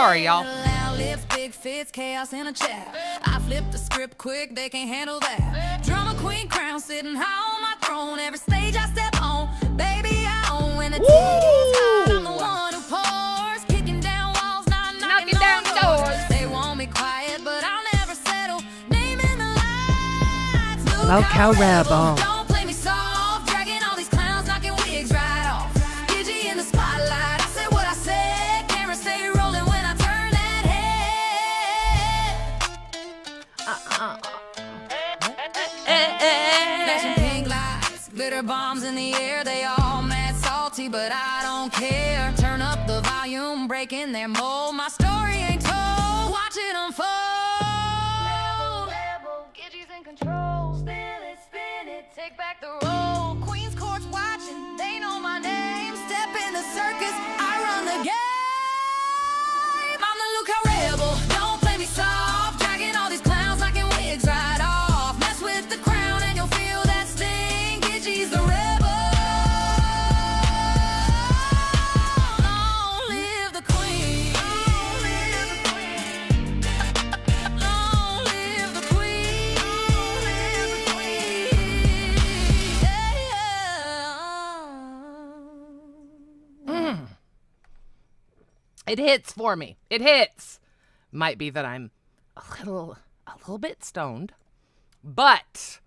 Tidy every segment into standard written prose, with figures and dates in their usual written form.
sorry, y'all. Loud lips, big fits, chaos in a chat. I flip the script quick, they can't handle that. Drama queen crown, sitting high on my throne. Every stage I step on, baby, I own. When the tea gets hot, I'm the one who pours. Kicking down walls, not knocking down doors. They want me quiet, but I'll never settle. Name in the lights. Local Rebel. Don't play me soft, dragging all these clowns, knocking wigs right off. Gidgy in the spotlight, I said what I said. Camera stay rolling when I turn that head. Flashing pink lights, glitter bombs in the air. They all mad salty, but I don't care. Turn up the volume, breaking their mold. My story ain't told, watch it unfold. Rebel, Gidgy's in control. Spin it, take back the role. Queen's court's watching, they know my name. Step in the circus, I run the game. I'm the Luca Rebel, don't play me soft. Dragging all these clowns, knocking wigs right off. Mess with the crown and you'll feel that sting. Gidgy's the rebel. Long live the queen. Long live the queen. Long live the queen. Yeah. It hits for me. It hits. Might be that I'm a little bit stoned, but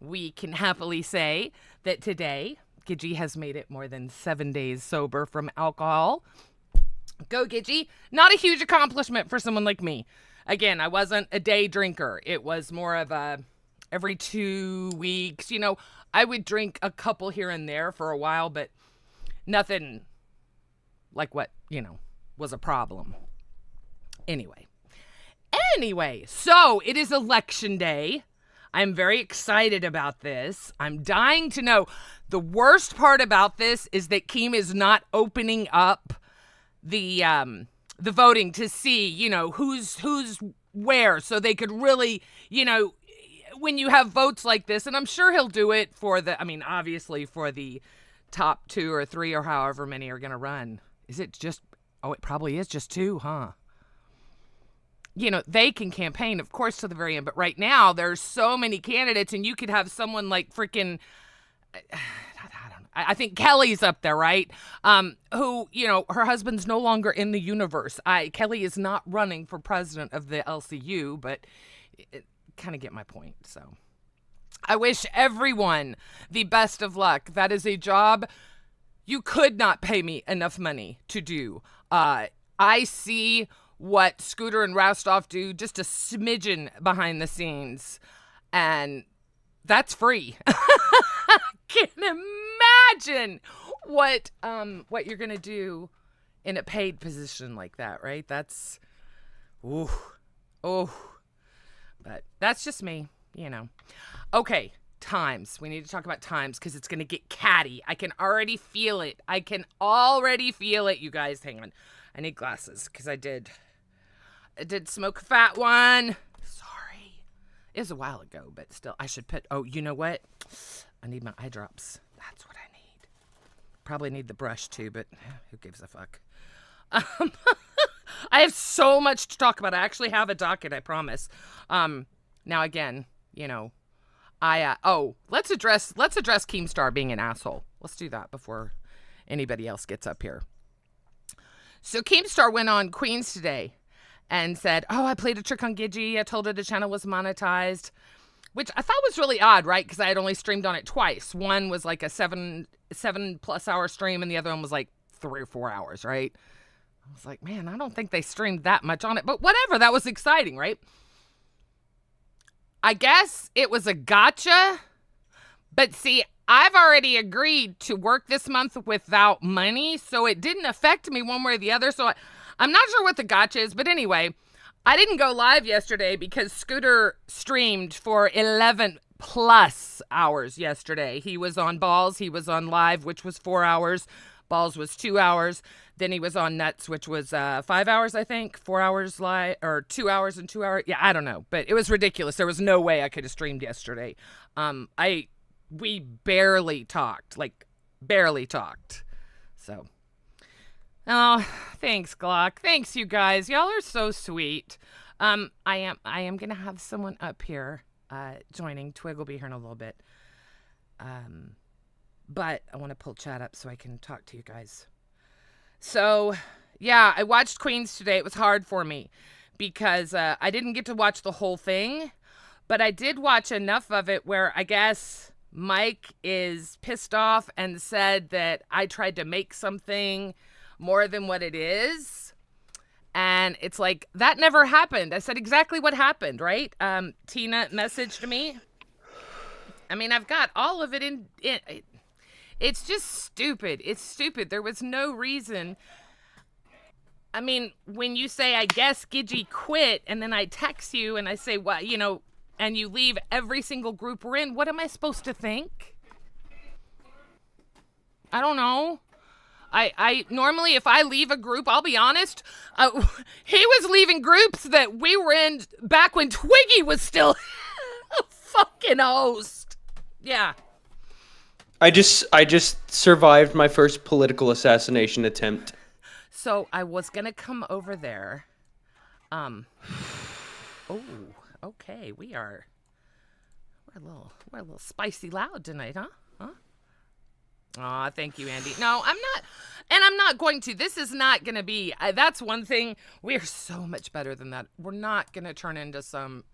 we can happily say that today Gidgy has made it more than 7 days sober from alcohol. Go Gidgy. Not a huge accomplishment for someone like me. Again, I wasn't a day drinker. It was more of a every 2 weeks. You know, I would drink a couple here and there for a while, but nothing like what, was a problem. Anyway, so it is election day. I'm very excited about this. I'm dying to know. The worst part about this is that Keem is not opening up the voting to see, who's where, so they could really, when you have votes like this, and I'm sure he'll do it obviously for the top 2 or 3 or however many are going to run. Is it just, it probably is just 2, huh? They can campaign, of course, to the very end. But right now, there's so many candidates, and you could have someone like freaking, I don't know. I think Kelly's up there, right? Who, her husband's no longer in the universe. Kelly is not running for president of the LCU, but kind of get my point. So I wish everyone the best of luck. That is a job you could not pay me enough money to do. I see what Scooter and Rostov do, just a smidgen behind the scenes, and that's free. Can imagine what you're gonna do in a paid position like that, right? That's but that's just me, Okay, times. We need to talk about times because it's gonna get catty. I can already feel it. You guys. Hang on. I need glasses because I did smoke a fat one. Sorry. It was a while ago, but still, I should put, you know what? I need my eye drops. That's what I need. Probably need the brush too, but who gives a fuck? I have so much to talk about. I actually have a docket, I promise. Now again, let's address Keemstar being an asshole. Let's do that before anybody else gets up here. So Keemstar went on Queens today and said, I played a trick on Gidgy. I told her the channel was monetized, which I thought was really odd, right? Because I had only streamed on it twice. One was like a 7+ hour stream, and the other one was like 3 or 4 hours, right? I was like, man, I don't think they streamed that much on it, but whatever. That was exciting, right? I guess it was a gotcha, but see, I've already agreed to work this month without money, so it didn't affect me one way or the other. So I'm not sure what the gotcha is, but anyway, I didn't go live yesterday because Scooter streamed for 11+ hours yesterday. He was on Balls, he was on Live, which was 4 hours. Balls was 2 hours. Then he was on Nuts, which was 5 hours, I think. 4 hours live, or 2 hours and 2 hours. Yeah, I don't know, but it was ridiculous. There was no way I could have streamed yesterday. We barely talked. So Oh, thanks, Glock. Thanks, you guys. Y'all are so sweet. I am gonna have someone up here joining. Twig will be here in a little bit. But I want to pull chat up so I can talk to you guys. So, yeah, I watched Queens today. It was hard for me because I didn't get to watch the whole thing, but I did watch enough of it where I guess Mike is pissed off and said that I tried to make something more than what it is. And it's like, that never happened. I said exactly what happened, right? Tina messaged me. I mean, I've got all of it in. It's just stupid. It's stupid. There was no reason. I mean, when you say, I guess Gidgy quit, and then I text you and I say, well, and you leave every single group we're in, what am I supposed to think? I don't know. I normally, if I leave a group, I'll be honest, he was leaving groups that we were in back when Twiggy was still a fucking host. Yeah. I just survived my first political assassination attempt. So I was gonna come over there. Oh, okay. We're a little spicy loud tonight, huh? Aw, thank you, Andy. No, I'm not, and I'm not going to. This is not gonna be. That's one thing. We're so much better than that. We're not gonna turn into some.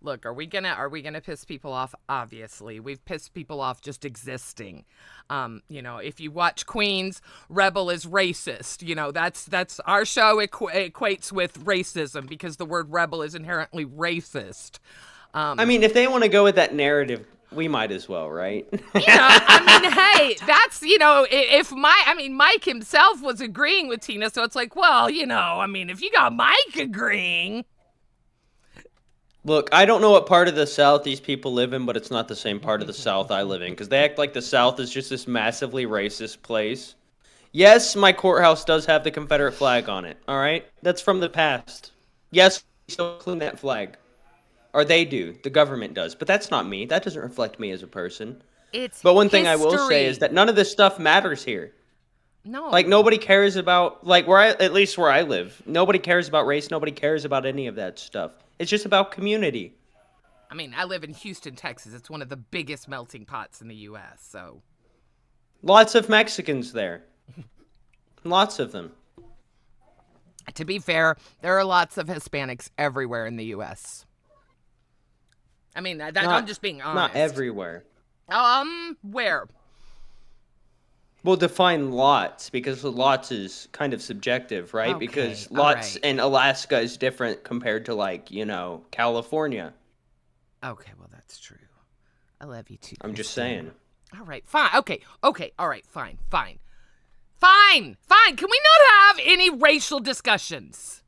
Look, are we gonna piss people off? Obviously, we've pissed people off just existing. If you watch Queens, Rebel is racist. That's our show equates with racism because the word rebel is inherently racist. I mean, if they want to go with that narrative, we might as well, right? Hey, that's, if Mike himself was agreeing with Tina, so it's like, well, if you got Mike agreeing. Look, I don't know what part of the South these people live in, but it's not the same part of the South I live in, because they act like the South is just this massively racist place. Yes, my courthouse does have the Confederate flag on it, all right? That's from the past. Yes, we still clean that flag. Or they do. The government does. But that's not me. That doesn't reflect me as a person. But one thing I will say is that none of this stuff matters here. No. Like, nobody cares about, like, at least where I live, nobody cares about race. Nobody cares about any of that stuff. It's just about community. I mean, I live in Houston, Texas. It's one of the biggest melting pots in the U.S., so. Lots of Mexicans there. Lots of them. To be fair, there are lots of Hispanics everywhere in the U.S. I mean, I'm just being honest. Not everywhere. Where? We'll define lots, because lots is kind of subjective, right? Okay, because lots in Alaska is different compared to, California. Okay, well, that's true. I love you too, I'm just saying. All right, fine. Okay, all right, fine. Can we not have any racial discussions?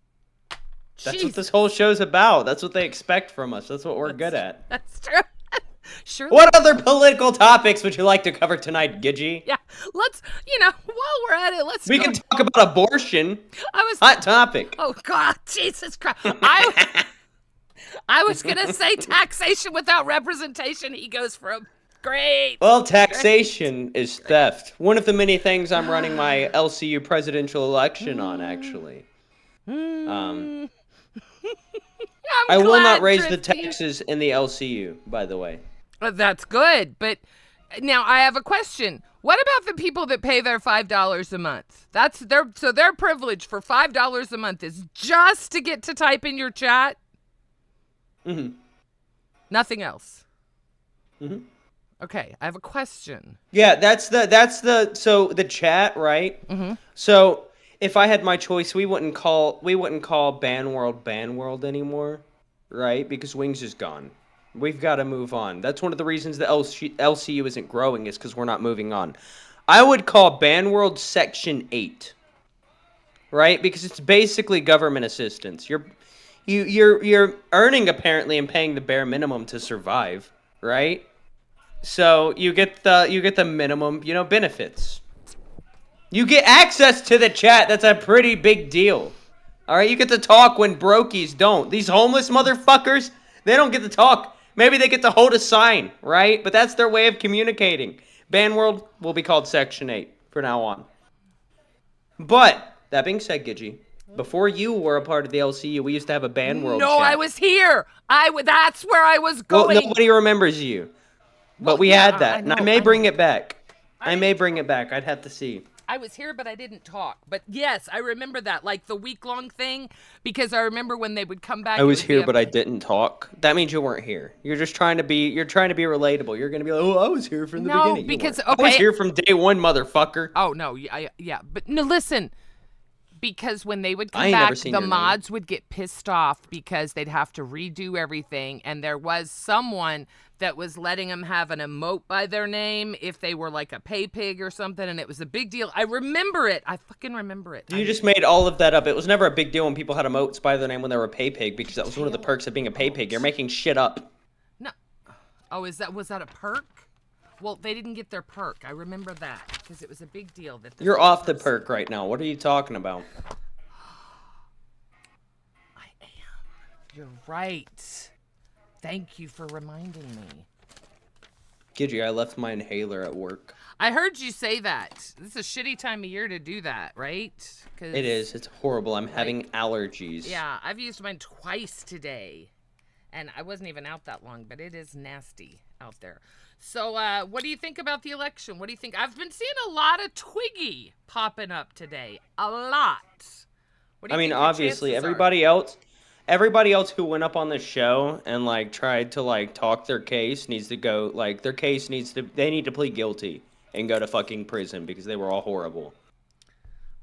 That's Jeez. what this whole show's about. That's what they expect from us. That's what we're good at. That's true. Sure. What other political topics would you like to cover tonight, Gidgy? Yeah, let's, while we're at it, We can talk about abortion. Hot topic. Oh, God, Jesus Christ. I was going to say taxation without representation. He goes for a great. Well, taxation is theft. One of the many things I'm running my LCU presidential election on, actually. I will not raise the taxes in the LCU, by the way. That's good, but now I have a question. What about the people that pay their $5 a month? Their privilege for $5 a month is just to get to type in your chat? Mm-hmm. Nothing else? Mm-hmm. Okay, I have a question. Yeah, so the chat, right? Mm-hmm. So if I had my choice, we wouldn't call Ban World anymore, right? Because Wings is gone. We've got to move on. That's one of the reasons the LCU isn't growing, is because we're not moving on. I would call Ban World Section 8, right? Because it's basically government assistance. You're earning, apparently, and paying the bare minimum to survive, right? So you get the minimum, benefits. You get access to the chat. That's a pretty big deal. All right, you get to talk when brokies don't. These homeless motherfuckers, they don't get to talk. Maybe they get to hold a sign, right? But that's their way of communicating. Ban World will be called Section 8 from now on. But That being said, Gidgy, before you were a part of the LCU, we used to have a Band World No, chat. I was here. That's where I was Well, going. nobody remembers you. Well, But we yeah, had that. I And I know, may I bring know. it back. I may didn't- bring it back. I'd have to see. I was here, but I didn't talk. But yes, I remember that, like the week-long thing, because I remember when they would come back. I was here, but I didn't talk. That means you weren't here. You're just trying to be. You're trying to be relatable. You're gonna be like, oh, I was here from the No, beginning. You because- weren't. I was okay. here from day one, motherfucker. Oh no, yeah, but no, listen. Because when they would I come ain't never back, seen the your name. mods would get pissed off because they'd have to redo everything, and there was someone that was letting them have an emote by their name if they were like a pay pig or something, and it was a big deal. I remember it. I fucking remember it. You just made all of that up. It was never a big deal when people had emotes by their name when they were a pay pig because that was one of the perks of being a pay pig. You're making shit up. No. Oh, was that a perk? Well, they didn't get their perk. I remember that because it was a big deal. You're off the perk right now. What are you talking about? I am. You're right. Thank you for reminding me. Gidgy, I left my inhaler at work. I heard you say that. This is a shitty time of year to do that, right? 'Cause, It is. It's horrible. I'm having allergies. Yeah, I've used mine twice today. And I wasn't even out that long, but it is nasty out there. So, what do you think about the election? What do you think? I've been seeing a lot of Twiggy popping up today. A lot. What do you I mean, think the obviously, chances are? everybody else who went up on the show and like tried to like talk their case needs to go. Like their case needs to. They need to plead guilty and go to fucking prison because they were all horrible.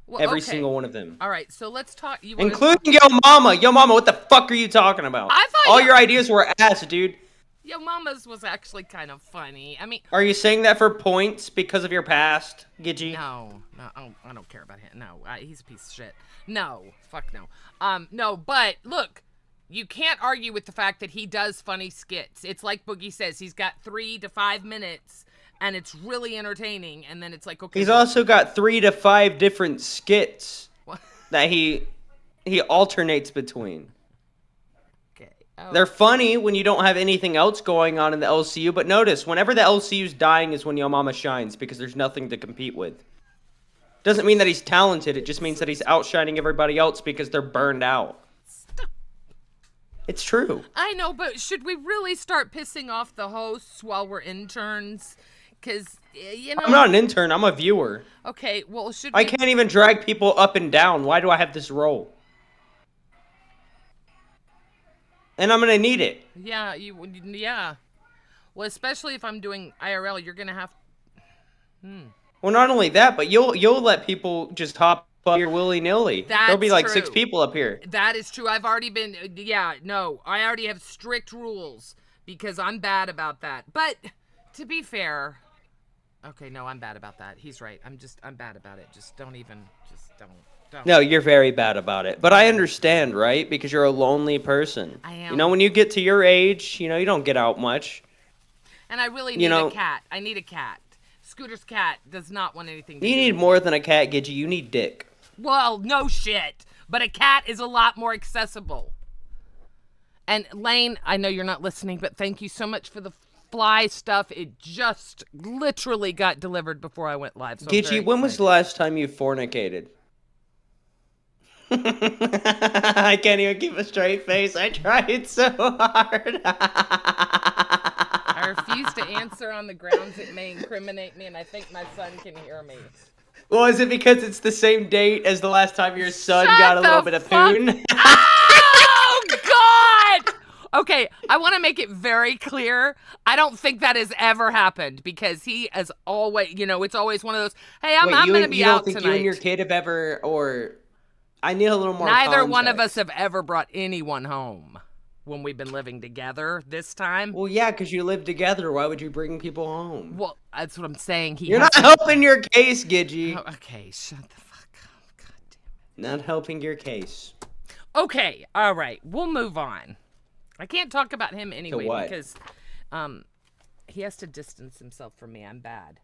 Well, Every okay. single one of them. All right, so let's talk. You wanna Including Yo Mama. Yo Mama, what the fuck are you talking about? I thought all Yo- your ideas were ass, dude. Yo Mama's was actually kind of funny. I mean, Are you saying that for points because of your past, Gidgy? no, I don't care about him. No, he's a piece of shit. No, fuck no. No, but look, you can't argue with the fact that he does funny skits. It's like Boogie says, he's got 3 to 5 minutes, and it's really entertaining. And then it's like, okay, He's also got 3 to 5 different skits What? that he alternates between. Okay. Oh. They're funny when you don't have anything else going on in the LCU, but notice, whenever the LCU's dying is when Yo Mama shines, because there's nothing to compete with. Doesn't mean that he's talented, it just means that he's outshining everybody else because they're burned out. It's true. I know, but should we really start pissing off the hosts while we're interns? Because, you know. I'm not an intern, I'm a viewer. Okay, well, should I we. can't even drag people up and down. Why do I have this role? And I'm gonna need it. Yeah, yeah. Well, especially if I'm doing IRL, you're gonna have. Well, not only that, but you'll let people just hop up here willy-nilly. There'll be That's like true. 6 people up here. That is true. I've already been. Yeah, no, I already have strict rules because I'm bad about that. But to be fair, okay, no, I'm bad about that. He's right. I'm bad about it. Just don't. No, you're very bad about it. But I understand, right? Because you're a lonely person. I am. You know, when you get to your age, you know, you don't get out much. And I really need a cat. I need a cat. Scooter's cat does not want anything to You do need with more than a cat, Gidgy. You need dick. Well, no shit. But a cat is a lot more accessible. And Lane, I know you're not listening, but thank you so much for the fly stuff. It just literally got delivered before I went live. So I'm very Gidgy, when was the excited. last time you fornicated? I can't even keep a straight face. I tried so hard. I refuse to answer on the grounds it may incriminate me, and I think my son can hear me. Well, is it because it's the same date as the last time your son Shut got a little the bit of fuck poon? Oh, God! Okay, I want to make it very clear. I don't think that has ever happened because he has always, you know, it's always one of those, hey, I'm going to be out You don't think tonight. you and your kid have ever, or I need a little more Neither one of us context. have ever brought anyone home when we've been living together this time. Well, yeah, because you live together. Why would you bring people home? Well, that's what I'm saying. You're not helping your case, Gidgy. Oh, okay, shut the fuck up. God damn Not helping your case. it. Okay, all right, we'll move on. I can't talk about him anyway what? because he has to distance himself from me. I'm bad.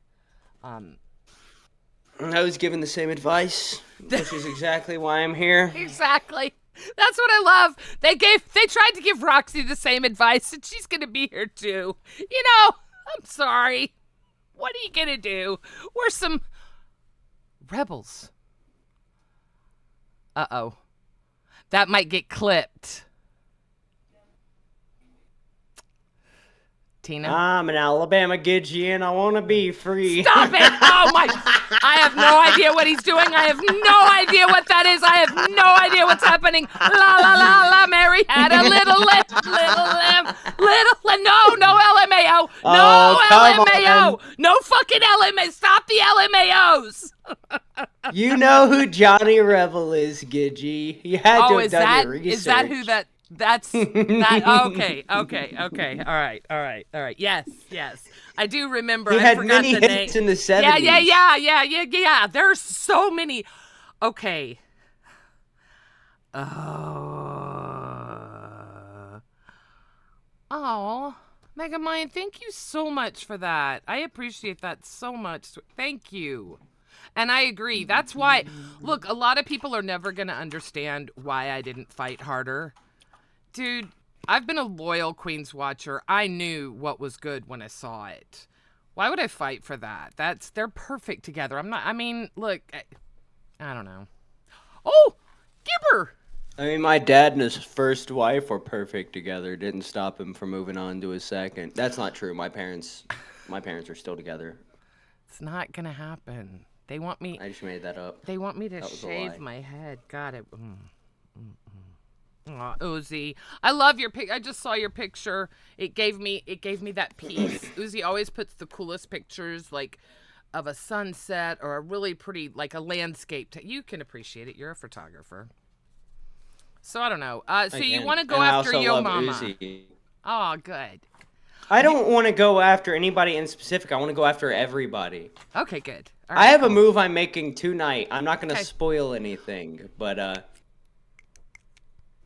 I was given the same advice, which is exactly why I'm here. Exactly. That's what I love. They tried to give Roxy the same advice, and she's gonna be here too. You know, I'm sorry. What are you gonna do? We're some rebels. Uh-oh. That might get clipped. Tina? I'm an Alabama Gidgey and I want to be free. Stop it! Oh my! I have no idea what he's doing. I have no idea what that is. I have no idea what's happening. La la la la. Mary had a little lamb. No LMAO. No LMAO. No fucking LMAO. Stop the LMAOs. You know who Johnny Rebel is, Gidgey. You had to have done your research. Is that who that? That's that. Okay. All right. Yes. I do remember. He I had forgot many the hits name. in the 70s. Yeah. There's so many. Okay. Oh, Megamind, thank you so much for that. I appreciate that so much. Thank you. And I agree. That's why, look, a lot of people are never going to understand why I didn't fight harder. Dude, I've been a loyal Queens watcher. I knew what was good when I saw it. Why would I fight for that? They're perfect together. Look, I don't know. Oh, Gibber! I mean, my dad and his first wife were perfect together. Didn't stop him from moving on to his second. That's not true. My parents are still together. It's not gonna happen. They want me. I just made that up. They want me to shave my head. Got it. Aw, Uzi, I love your pic. I just saw your picture. It gave me that peace. Uzi always puts the coolest pictures, like of a sunset or a really pretty, like a landscape. You can appreciate it. You're a photographer. So I don't know. So you want to go after Yo Mama? Uzi. Oh, good. I don't want to go after anybody in specific. I want to go after everybody. Okay, good. I have a move I'm making tonight. I'm not going to Okay. spoil anything, but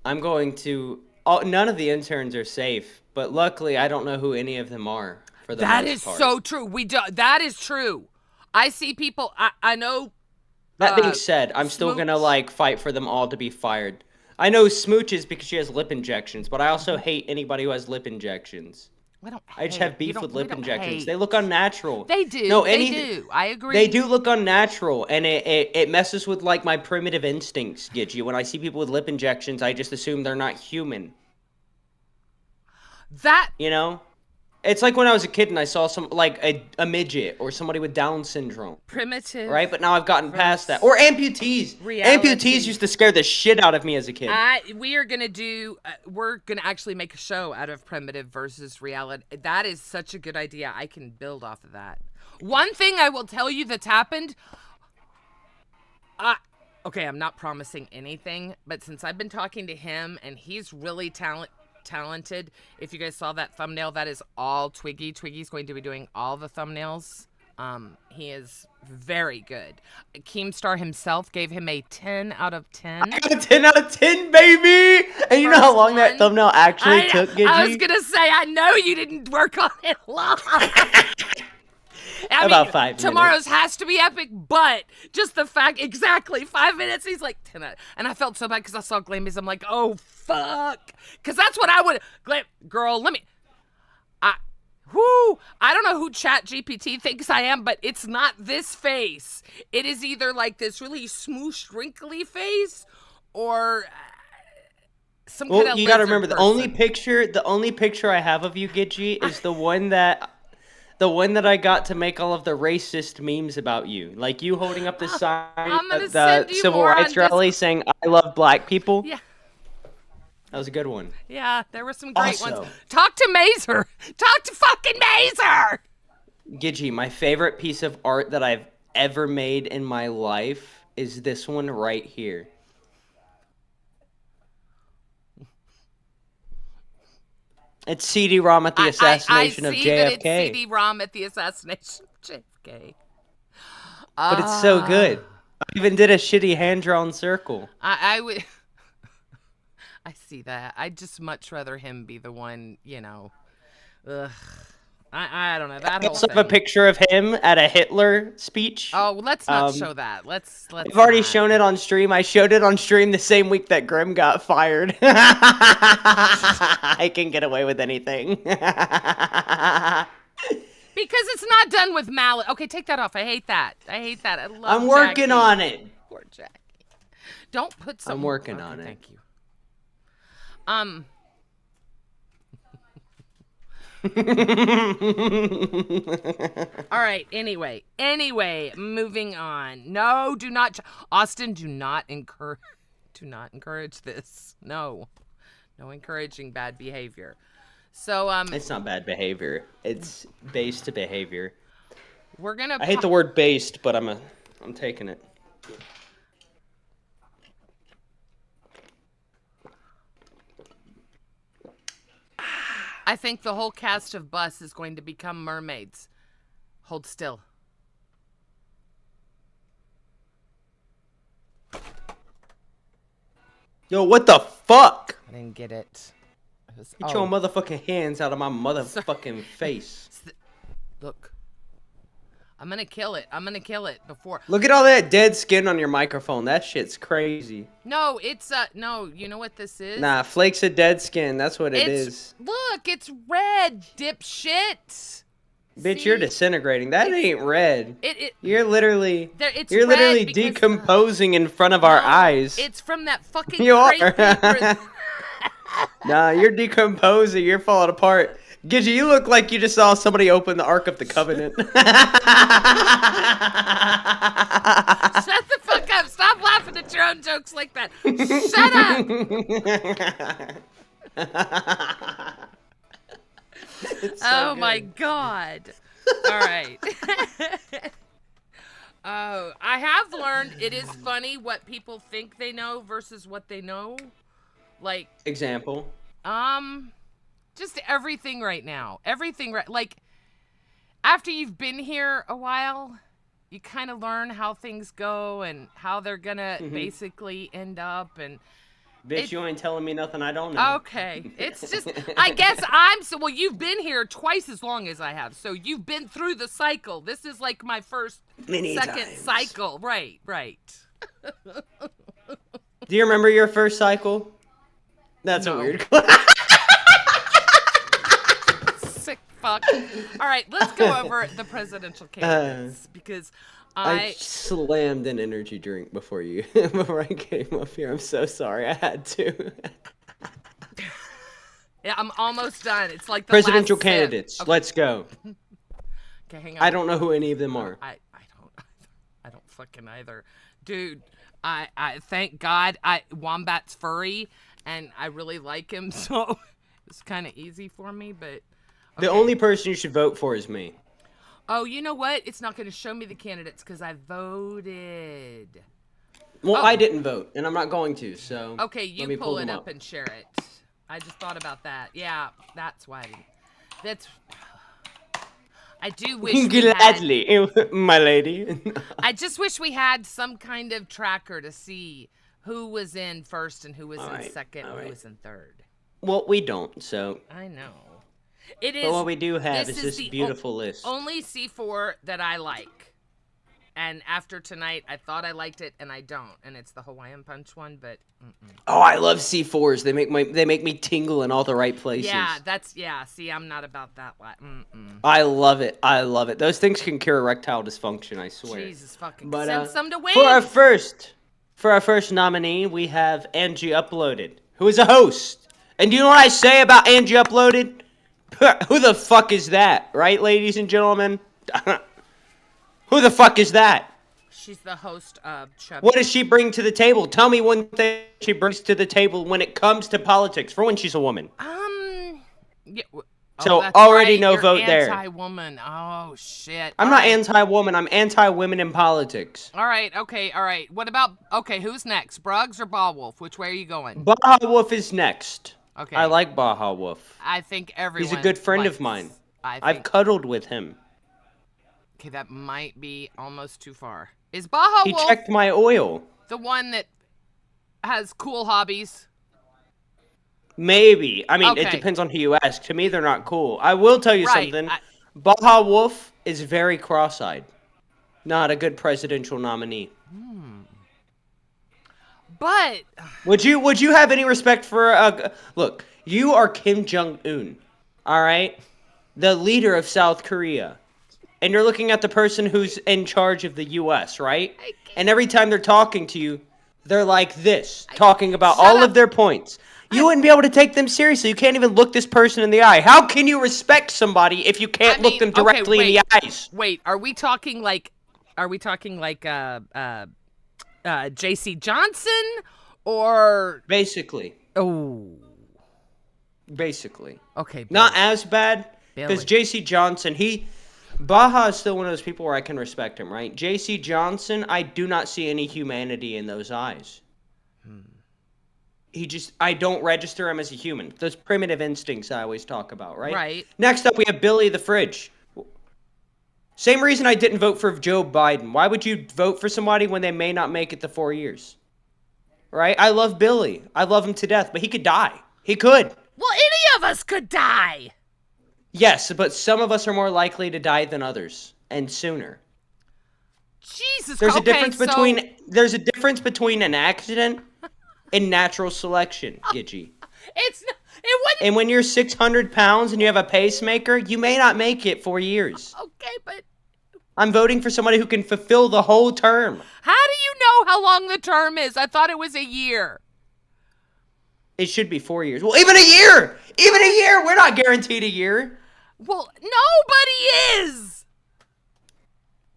I'm going to. None of the interns are safe, but luckily I don't know who any of them are. For the That most is part. so true. That is true. I see people. I know. That being said, I'm still Smooch. gonna fight for them all to be fired. I know Smooches because she has lip injections, but I also hate anybody who has lip injections. I just have beef with lip injections. They look unnatural. They do. No, they do. I agree. They do look unnatural, and it messes with my primitive instincts, Gidgey. When I see people with lip injections, I just assume they're not human. That. You know? It's like when I was a kid and I saw a midget or somebody with Down syndrome. Primitive. Right? But now I've gotten past that. Or amputees. Reality. Amputees used to scare the shit out of me as a kid. We're gonna actually make a show out of primitive versus reality. That is such a good idea. I can build off of that. One thing I will tell you that's happened. Okay, I'm not promising anything, but since I've been talking to him and he's really talented. If you guys saw that thumbnail, that is all Twiggy. Twiggy's going to be doing all the thumbnails. He is very good. Keemstar himself gave him a 10 out of 10. I got a 10 out of 10, baby! And you know how long that thumbnail actually took, Gidgey? I was gonna say, I know you didn't work on it long. About 5 minutes. Tomorrow's has to be epic, but just the fact, exactly 5 minutes, he's like 10 out. And I felt so bad because I saw Glammies. I'm like, oh, fuck. Because that's what I would, girl, let me, I don't know who ChatGPT thinks I am, but it's not this face. It is either like this really smooshed, wrinkly face or some kind of you gotta remember, person. the only picture I have of you, Gidgey, is the one that I got to make all of the racist memes about you. Like you holding up the sign at the civil rights rally saying, I love black people. Yeah. That was a good one. Yeah, there were some great Also, ones. Talk to Mazer. Talk to fucking Mazer. Gidgey, my favorite piece of art that I've ever made in my life is this one right here. It's CD-ROM at the assassination of JFK. I see that it's CD-ROM at the assassination of JFK. But it's so good. I even did a shitty hand-drawn circle. I would... I see that. I'd just much rather him be the one, Ugh. I don't know. That I whole also thing. have a picture of him at a Hitler speech. Oh, let's not show that. Let's I've already not. shown it on stream. I showed it on stream the same week that Grim got fired. I can get away with anything. Because it's not done with malice. Okay, take that off. I hate that. I love I'm working Jackie. on it. Poor Jackie. Don't put some. I'm working okay, on it. Thank you. All right. Anyway, moving on. No, do not, Austin. Do not encourage this. No encouraging bad behavior. So It's not bad behavior. It's based behavior. we're gonna. I hate the word based, but I'm taking it. I think the whole cast of Bus is going to become mermaids. Hold still. Yo, what the fuck? I didn't get it. Get your motherfucking hands out of my motherfucking face. Look. I'm gonna kill it. Before. Look at all that dead skin on your microphone. That shit's crazy. No, it's no. You know what this is? Nah, flakes of dead skin. That's what it is. Look, it's red, dipshit. Bitch, you're disintegrating. That ain't red. You're literally it's you're red literally because- decomposing in front of our eyes. It's from that fucking You are. crepe paper. Nah, you're decomposing. You're falling apart. Gidget, you look like you just saw somebody open the Ark of the Covenant. Shut the fuck up. Stop laughing at your own jokes like that. Shut up. So My good. God. All right. Oh, I have learned it is funny what people think they know versus what they know. Like, Example. just everything right now. Everything like after you've been here a while, you kind of learn how things go and how they're gonna basically end up. And Bitch, you ain't telling me nothing I don't know. okay, it's just I guess you've been here twice as long as I have, so you've been through the cycle. This is like my first second cycle. Right. Do you remember your first cycle? That's No. a weird. Sick fuck. All right, let's go over the presidential candidates because I slammed an energy drink before I came up here. I'm so sorry. I had to. Yeah, I'm almost done. It's like the Presidential last sip. candidates. Okay. Let's go. Okay, hang on. I don't know who any of them are. I don't fucking either, dude. I thank God Wombat's furry and I really like him, so it's kind of easy for me. But The only person you should vote for is me. oh, you know what? It's not going to show me the candidates because I voted. Well, Oh. I didn't vote, and I'm not going to. So Okay, let you me pull them it up and share it. I just thought about that. Yeah, that's why. I do wish we had, Gladly, my lady. I just wish we had some kind of tracker to see who was in first and who was in right, second and all who right. was in third. Well, we don't. So, I know. It is. but what we do have this is this the beautiful list. Only C4 that I like. And after tonight, I thought I liked it, and I don't. And it's the Hawaiian Punch one, but Oh, I love C4s. They make me tingle in all the right places. yeah. See, I'm not about that. I love it. I love it. Those things can cure erectile dysfunction. I swear. Jesus fucking. But Send some to win. for our first nominee, we have Angie Uploaded, who is a host. And do you know what I say about Angie Uploaded? Who the fuck is that, right, ladies and gentlemen? Who the fuck is that? She's the host of Chubby. What does she bring to the table? Tell me one thing she brings to the table when it comes to politics, for when she's a woman. Yeah, So, that's already right, no you're vote there. Anti-woman. Oh shit. I'm All not right. anti-woman. I'm anti-women in politics. All right. Okay. All right. What about? Okay. Who's next? Bruggs or Ballwolf? Which way are you going? Baja Wolf is next. Okay. I like Baja Wolf. I think everyone. He's a good friend likes- of mine. I I've think. cuddled with him. Okay, that might be almost too far. Is Baja He Wolf checked my oil. the one that has cool hobbies? Maybe. I mean, it Okay. depends on who you ask. To me, they're not cool. I will tell you Right, something. Baja Wolf is very cross-eyed. Not a good presidential nominee. But Would you have any respect for look, you are Kim Jong-un, all right? The leader of South Korea. And you're looking at the person who's in charge of the US, right? And every time they're talking to you, they're like this, talking about Shut all up. of their points. You wouldn't be able to take them seriously. You can't even look this person in the eye. How can you respect somebody if you can't look them okay, directly in the eyes? Wait, are we talking like JC Johnson or Basically. Basically. Okay, Not Billy. as bad, because Billy. JC Johnson, Baja is still one of those people where I can respect him, right? JC Johnson, I do not see any humanity in those eyes. I don't register him as a human. Those primitive instincts I always talk about, right? Right. Next up, we have Billy the Fridge. Same reason I didn't vote for Joe Biden. Why would you vote for somebody when they may not make it to 4 years? Right? I love Billy. I love him to death, but he could die. He could. Well, any of us could die. Yes, but some of us are more likely to die than others, and sooner. Jesus. There's okay, a difference between an accident and natural selection, Gidgy. It wouldn't. And when you're 600 pounds and you have a pacemaker, you may not make it 4 years. Okay, but I'm voting for somebody who can fulfill the whole term. how do you know how long the term is? I thought it was a year. It should be 4 years. Well, even a year! Even a year! We're not guaranteed a year. Well, nobody is.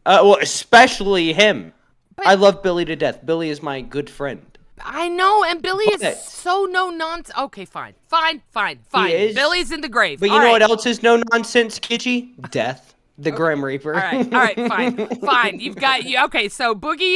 Well, especially him. But- I love Billy to death. Billy is my good friend. I know, and Billy But- is so no nonsense. Okay, fine. is. Billy's in the grave. But you know what else is no nonsense, Gidgy? Death. The Grim Reaper. All right, fine. You've got you. Okay, so Billy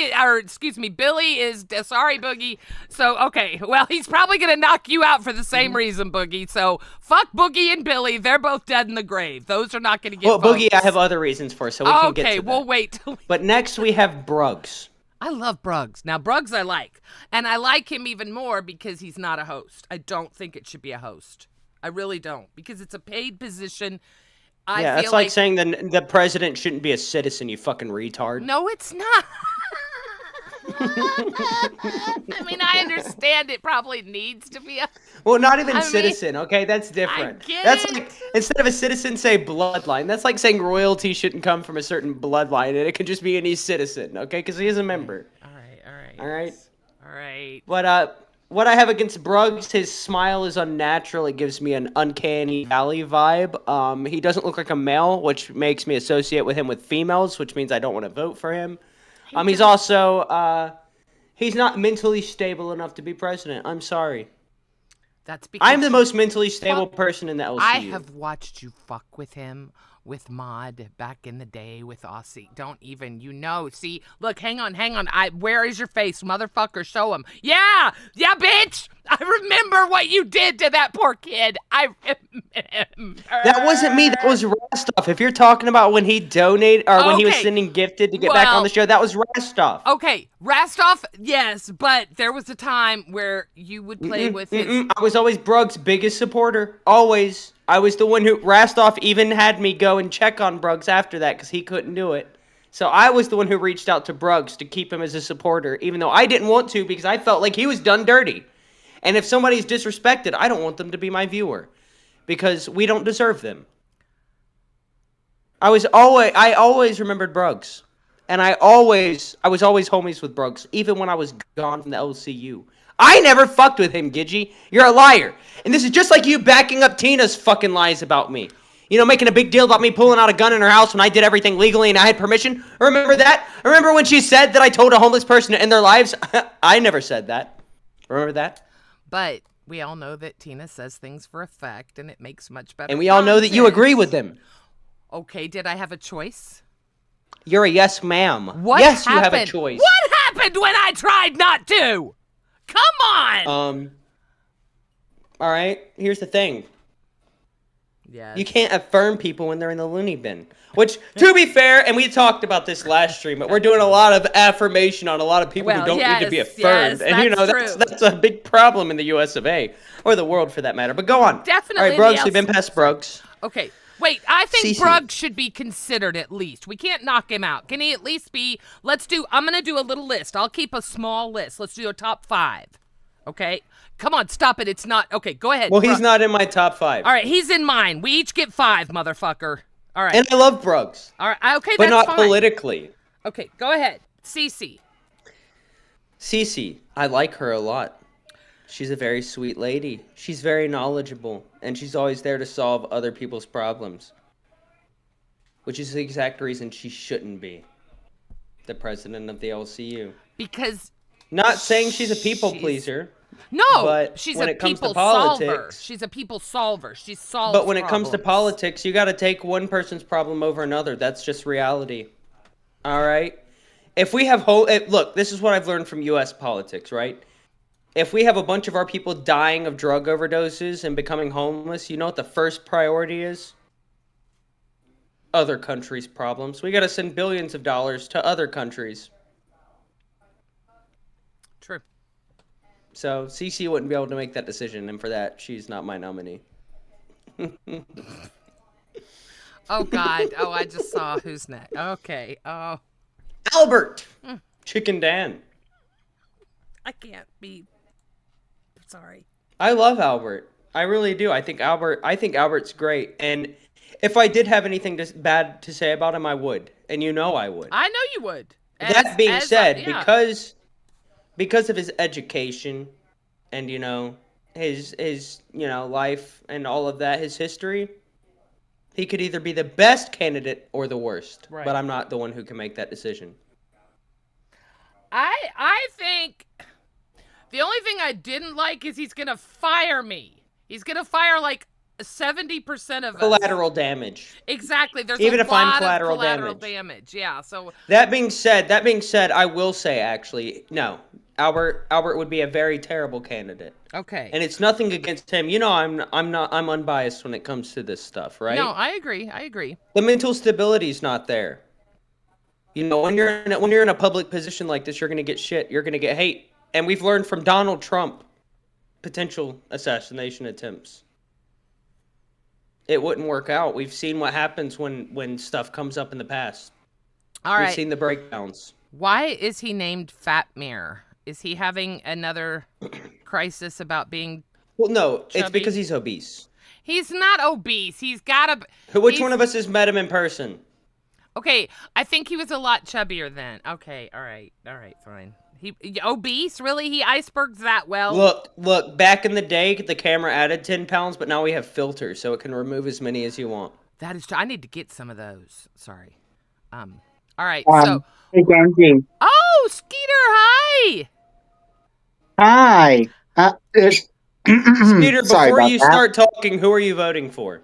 is sorry, Boogie. So okay, well he's probably gonna knock you out for the same reason, Boogie. So fuck Boogie and Billy. They're both dead in the grave. Those are not gonna get. Well, votes. Boogie, I have other reasons for, so we can get to Okay, that. we'll wait till. But next we have Bruggs. I love Bruggs. Now Bruggs I like, and I like him even more because he's not a host. I don't think it should be a host. I really don't, because it's a paid position. I Yeah, feel that's like saying the president shouldn't be a citizen, you fucking retard. No, it's not. I mean, I understand it probably needs to be a. Well, not even I mean, citizen, okay? That's different. get That's it. like, instead of a citizen, say bloodline. That's like saying royalty shouldn't come from a certain bloodline, and it could just be any citizen, okay? Because he is a member. All All right. But what I have against Bruggs, his smile is unnatural. It gives me an uncanny valley vibe. He doesn't look like a male, which makes me associate with him with females, which means I don't want to vote for him. He's also he's not mentally stable enough to be president. I'm sorry. That's because I'm the most mentally stable person in the LCU. I have watched you fuck with him, with Mod back in the day with Aussie. Don't even, see, look, hang on. Where is your face, motherfucker? Show him. Yeah, bitch. I remember what you did to that poor kid. I remember. That wasn't me. That was Rastov. If you're talking about when he donated or when he was sending gifted to get back on the show, that was Rastov. Okay, Rastov, yes, but there was a time where you would play with his... I was always Bruggs' biggest supporter. Always. I was the one who... Rastov even had me go and check on Bruggs after that because he couldn't do it. So I was the one who reached out to Bruggs to keep him as a supporter, even though I didn't want to because I felt like he was done dirty. And if somebody's disrespected, I don't want them to be my viewer because we don't deserve them. I always remembered Bruggs. And I was always homies with Bruggs, even when I was gone from the LCU. I never fucked with him, Gidgy. You're a liar. And this is just like you backing up Tina's fucking lies about me. Making a big deal about me pulling out a gun in her house when I did everything legally and I had permission. Remember that? Remember when she said that I told a homeless person to end their lives? I never said that. Remember that? But we all know that Tina says things for effect, and it makes much better And we all know that you agree with them. Okay, did I have a choice? You're a yes, ma'am. What yes, happened? you have a choice. What happened when I tried not to? Come on! All right, here's the thing. Yeah. You can't affirm people when they're in the loony bin. Which, to be fair, and we talked about this last stream, but we're doing a lot of affirmation on a lot of people who don't need to be affirmed. Yes, And that's a big problem in the US of A. Or the world for that matter. But go on. Definitely. All right, Bruggs, we've been past Bruggs. Okay. Wait, I think CC. Bruggs should be considered at least. We can't knock him out. Can he at least be, I'm going to do a little list. I'll keep a small list. Let's do a top 5. Okay? Come on, stop it. It's not, okay, go ahead. Well, he's not in my top 5. All right, he's in mine. We each get 5, motherfucker. All right. And I love Bruggs. All right, okay, but that's not fine. politically. Okay, go ahead. CC. CC. I like her a lot. She's a very sweet lady. She's very knowledgeable, and she's always there to solve other people's problems. Which is the exact reason she shouldn't be the president of the LCU. Because not saying she's a people pleaser. No, but she's when a it comes people to politics, solver. She's a people solver. She solves But when it comes to problems. politics, you got to take one person's problem over another. That's just reality. All right? If we have look, this is what I've learned from US politics, right? If we have a bunch of our people dying of drug overdoses and becoming homeless, you know what the first priority is? Other countries' problems. We got to send billions of dollars to other countries. True. So CC wouldn't be able to make that decision, and for that, she's not my nominee. Oh God! Oh, I just saw who's next. Okay. Oh, Albert, Chicken Dan. I can't be. Sorry. I love Albert. I really do. I think Albert's great, and if I did have anything bad to say about him, I would, and you know I would. I know you would. That being said, yeah. because of his education, and his life and all of that, his history, he could either be the best candidate or the worst. Right. But I'm not the one who can make that decision. I think the only thing I didn't like is he's gonna fire me. He's gonna fire like 70% of us. Collateral damage. Exactly. There's Even a if lot I'm of collateral damage. Yeah. So that being said, I will say actually, no, Albert would be a very terrible candidate. okay. And it's nothing against him. I'm unbiased when it comes to this stuff, right? No, I agree. The mental stability's not there. When you're in a public position like this, you're gonna get shit. You're gonna get hate. And we've learned from Donald Trump potential assassination attempts. It wouldn't work out. We've seen what happens when stuff comes up in the past. All right. We've seen the breakdowns. Why is he named Fatmere? Is he having another crisis about being Well, no, it's chubby? because he's obese. He's not obese. He's got a... Which one of us has met him in person? Okay, I think he was a lot chubbier then. Okay, all right, fine. He obese? Really? He icebergs that well? Look, back in the day, the camera added 10 pounds, but now we have filters, so it can remove as many as you want. That is true. I need to get some of those. Sorry. All right, so... Hey, Genji. Oh, Skeeter, hi! Hi. Peter, Sorry before about you that. start talking, who are you voting for?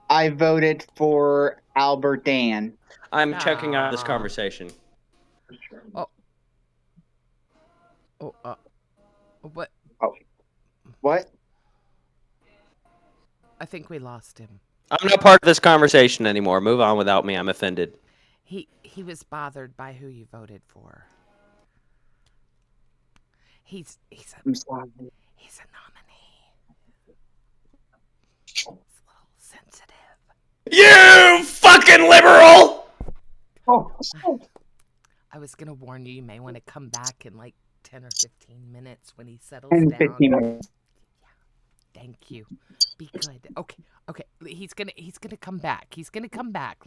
I voted for Albert Dan. I'm checking out this conversation. What? Oh. What? I think we lost him. I'm not part of this conversation anymore. Move on without me. I'm offended. He was bothered by who you voted for. I'm sorry. He's a nominee. It's a little sensitive. You fucking liberal! Oh. I was gonna warn you. You may want to come back in like 10 or 15 minutes when he settles 10, down. 15 minutes. Thank you. Be good. Okay. He's gonna come back. He's gonna come back.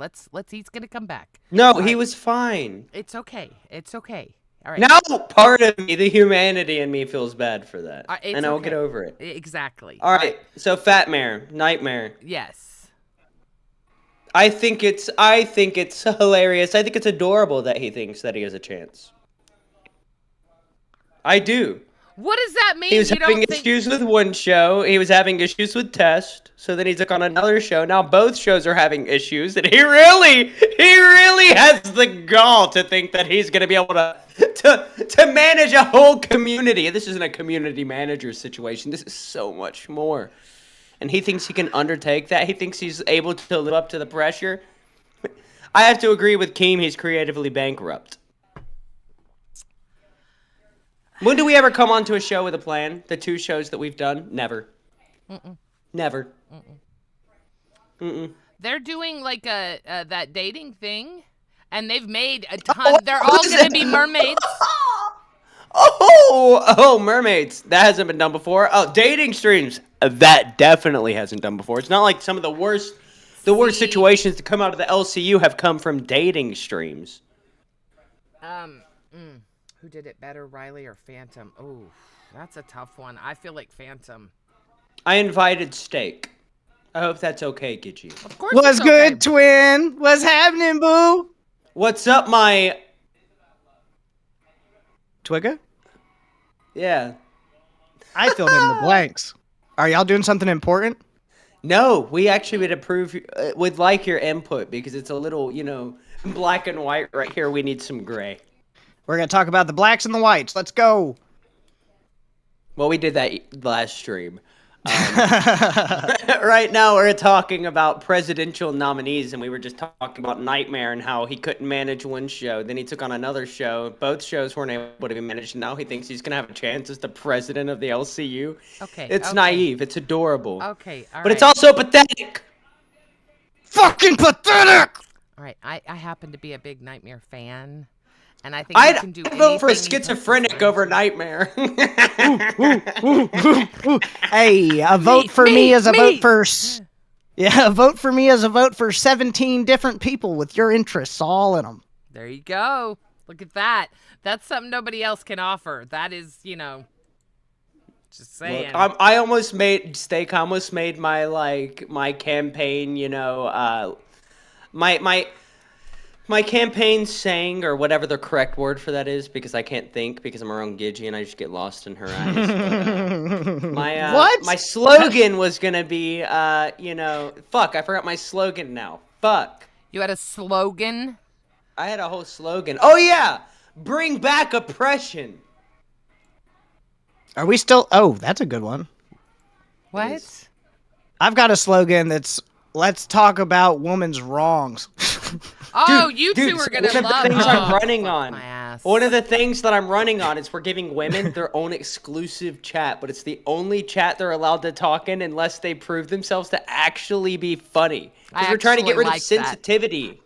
He's gonna come back. No, All he right. was fine. It's okay. All right. Now, part of me, the humanity in me, feels bad for that, It's and I'll okay. get over it. Exactly. All right, so Fatmare, Nightmare. Yes. I think it's hilarious. I think it's adorable that he thinks that he has a chance. I do. What does that mean? He was You having don't think... issues with one show. He was having issues with Test. So then he took on another show. Now both shows are having issues. And he really has the gall to think that he's going to be able to manage a whole community. This isn't a community manager situation. This is so much more. And he thinks he can undertake that. He thinks he's able to live up to the pressure. I have to agree with Keem. He's creatively bankrupt. When do we ever come onto a show with a plan? The 2 shows that we've done? Never. Never. They're doing like that dating thing, and they've made a ton. They're all going to be mermaids. Oh, mermaids. That hasn't been done before. Oh, dating streams. That definitely hasn't done before. It's not like some of the worst situations to come out of the LCU have come from dating streams. Who did it better, Riley or Phantom? Oh, that's a tough one. I feel like Phantom. I invited Steak. I hope that's okay, Gidgy. Of course What's it's good, okay. twin? What's happening, boo? What's up, my... Twigga? Yeah. I filled in the blanks. Are y'all doing something important? No, we actually would like your input because it's a little, black and white right here. We need some gray. We're going to talk about the blacks and the whites. Let's go. Well, we did that last stream. Right now, we're talking about presidential nominees, and we were just talking about Nightmare and how he couldn't manage one show. Then he took on another show. Both shows weren't able to be managed. Now he thinks he's going to have a chance as the president of the LCU. Okay. It's naive. It's adorable. Okay. All but right. it's also pathetic. Fucking pathetic! All right. I happen to be a big Nightmare fan. And I think you I'd can do vote for anything he puts his Schizophrenic mind over to. Nightmare. Hey, a vote for me is a vote for... Yeah, a vote for me is a vote for 17 different people with your interests all in them. There you go. Look at that. That's something nobody else can offer. That is, just saying. Look, I almost made Steak. I almost made my campaign. My campaign saying, or whatever the correct word for that is, because I can't think because I'm around Gidgy and I just get lost in her eyes. But, What? My slogan was gonna be, fuck. I forgot my slogan now. Fuck. You had a slogan? I had a whole slogan. Oh yeah, bring back oppression. Are we still... Oh, that's a good one. What? I've got a slogan that's, let's talk about women's wrongs. Oh, you two are going to one of love the things oh, I'm running fuck on. my ass. One of the things that I'm running on is we're giving women their own exclusive chat, but it's the only chat they're allowed to talk in unless they prove themselves to actually be funny. Because we're trying to get actually rid of like that. sensitivity.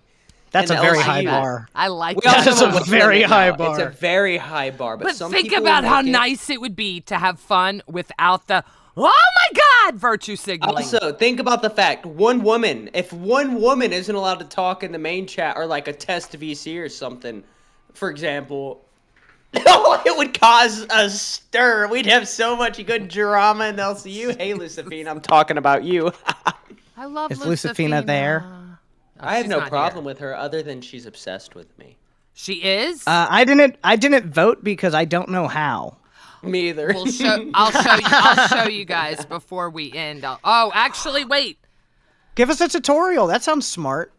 That's a in very LCU. high bar. I like We that. also That's a have limit very now. high It's bar. a very high bar, but some think people about how like it. nice it would be to have fun without the, oh my God, virtue signaling. Also, think about the fact, if one woman isn't allowed to talk in the main chat or like a test VC or something, for example, it would cause a stir. We'd have so much good drama in LCU. Hey, Lucifine, I'm talking about you. I love Is Lucifina there? Oh, I have she's no not problem here. with her other than she's obsessed with me. She is? I didn't vote because I don't know how. Me either. I'll show you guys before we end. Actually, wait. Give us a tutorial. That sounds smart.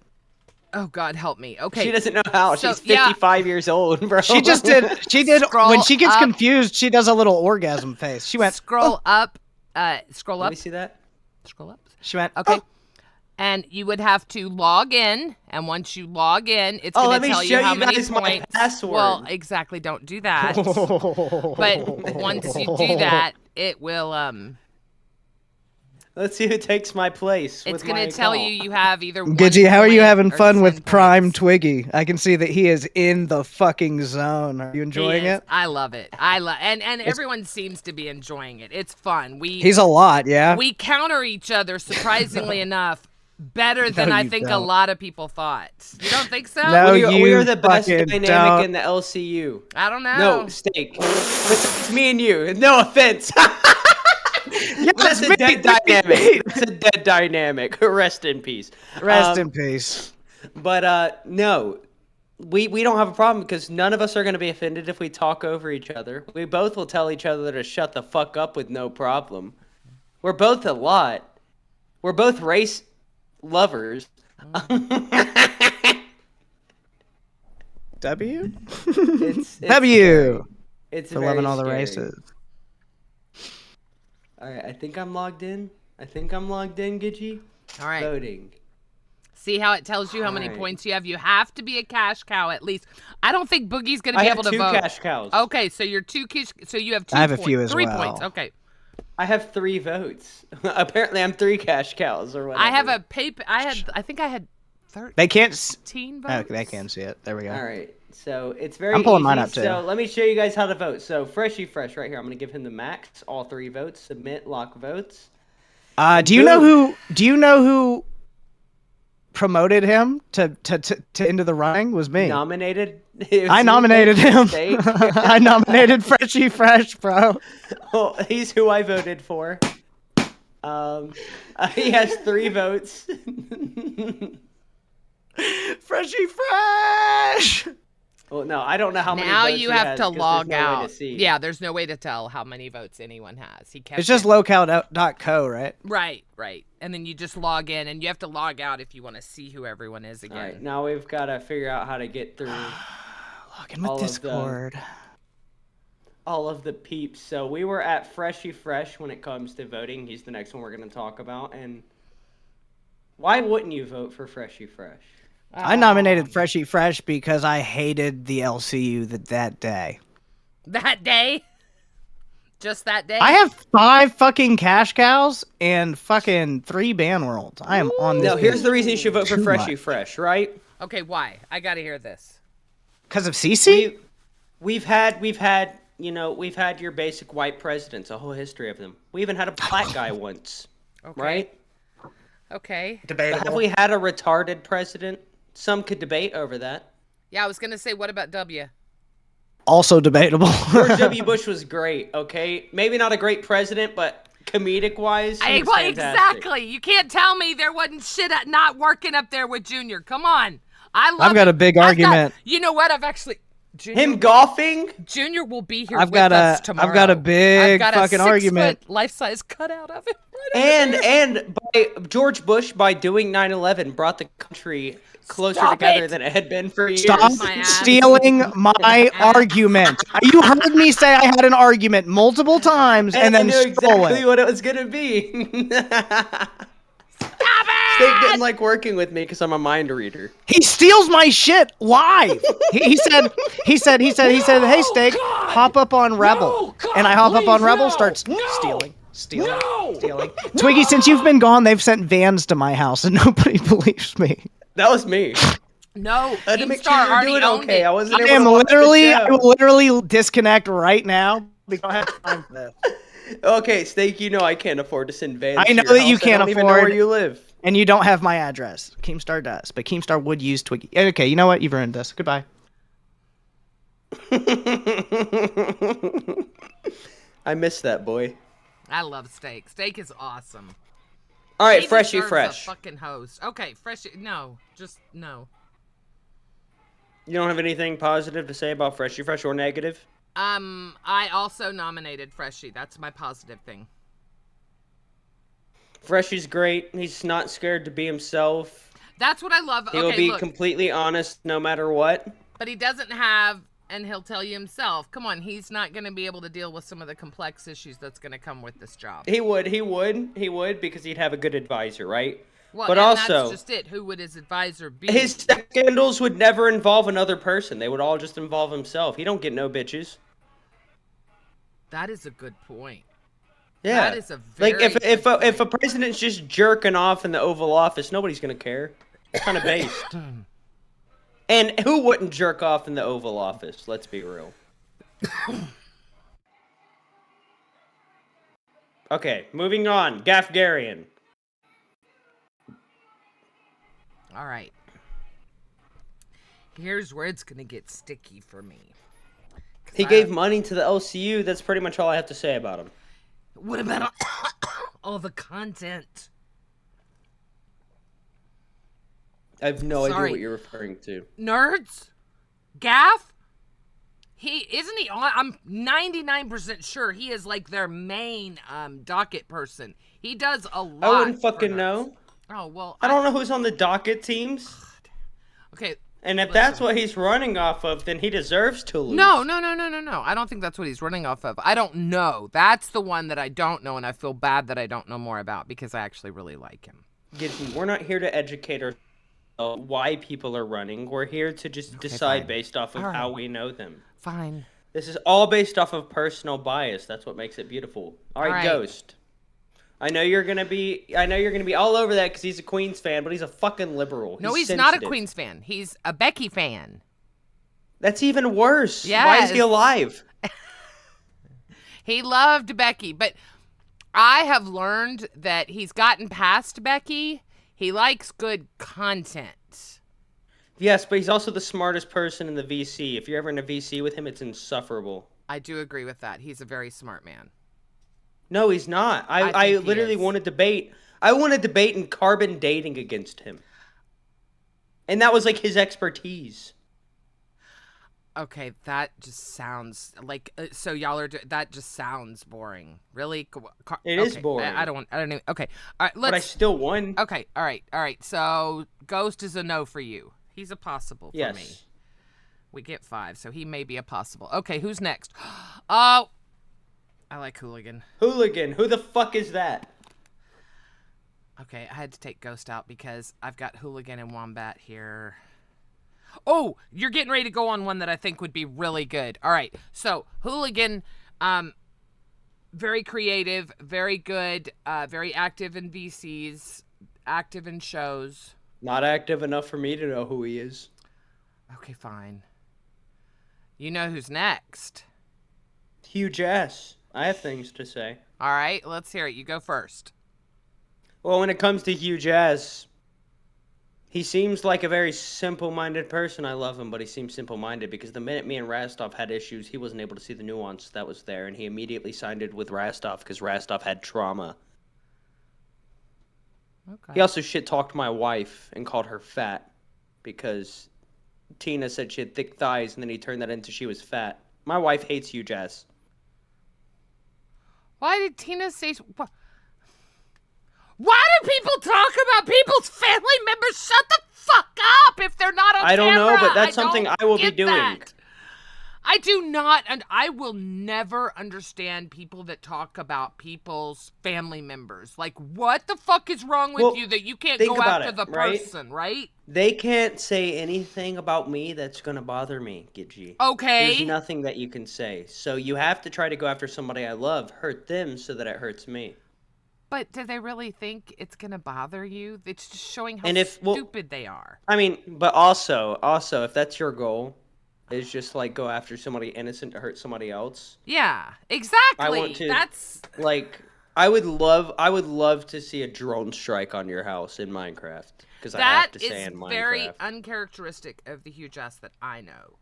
Oh God, help me. Okay. She doesn't know how. So, She's 55 years old, bro. She did Scroll when she gets up. confused, she does a little orgasm face. She went Scroll up. Scroll Let up. me see that. Scroll up. She went Okay. "Oh." And you would have to log in, and once you log in, it's Oh, going let to me tell show you how you many guys my points. password. Well, exactly. Don't do that. But once you do that, it will Let's see who takes my place. it's with going my to tell account. you have either one Gidgy, how are you point having or fun with 10 Prime points. Twiggy? I can see that he is in the fucking zone. Are you He enjoying is. it? I love it. And everyone seems to be enjoying it. It's fun. He's a lot, yeah. We counter each other surprisingly enough better than No, I you think a don't. lot of people thought. You don't think so? No. we you are the best fucking dynamic don't. in the LCU. I don't know. No, Steak. It's me and you. No offense. That's a dead dynamic. That's a dead dynamic. Rest in peace. Rest in peace. But no, we don't have a problem because none of us are going to be offended if we talk over each other. We both will tell each other to shut the fuck up with no problem. We're both a lot. We're both race lovers. W? It's W. It's For very loving all the scary. races. All right, I think I'm logged in. Gidgy. All right. Voting. See how it tells you how many Alright. points you have? You have to be a cash cow at least. I don't think Boogie's going to I be have able to two vote. cash cows. Okay, so you're two cash. So you have 2 I have a points. few as 3 well. points. Okay. I have 3 votes. Apparently, I'm 3 cash cows or whatever. I have a paper. I think I had 13 They can't. votes. Oh, they can see it. There we go. All right, so it's very I'm pulling easy. mine up, too. So let me show you guys how to vote. So Freshy Fresh right here. I'm gonna give him the max, all 3 votes. Submit, lock votes. Do you know who? promoted him to into the running was me. Nominated? I nominated him. Steak. I nominated Freshie Fresh, bro. Well, he's who I voted for. He has 3 votes. Freshie Fresh. Well, no, I don't know how many Now votes you he have has, to 'cause log there's no way to out. see. Yeah, there's no way to tell how many votes anyone has. He kept It's just it. locale.co, right? Right. And then you just log in, and you have to log out if you want to see who everyone is again. All right, now we've got to figure out how to get through Log in with all of Discord. all of the peeps. So we were at Freshie Fresh when it comes to voting. He's the next one we're going to talk about. And why wouldn't you vote for Freshie Fresh? I nominated Freshie Fresh because I hated the LCU that day. That day? Just that day? I have 5 fucking cash cows and fucking 3 ban worlds. I am on this. No, here's the reason you should vote for Too Freshie much. Fresh, right? Okay, why? I got to hear this. Because of CC? We've had your basic white presidents, a whole history of them. We even had a black guy once, Okay. right? Okay. Have we had a retarded president? Some could debate over that. Yeah, I was going to say, what about W? Also debatable. George W. Bush was great, okay? Maybe not a great president, but comedic-wise, he was fantastic. Exactly. You can't tell me there wasn't shit not working up there with Junior. Come on. I've got a big argument. You know what? I've actually... Junior, Him golfing? Junior will be here I've with got us a- tomorrow. I've got a big I've got fucking a 6-foot argument. life-size cutout of it. Right over there. And by George Bush, by doing 9/11, brought the country closer Stop together it! than it had been for years. Stop My ass. stealing my argument. You heard me say I had an argument multiple times and I then knew stole exactly it. what it was gonna be. Stop it! Steak didn't like working with me because I'm a mind reader. He steals my shit live. He said, hey Steak, hop up on Rebel. And I hop up on Rebel, starts stealing. Twiggy, since you've been gone, they've sent vans to my house and nobody believes me. That was me. No, I had to make sure Keemstar you were already doing owned okay. it. I wasn't I able am to watch the I show. will literally disconnect right now because I don't have time for this. Okay, Steak, you know I can't afford to send vans. I know to your that you house. can't I don't even know afford- where you live. And you don't have my address. Keemstar does, but Keemstar would use Twiggy. Okay, you know what? You've earned this. Goodbye. I miss that boy. I love Steak. Steak is awesome. All right, He Freshie deserves Fresh. A fucking host. Okay, Freshie. No, just no. You don't have anything positive to say about Freshie Fresh or negative? I also nominated Freshie. That's my positive thing. Freshie's great. He's not scared to be himself. That's what I love. He'll Okay, be look, completely honest no matter what. but he doesn't have, and he'll tell you himself. Come on, he's not going to be able to deal with some of the complex issues that's going to come with this job. He would because he'd have a good advisor, right? Well, but and also, that's just it. Who would his advisor be? his sex scandals would never involve another person. They would all just involve himself. He don't get no bitches. That is a good point. Yeah. That is a very like if good a point. president's just jerking off in the Oval Office, nobody's gonna care. It's kind of based. And who wouldn't jerk off in the Oval Office? Let's be real. Okay, moving on. Gafgarian. All right. Here's where it's going to get sticky for me. 'Cause He gave money to the LCU. That's pretty much all I have to say about him. What about all the content? I have no idea Sorry. what you're referring to. Nerds? Gaff? Isn't he on? I'm 99% sure he is like their main docket person. He does a lot. I wouldn't for fucking nerds. know. Oh, well. I don't know who's on the docket teams. Okay. And if that's what he's running off of, then he deserves to lose. No. I don't think that's what he's running off of. I don't know. That's the one that I don't know, and I feel bad that I don't know more about because I actually really like him. We're not here to educate ourselves why people are running. We're here to just decide fine. based off of All right. how we know them. Fine. This is all based off of personal bias. That's what makes it beautiful. All right, All right. Ghost. I know you're gonna be all over that because he's a Queens fan, but he's a fucking liberal. No, he's not a sensitive. Queens fan. He's a Becky fan. That's even worse. Why is he Yes. alive? He loved Becky, but I have learned that he's gotten past Becky. He likes good content. Yes, but he's also the smartest person in the VC. If you're ever in a VC with him, it's insufferable. I do agree with that. He's a very smart man. No, he's not. I I think he literally is. want to debate. I want to debate in carbon dating against him. And that was like his expertise. Okay, that just sounds like so y'all are that just sounds boring. Really? It is Okay, boring. I don't even. Okay. All right, But I let's still won. Okay, all right. So Ghost is a no for you. He's a possible for Yes. me. We get 5, so he may be a possible. Okay, who's next? Oh, I like Hooligan. Hooligan. Who the fuck is that? Okay, I had to take Ghost out because I've got Hooligan and Wombat here. Oh, you're getting ready to go on one that I think would be really good. All right, so Hooligan, very creative, very good, very active in VCs, active in shows. Not active enough for me to know who he is. Okay, fine. You know who's next. Huge ass. I have things to say. All right, let's hear it. You go first. Well, when it comes to huge ass, he seems like a very simple-minded person. I love him, but he seems simple-minded because the minute me and Rastov had issues, he wasn't able to see the nuance that was there, and he immediately sided with Rastov because Rastov had trauma. Okay. He also shit-talked my wife and called her fat because Tina said she had thick thighs, and then he turned that into she was fat. My wife hates huge ass. Why did Tina say... Why do people talk about people's family members? Shut the fuck up if they're not on camera. I don't know, but that's something don't I will be get doing. that. I do not, and I will never understand people that talk about people's family members. Like, what the fuck is wrong with Well, you that you can't think go about after it, the right? person, right? They can't say anything about me that's going to bother me, Gidji. Okay. There's nothing that you can say. So you have to try to go after somebody I love, hurt them so that it hurts me. But do they really think it's going to bother you? It's just showing how And stupid they are. I mean, but also, if that's your goal, is just like go after somebody innocent to hurt somebody else. Yeah, exactly. I want to, That's like, I would love to see a drone strike on your house in Minecraft. Because I have to say in Minecraft. Very uncharacteristic of the Huge Ass that I know.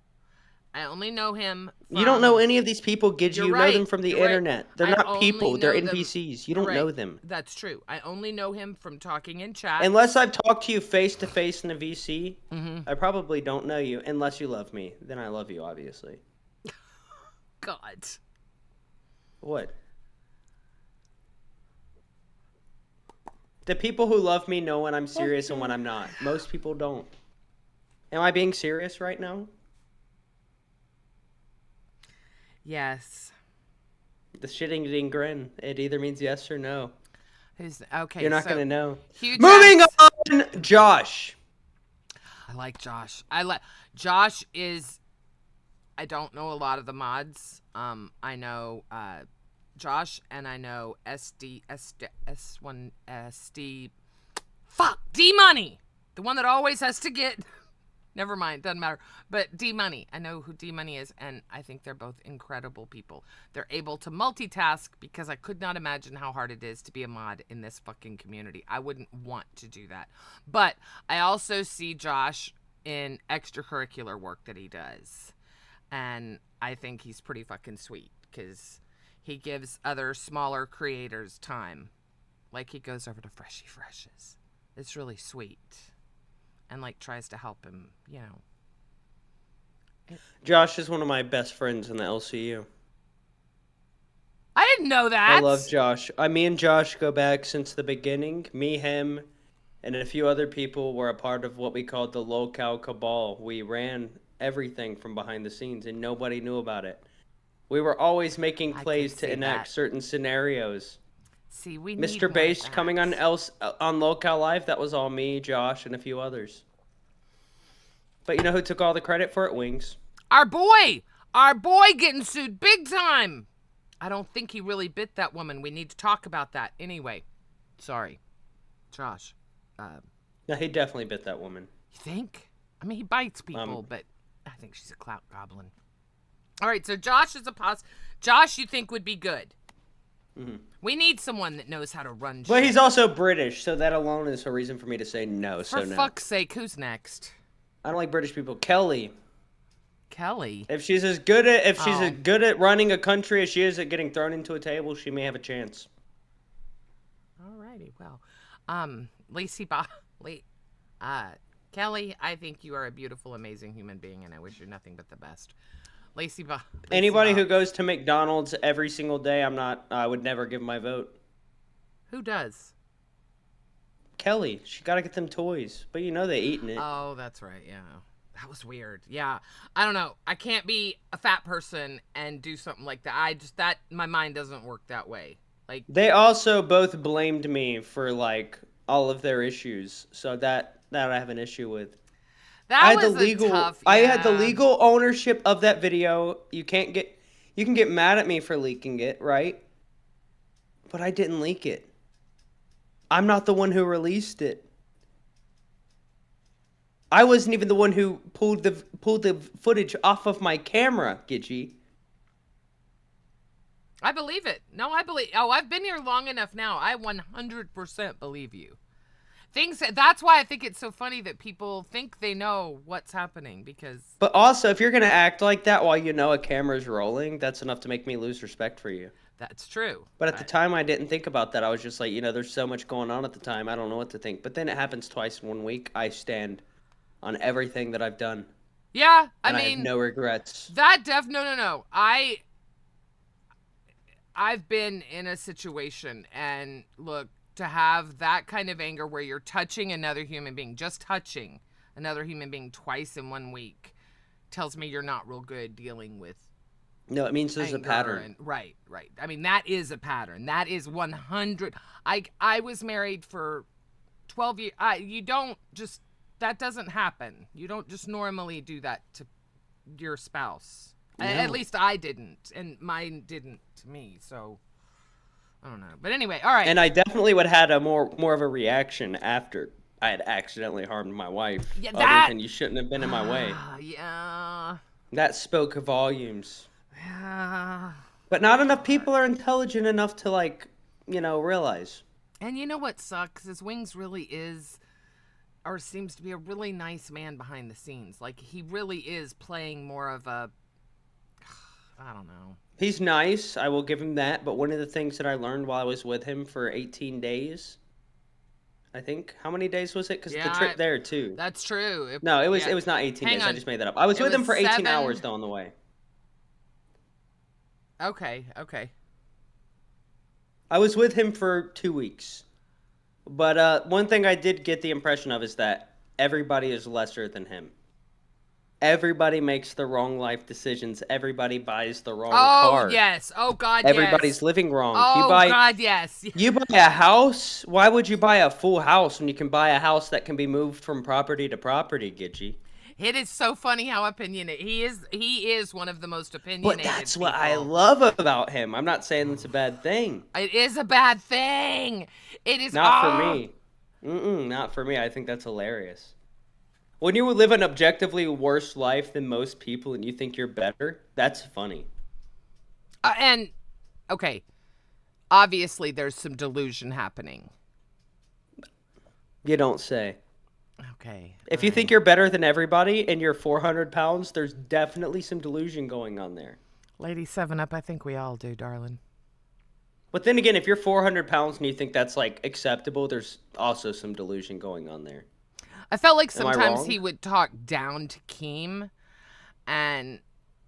I only know him from... You don't know any of these people, Gidji. You know them from the You're right. internet. They're I not only people. They're know them- NPCs. You You're don't know right. them. That's true. I only know him from talking in chat. Unless I've talked to you face to face in a VC, Mm-hmm. I probably don't know you. Unless you love me. Then I love you, obviously. God. What? The people who love me know when I'm serious and when I'm not. Most people don't. Am I being serious right now? Yes. The shitting grin. It either means yes or no. Who's okay? You're not so gonna know. Huge Moving Ass- on, Josh. I like Josh. Josh is. I don't know a lot of the mods. I know Josh and I know S1 SD. Fuck D Money, the one that always has to get. Never mind, doesn't matter. But D Money, I know who D Money is, and I think they're both incredible people. They're able to multitask because I could not imagine how hard it is to be a mod in this fucking community. I wouldn't want to do that. But I also see Josh in extracurricular work that he does. And I think he's pretty fucking sweet because he gives other smaller creators time. Like he goes over to Freshy Freshes. It's really sweet. And like tries to help him, you know. Josh is one of my best friends in the LCU. I didn't know that. I love Josh. Me and Josh go back since the beginning. Me, him, and a few other people were a part of what we called the Locale Cabal. We ran everything from behind the scenes, and nobody knew about it. We were always making I plays can to see enact that. certain scenarios. See, we need Mr. more Bass of coming on that. on Locale Live, that was all me, Josh, and a few others. But you know who took all the credit for it? Wings. Our boy getting sued big time. I don't think he really bit that woman. We need to talk about that. Anyway, sorry. Josh. No, he definitely bit that woman. You think? I mean, he bites people, but I think she's a clout goblin. All right, so Josh is a Josh you think would be good? We need someone that knows how to run shit. But he's also British, so that alone is a reason for me to say no. For So no. fuck's sake, who's next? I don't like British people. Kelly. Kelly. If she's as good at Oh. good at running a country as she is at getting thrown into a table, she may have a chance. Alrighty, well, Kelly, I think you are a beautiful, amazing human being, and I wish you nothing but the best. Lacey Anybody Ba. who goes to McDonald's every single day, I would never give my vote. Who does? Kelly, she got to get them toys, but you know they eating it. Oh, that's right. Yeah, that was weird. Yeah, I don't know. I can't be a fat person and do something like that. My mind doesn't work that way. Like They also both blamed me for like all of their issues, so that I have an issue with. that was tough. I had the yeah. legal ownership of that video. You can get mad at me for leaking it, right? But I didn't leak it. I'm not the one who released it. I wasn't even the one who pulled the footage off of my camera, Gidgey. I believe it. No, I believe. Oh, I've been here long enough now. I 100% believe you. That's why I think it's so funny that people think they know what's happening because. But also, if you're gonna act like that while you know a camera's rolling, that's enough to make me lose respect for you. That's true. But at the time, I didn't think about that. I was just like, there's so much going on at the time. I don't know what to think. But then it happens twice in 1 week. I stand on everything that I've done. Yeah, I And I mean, have no regrets. no. I've been in a situation, and look, to have that kind of anger where you're touching another human being, just touching another human being twice in 1 week, tells me you're not real good dealing with. No, it means there's a anger pattern. Right. I mean, that is a pattern. That is 100. I was married for 12 years. That doesn't happen. You don't just normally do that to your spouse. No. At least I didn't, and mine didn't to me. So I don't know. But anyway, all right. And I definitely would have had a more of a reaction after I had accidentally harmed my wife. Yeah, other than you shouldn't have been in my way. Yeah. That spoke volumes. Yeah. But not enough people are intelligent enough to realize. And you know what sucks is Wings really is, or seems to be, a really nice man behind the scenes. Like, he really is playing more of a, I don't know. He's nice, I will give him that, but one of the things that I learned while I was with him for 18 days, I think, how many days was it? Because the trip there too. That's true. No, it was not 18 days. I just made that up. I was with him for 18 hours though on the way. Okay. I was with him for 2 weeks. But one thing I did get the impression of is that everybody is lesser than him. Everybody makes the wrong life decisions. Everybody buys the wrong car. Oh, yes. Oh, God, Everybody's yes. living wrong. Oh, God, yes. You buy a house? Why would you buy a full house when you can buy a house that can be moved from property to property, Gidgey? It is so funny how opinionated he is one of the most opinionated. But that's people. what I love about him. I'm not saying it's a bad thing. It is a bad thing. It is not for me. Not for me. I think that's hilarious. When you live an objectively worse life than most people and you think you're better, that's funny. And okay, obviously there's some delusion happening. You don't say. Okay. If you think you're better than everybody and you're 400 pounds, there's definitely some delusion going on there. Lady 7-Up, I think we all do, darling. But then again, if you're 400 pounds and you think that's like acceptable, there's also some delusion going on there. I felt like sometimes he would talk down to Keem, and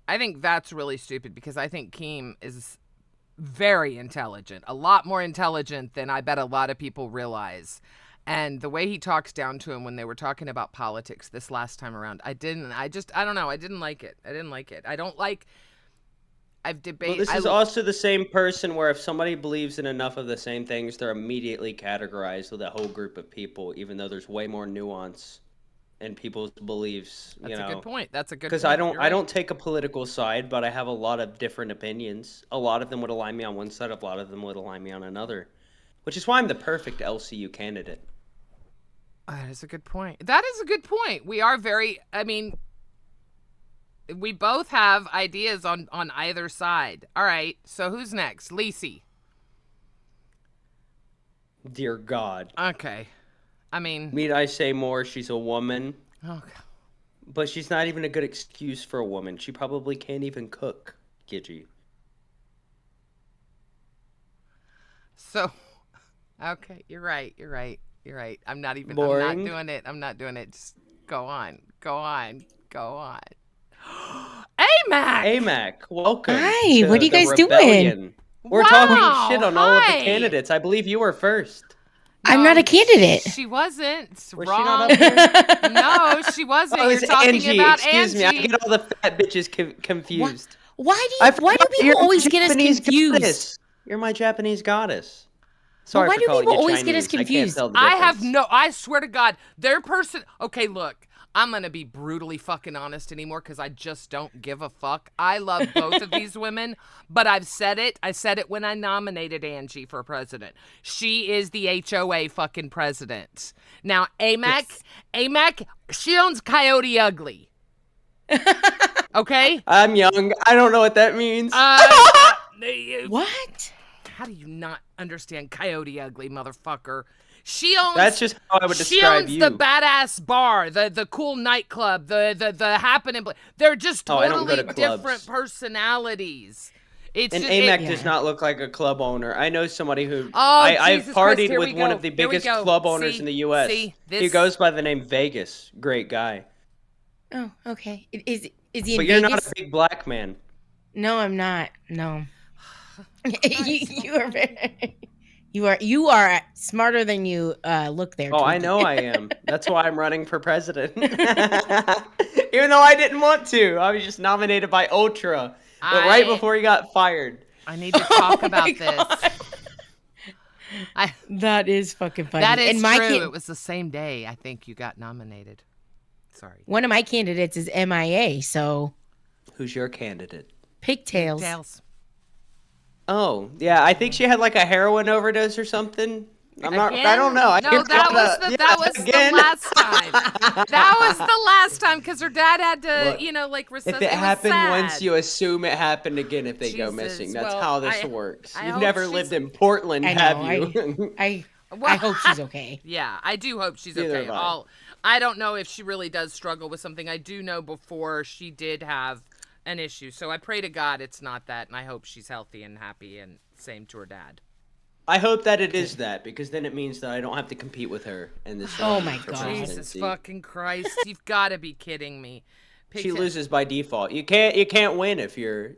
I think that's really stupid because I think Keem is very intelligent, a lot more intelligent than I bet a lot of people realize. And the way he talks down to him when they were talking about politics this last time around, I don't know. I didn't like it. I don't like, I've debated. Well, this is also the same person where if somebody believes in enough of the same things, they're immediately categorized with a whole group of people, even though there's way more nuance in people's beliefs. That's a good point. Because I don't take a political side, but I have a lot of different opinions. A lot of them would align me on one side, a lot of them would align me on another, which is why I'm the perfect LCU candidate. That is a good point. We are we both have ideas on either side. All right, so who's next? Lacey. Dear God. Okay. I mean, Need I say more? She's a woman. oh, But she's not even a good excuse for a woman. She probably can't even cook, Gidgy. so, okay, you're right. I'm not Boring. I'm not doing it. Just go on. AMAC! AMAC, welcome. Hi, to what are you the guys doing? rebellion. We're talking shit on all of the hi. candidates. I believe you were first. I'm not a candidate. She wasn't. Was she Wrong. not up here? No, she wasn't. Oh, You're it's talking Angie. about Excuse me. I Angie. get all the fat bitches confused. Why I do forgot people you're my always get us Japanese confused? goddess. You're my Japanese goddess. Sorry why for do calling people you always get us Chinese. I can't confused? tell the I have difference. no. I swear to God, their person. Okay, look. I'm gonna be brutally fucking honest anymore because I just don't give a fuck. I love both of these women, but I've said it. I said it when I nominated Angie for president. She is the HOA fucking president. Now, AMAC, she owns Coyote Ugly. Okay? I'm young. I don't know what that means. What? How do you not understand Coyote Ugly, motherfucker? She owns. That's just how I would She describe owns you. the badass bar, the cool nightclub, the happening. They're just Oh, I don't go totally to clubs. different personalities. It's And just, AMAC it- does not look like a club owner. I know somebody who Oh, I've Jesus Christ, partied here we with one go. of the Here we biggest go. club owners See? in the U.S. See? He This- goes by the name Vegas. Great guy. Oh, okay. Is he in But you're Vegas? not a big black man. No, I'm not. No. you are very. You are smarter than you look there. Oh, I Twinkie. know I am. That's why I'm running for president. Even though I didn't want to. I was just nominated by Ultra. But right before he got fired. I need to talk Oh about my this. God. That is fucking funny. That is and my true. It was the same day I think you got nominated. Sorry. one of my candidates is MIA, so Who's your candidate? pigtails. Tails. Oh, yeah. I think she had like a heroin overdose or something. I don't know. I No, think that was yeah, that was again. the last time. That was the last time because her dad had to, Look, like resuscitate. If it happened once, sad. you assume it happened again if they go Jesus. missing. That's Well, how this I- works. I You've hope never she's- lived in Portland, I know. have you? I Well, hope she's okay. Yeah, I do hope she's Neither okay. have I. I don't know if she really does struggle with something. I do know before she did have an issue. So I pray to God it's not that, and I hope she's healthy and happy, and same to her dad. I hope that it is that, because then it means that I don't have to compete with her in this. Oh my for God. Jesus presidency. fucking Christ. You've got to be kidding me. She loses by default. You can't win if you're,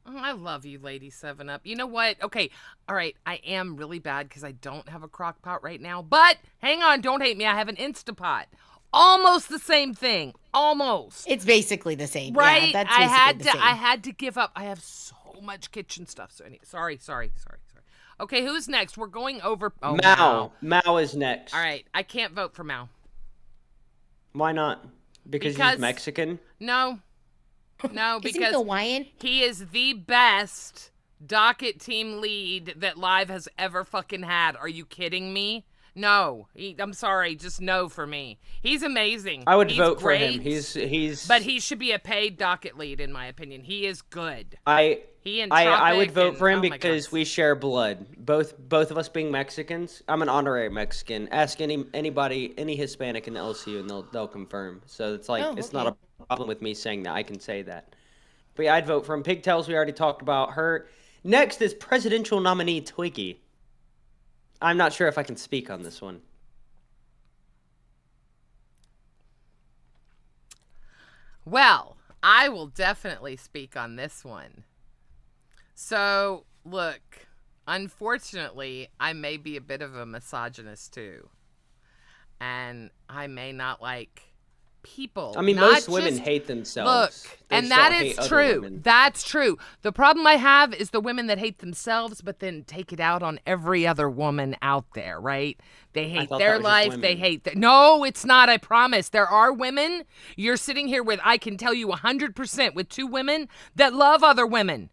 Oh, I love you, Lady 7-Up. You know what? Okay, all right. I am really bad because I don't have a crock pot right now. But hang on, don't hate me. I have an Instapot. Almost the same thing. Almost. It's basically the same. Right? Yeah, that's I basically had the to. same. I had to give up. I have so much kitchen stuff. So sorry. Okay, who's next? We're going over. Oh, Mao. Mao is next. All right, I can't vote for Mao. Why not? Because Because- he's Mexican? No, Isn't he because Hawaiian? he is the best docket team lead that Live has ever fucking had. Are you kidding me? No, I'm sorry, just no for me. He's amazing. I would He's vote for him. great, He's. But he should be a paid docket lead, in my opinion. He is good. He and I would Tropic vote and- for him oh my because God. we share blood. Both of us being Mexicans. I'm an honorary Mexican. Ask anybody, any Hispanic in the LCU, and they'll confirm. So it's like Oh, it's okay. not a problem with me saying that. I can say that. But yeah, I'd vote for him. Pigtails, we already talked about her. Next is presidential nominee Twiggy. I'm not sure if I can speak on this one. Well, I will definitely speak on this one. So, look, unfortunately, I may be a bit of a misogynist too. And I may not like people. I mean, not most women just- hate themselves. Look, They and just that don't is hate other true. women. That's true. The problem I have is the women that hate themselves, but then take it out on every other woman out there, right? They hate thought their that was just life. They women. hate their. No, it's not. I promise. There are women. You're sitting here with, I can tell you 100% with two women that love other women.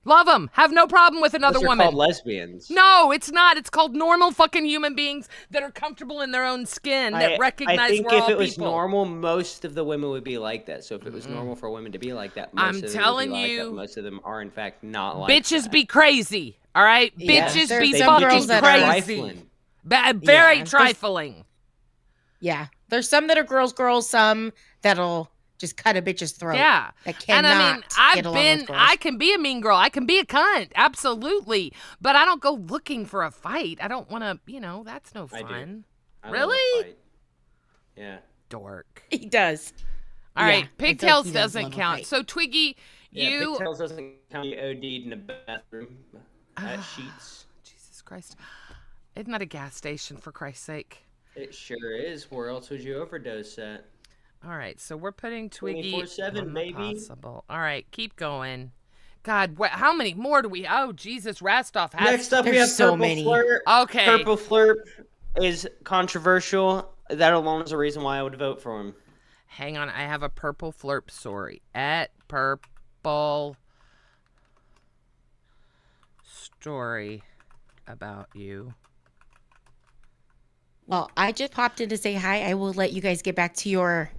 Love them. Have no problem with another Those are woman. called lesbians. No, it's not. It's called normal fucking human beings that are comfortable in their own skin, that recognize I think we're all if it was people. normal, most of the women would be like that. So if it was normal for women to be like that, most I'm of them telling would be like you, that. Most of them are in fact not like bitches that. be crazy. All right, Yeah, bitches there's be some fucking girls that are crazy. trifling. Very Yeah, trifling. Yeah. There's some that are girls, some that'll just cut a bitch's throat. Yeah. That And cannot I mean, get along with girls. I can be a mean girl. I can be a cunt. Absolutely. But I don't go looking for a fight. I don't want to, that's no I do. fun. I love a Really? fight. Yeah. Dork. He does. All Yeah, right. I feel like Pigtails he does doesn't love a count. fight. So, Twiggy, Yeah, you. pigtails doesn't count. You OD'd in the bathroom at Sheets. Jesus Christ. Isn't that a gas station, for Christ's sake? It sure is. Where else would you overdose at? All right. So, we're putting Twiggy 24/7, on baby. the possible. All right. Keep going. God, how many more do we? Oh, Jesus. Rastov has. Next up, we There's have so Purple many. Flirt. Okay. Purple Flirt is controversial. That alone is a reason why I would vote for him. Hang on. I have a purple flirp story. At purple story about you. Well, I just popped in to say hi. I will let you guys get back to your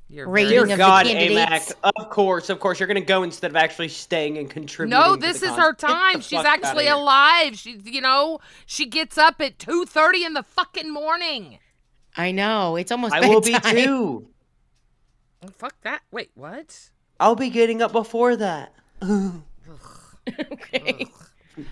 You're Rating very- of the God, candidates. AMAC. Of course. You're going to go instead of actually staying and contributing. No, to this the is her content. time. Get the She's fuck outta actually here. alive. She's, she gets up at 2:30 in the fucking morning. I know. It's almost I will be bedtime. too. Oh, fuck that. Wait, what? I'll be getting up before that. Okay.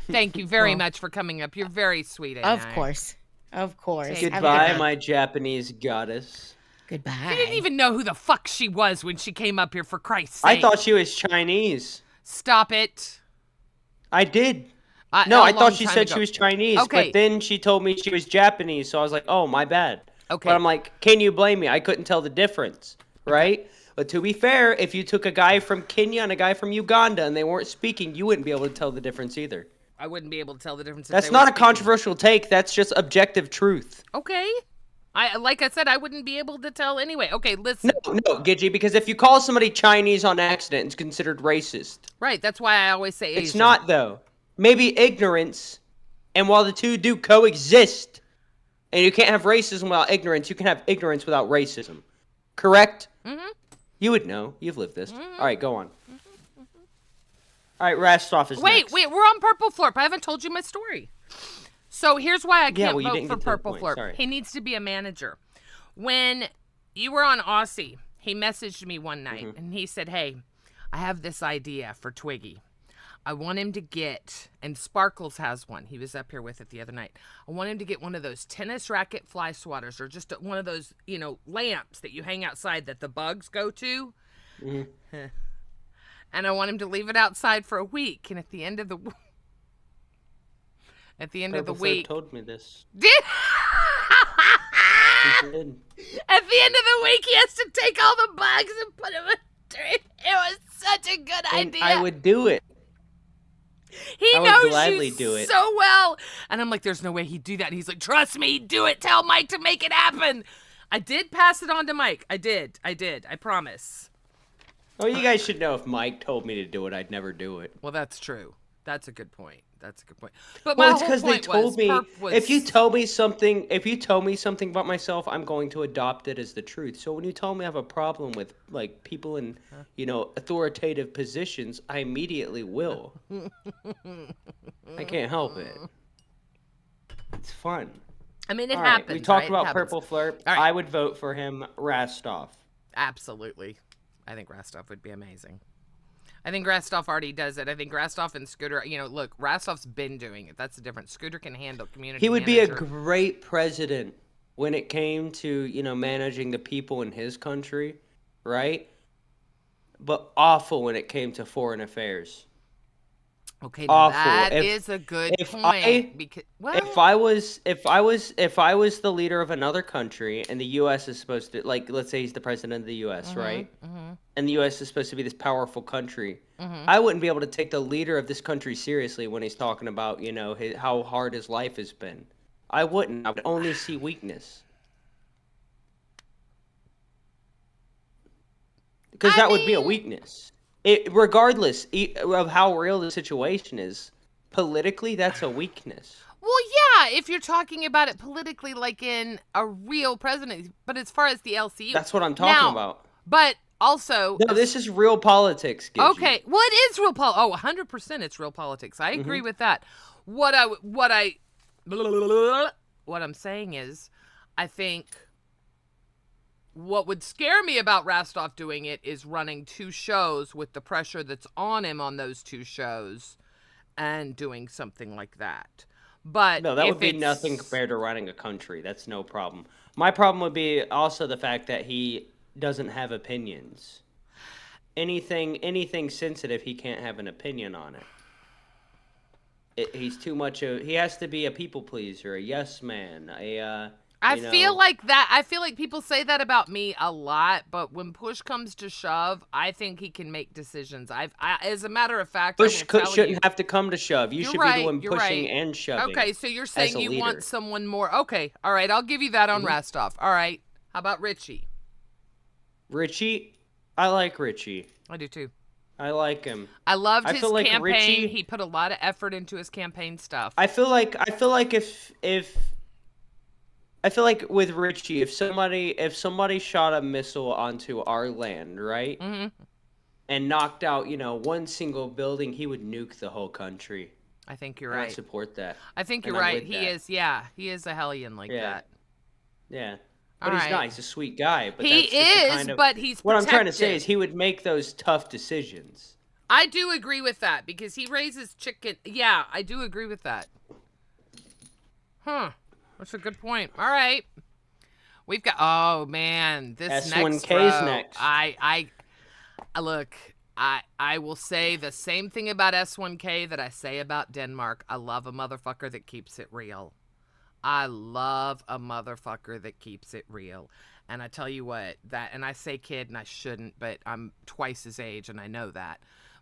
Thank you very much for coming up. You're very sweet. Of AMAC. course. Of course. Take Have a good Goodbye, night. my Japanese goddess. Goodbye. I didn't even know who the fuck she was when she came up here, for Christ's I sake. thought she was Chinese. Stop it. I did. A No, I long thought she time said ago. she was Chinese, Okay. but then she told me she was Japanese, so I was like, oh, my bad. Okay. But I'm like, can you blame me? I couldn't tell the difference, right? But to be fair, if you took a guy from Kenya and a guy from Uganda and they weren't speaking, you wouldn't be able to tell the difference either. I wouldn't be able to tell the difference. If That's they not were a speaking. controversial take. That's just objective truth. Okay. Like I said, I wouldn't be able to tell anyway. Okay, listen. No, Gidgey, because if you call somebody Chinese on accident, it's considered racist. Right, that's why I always say Asian. It's not, though. Maybe ignorance, and while the two do coexist, and you can't have racism without ignorance, you can have ignorance without racism. Correct? Mm-hmm. You would know. You've lived this. All right, go on. All right, Rastov is Wait, next. we're on Purple Flirp. I haven't told you my story. So here's why I can't well, you vote didn't for get to the Purple point, Flirp. sorry. He needs to be a manager. When you were on Aussie, he messaged me one night Mm-hmm. and he said, hey, I have this idea for Twiggy. I want him to get, and Sparkles has one. He was up here with it the other night. I want him to get one of those tennis racket fly swatters, or just one of those, lamps that you hang outside that the bugs go to. Mm-hmm. And I want him to leave it outside for a week. And at the end of the Purple Flip week, told me this. did He did. at the end of the week, he has to take all the bugs and put them in a tree. It was such a good And idea. I would do it. He I would knows gladly you do it. so well. And I'm like, there's no way he'd do that. And he's like, trust me, do it. Tell Mike to make it happen. I did pass it on to Mike. I did. I promise. Oh, you guys should know if Mike told me to do it, I'd never do it. Well, that's true. That's a good point. But Well, my it's whole because they point told was, me Perp was, if you tell me something about myself, I'm going to adopt it as the truth. So when you tell me I have a problem with like people in authoritative positions, I immediately will. I can't help it. It's fun. I mean, it All right, happens. we talked right? It about happens. Purple Flirp. All right. I would vote for him, Rastov. Absolutely. I think Rastov would be amazing. I think Rastov already does it. I think Rastov and Scooter, look, Rastov's been doing it. That's the difference. Scooter can handle community He would be a manager. great president when it came to, managing the people in his country, right? But awful when it came to foreign affairs. Okay, awful. that If- is a good if point. I- Because, well, If I was the leader of another country and the US is supposed to, like, let's say he's the president of the US, right? And the US is supposed to be this powerful country, I wouldn't be able to take the leader of this country seriously when he's talking about, how hard his life has been. I wouldn't. I would only see weakness. Because that would be a weakness. regardless of how real the situation is, politically, that's a weakness. Well, yeah, if you're talking about it politically, like in a real president, but as far as the LCU, That's what I'm talking now, about. But also, No, this is real politics. Gidget. okay, well, it is real 100% it's real politics. I agree with that. What I'm saying is, I think what would scare me about Rostov doing it is running 2 shows with the pressure that's on him on those 2 shows and doing something like that. But No, that if would be nothing compared to running a country. That's no problem. My problem would be also the fact that he doesn't have opinions. Anything sensitive, he can't have an opinion on it. He's too much of. He has to be a people pleaser, a yes man, I feel like that. I feel like people say that about me a lot, but when push comes to shove, I think he can make decisions. As a matter of fact, push shouldn't have to come to shove. You should be the one you're pushing right. and shoving. Okay, so you're saying you leader. want someone more. Okay, all right, I'll give you that on Rostov. All right, how about Richie? Richie, I like Richie. I do too. I like him. I loved his feel like campaign. Richie- He put a lot of effort into his campaign stuff. I feel like with Richie, if somebody shot a missile onto our land, right, and knocked out, one single building, he would nuke the whole country. I think you're I right. support that. I think and you're I'm right. with He that. is. Yeah, he is a hellion like that. Yeah. All But he's right. not. He's a sweet guy. But He that's just the is, kind of, but he's what I'm trying to say protected. is he would make those tough decisions. I do agree with that because he raises chicken. Yeah, I do agree with that. Huh. That's a good point. All right. We've got. Oh man, this next S1K's row, next. I look. I will say the same thing about S1K that I say about Denmark. I love a motherfucker that keeps it real. I love a motherfucker that keeps it real. And I tell you what, and I say kid and I shouldn't, but I'm twice his age and I know that.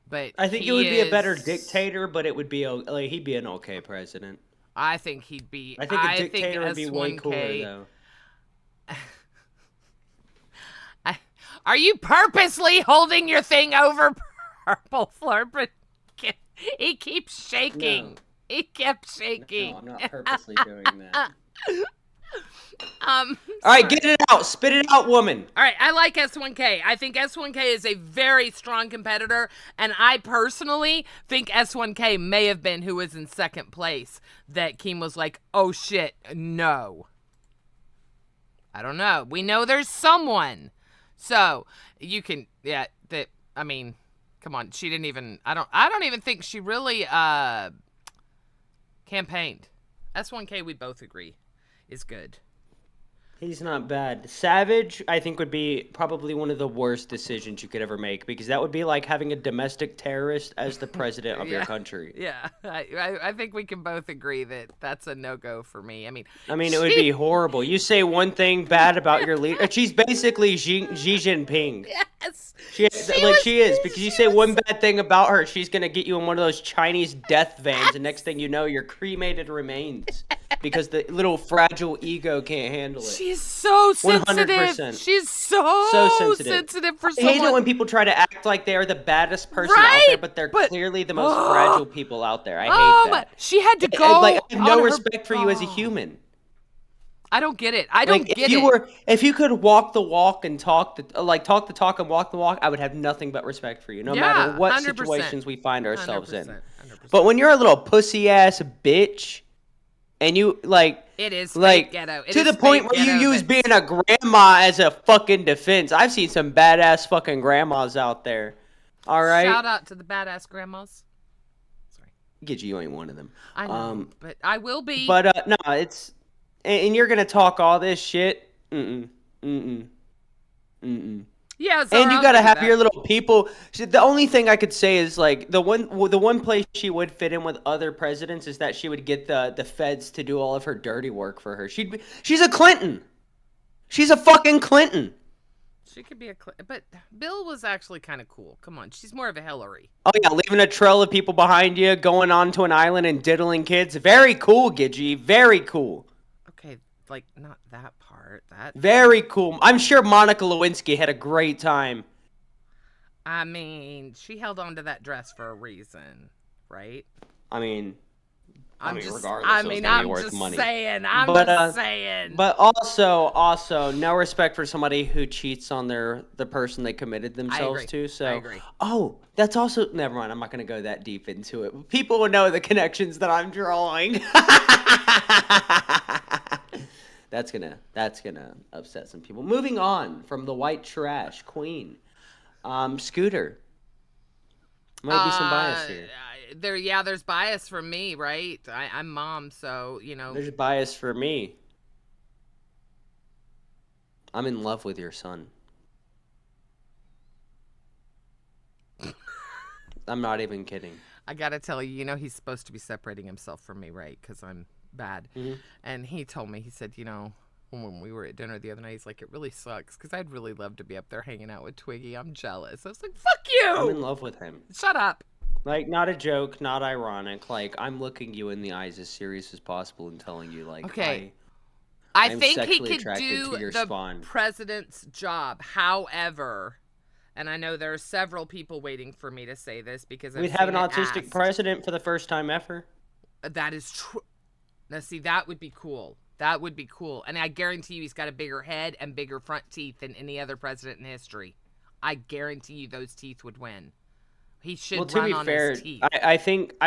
But I think it would be a better dictator, but it would be like he'd be an okay president. I think he'd be. I think a dictator would be way cooler S1K though. Are you purposely holding your thing over Purple Flurp? He keeps shaking. No. He kept shaking. No, I'm not purposely doing that. All right, get it out. Spit it out, woman. All right, I like S1K. I think S1K is a very strong competitor, and I personally think S1K may have been who was in second place that Keem was like, oh shit, no. I don't know. We know there's someone. So, you can, come on, she didn't even, I don't even think she really campaigned. S1K, we both agree, is good. He's not bad. Savage, I think, would be probably one of the worst decisions you could ever make because that would be like having a domestic terrorist as the president of your country. Yeah, I think we can both agree that that's a no-go for me. I mean, it would be horrible. You say one thing bad about your leader. She's basically Xi Jinping. Yes. She is because you say one bad thing about her, she's gonna get you in one of those Chinese death vans, and next thing you know, you're cremated remains because the little fragile ego can't handle it. She's so sensitive. 100%. She's so sensitive for I someone. hate it when people try to act like they are the baddest person out there, but they're clearly the most fragile people out there. I hate that. She had to go. I have no on respect for you as a human. I don't get it. I don't get it. If you could walk the walk and talk the talk and walk the walk, I would have nothing but respect for you, no matter what 100%. situations we find ourselves 100%, in. 100%. But when you're a little pussy ass bitch, and you it is like fake ghetto. to the point where you use being a grandma as a fucking defense. I've seen some badass fucking grandmas out there. All right. Shout out to the badass grandmas. Sorry. Get you ain't one of them. I know, but I will be. But no, it's and you're gonna talk all this shit. Yeah, and you gotta have your little people. The only thing I could say is like the one place she would fit in with other presidents is that she would get the feds to do all of her dirty work for her. She's a Clinton. She's a fucking Clinton. She could be but Bill was actually kind of cool. Come on, she's more of a Hillary. Oh yeah, leaving a trail of people behind you, going onto an island and diddling kids. Very cool, Gidgey. Very cool. Okay, like not that part. That very cool. I'm sure Monica Lewinsky had a great time. I mean, she held on to that dress for a reason, right? I mean, regardless, it was gonna be I'm worth just money. saying. But also, no respect for somebody who cheats on the person they committed themselves agree. to. So, I agree. oh, that's also never mind. I'm not gonna go that deep into it. People will know the connections that I'm drawing. That's gonna upset some people. Moving on from the white trash queen, Scooter. Might be some bias here. There's bias from me, right? I'm mom, so There's bias for me. I'm in love with your son. I'm not even kidding. I gotta tell you, he's supposed to be separating himself from me, right? Because I'm bad. Mhm. And he told me, he said, when we were at dinner the other night, he's like, it really sucks because I'd really love to be up there hanging out with Twiggy. I'm jealous. I was like, fuck I'm in you! love with him. Shut up. Like, not a joke, not ironic. Like, I'm looking you in the eyes as serious as possible and telling you, like, Okay. I I am think he sexually could attracted do to your the spawn. president's job. However, and I know there are several people waiting for me to say this because We'd have an autistic president for the first time ever. That is true. Now, see, that would be cool. That would be cool. And I guarantee you he's got a bigger head and bigger front teeth than any other president in history. I guarantee you those teeth would win. He should Well, to run be on fair, his teeth. I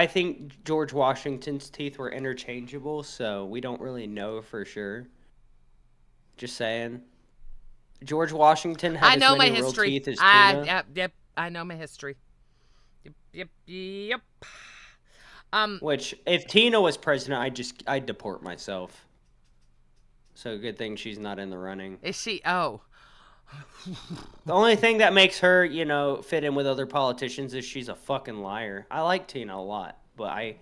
think George Washington's teeth were interchangeable, so we don't really know for sure. Just saying. George Washington had I know as my many real history. teeth as Tina. Yep. I know my history. Yep. Which, if Tina was president, I'd deport myself. So good thing she's not in the running. Is she? Oh. The only thing that makes her, fit in with other politicians is she's a fucking liar. I like Tina a lot, but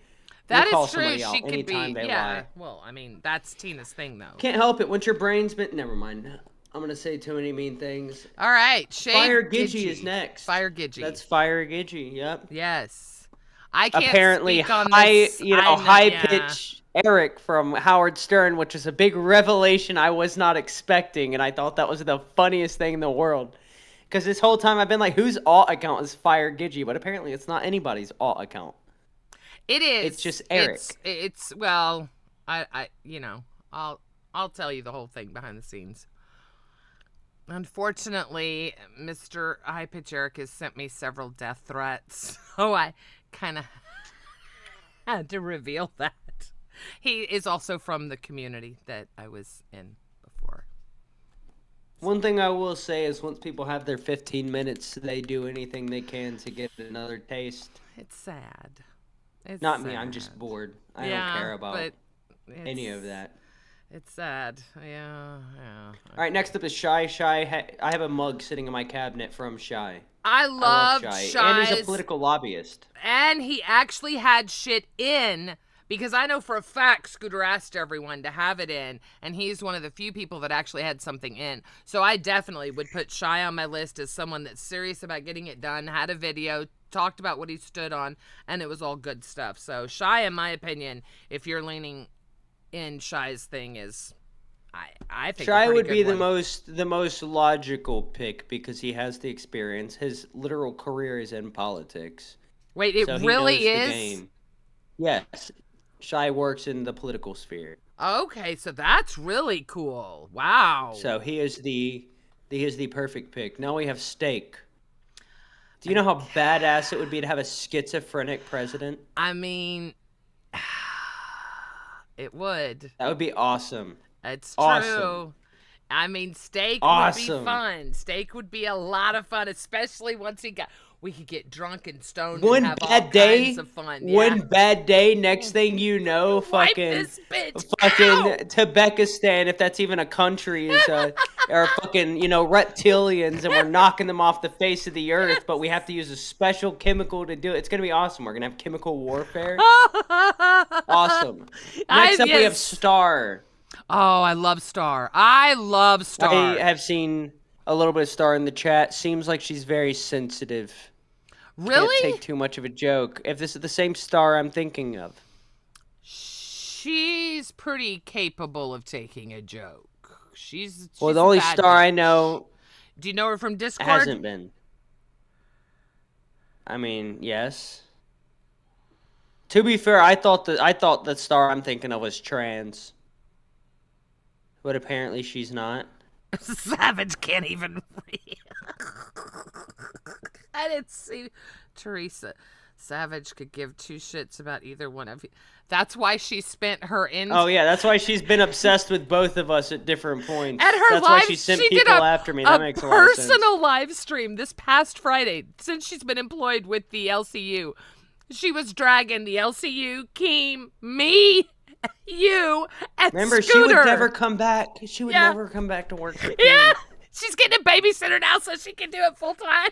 That call is true. somebody out She could anytime be. they Yeah. lie. Well, I mean, that's Tina's thing, though. Can't help it. Once your brain's been... Never mind. I'm going to say too many mean things. All right. Shave Fire Gidgey is next. Fire Gidgey. That's Fire Gidgey, yep. Yes. I can't Apparently speak on high, this. high pitch Eric from Howard Stern, which is a big revelation I was not expecting, and I thought that was the funniest thing in the world. Because this whole time I've been like, whose alt account is Fire Gidgey? But apparently it's not anybody's alt account. It is. It's just Eric. It's I'll tell you the whole thing behind the scenes. Unfortunately, Mr. High Pitch Eric has sent me several death threats, so I kind of had to reveal that. He is also from the community that I was in before. One thing I will say is once people have their 15 minutes, they do anything they can to get another taste. It's sad. Not me, I'm just bored. I don't care about but any of that. It's sad. Yeah. All right, next up is Shy. I have a mug sitting in my cabinet from Shy. I love Shy. And he's a political lobbyist. And he actually had shit in, because I know for a fact Scooter asked everyone to have it in, and he's one of the few people that actually had something in. So I definitely would put Shy on my list as someone that's serious about getting it done, had a video, talked about what he stood on, and it was all good stuff. So Shy, in my opinion, if you're leaning in Shy's thing, is I think Shy would be one. the most logical pick because he has the experience. His literal career is in politics. Wait, it so really he knows is? the game. Yes. Shy works in the political sphere. Okay, so that's really cool. Wow. So he is the perfect pick. Now we have Steak. Do you know how badass it would be to have a schizophrenic president? I mean, it would. That would be awesome. It's Awesome. true. I mean, Steak Awesome. would be fun. Steak would be a lot of fun, especially once we could get drunk and stoned One and have all bad day, kinds of fun. one Yeah. bad day, next thing you know, Wipe fucking this bitch fucking Tibekistan, if that's even a country, is are fucking, reptilians, and we're knocking them off the face of the earth, but we have to use a special chemical to do it. It's gonna be awesome. We're gonna have chemical warfare. Awesome. Next up, we have Star. Oh, I love Star. I love Star. I have seen a little bit of Star in the chat. Seems like she's very sensitive. Really? Can't take too much of a joke. If this is the same Star I'm thinking of. She's pretty capable of taking a joke. She's Well, the a only bad Star I bitch. know Do you know her from Discord? hasn't been. I mean, yes. To be fair, I thought the star I'm thinking of was trans, but apparently she's not. Savage can't even read. I didn't see Teresa. Savage could give two shits about either one of you. That's why she spent her Oh yeah, that's why she's been obsessed with both of us at different points. At her that's live, why she sent she people did after me. That makes a lot of sense. personal live stream this past Friday since she's been employed with the LCU. She was dragging the LCU, Keem, me, you, and Remember, Scooter. she would never come back. She would never come back to work. Yeah, she's getting a babysitter now so she can do it full time.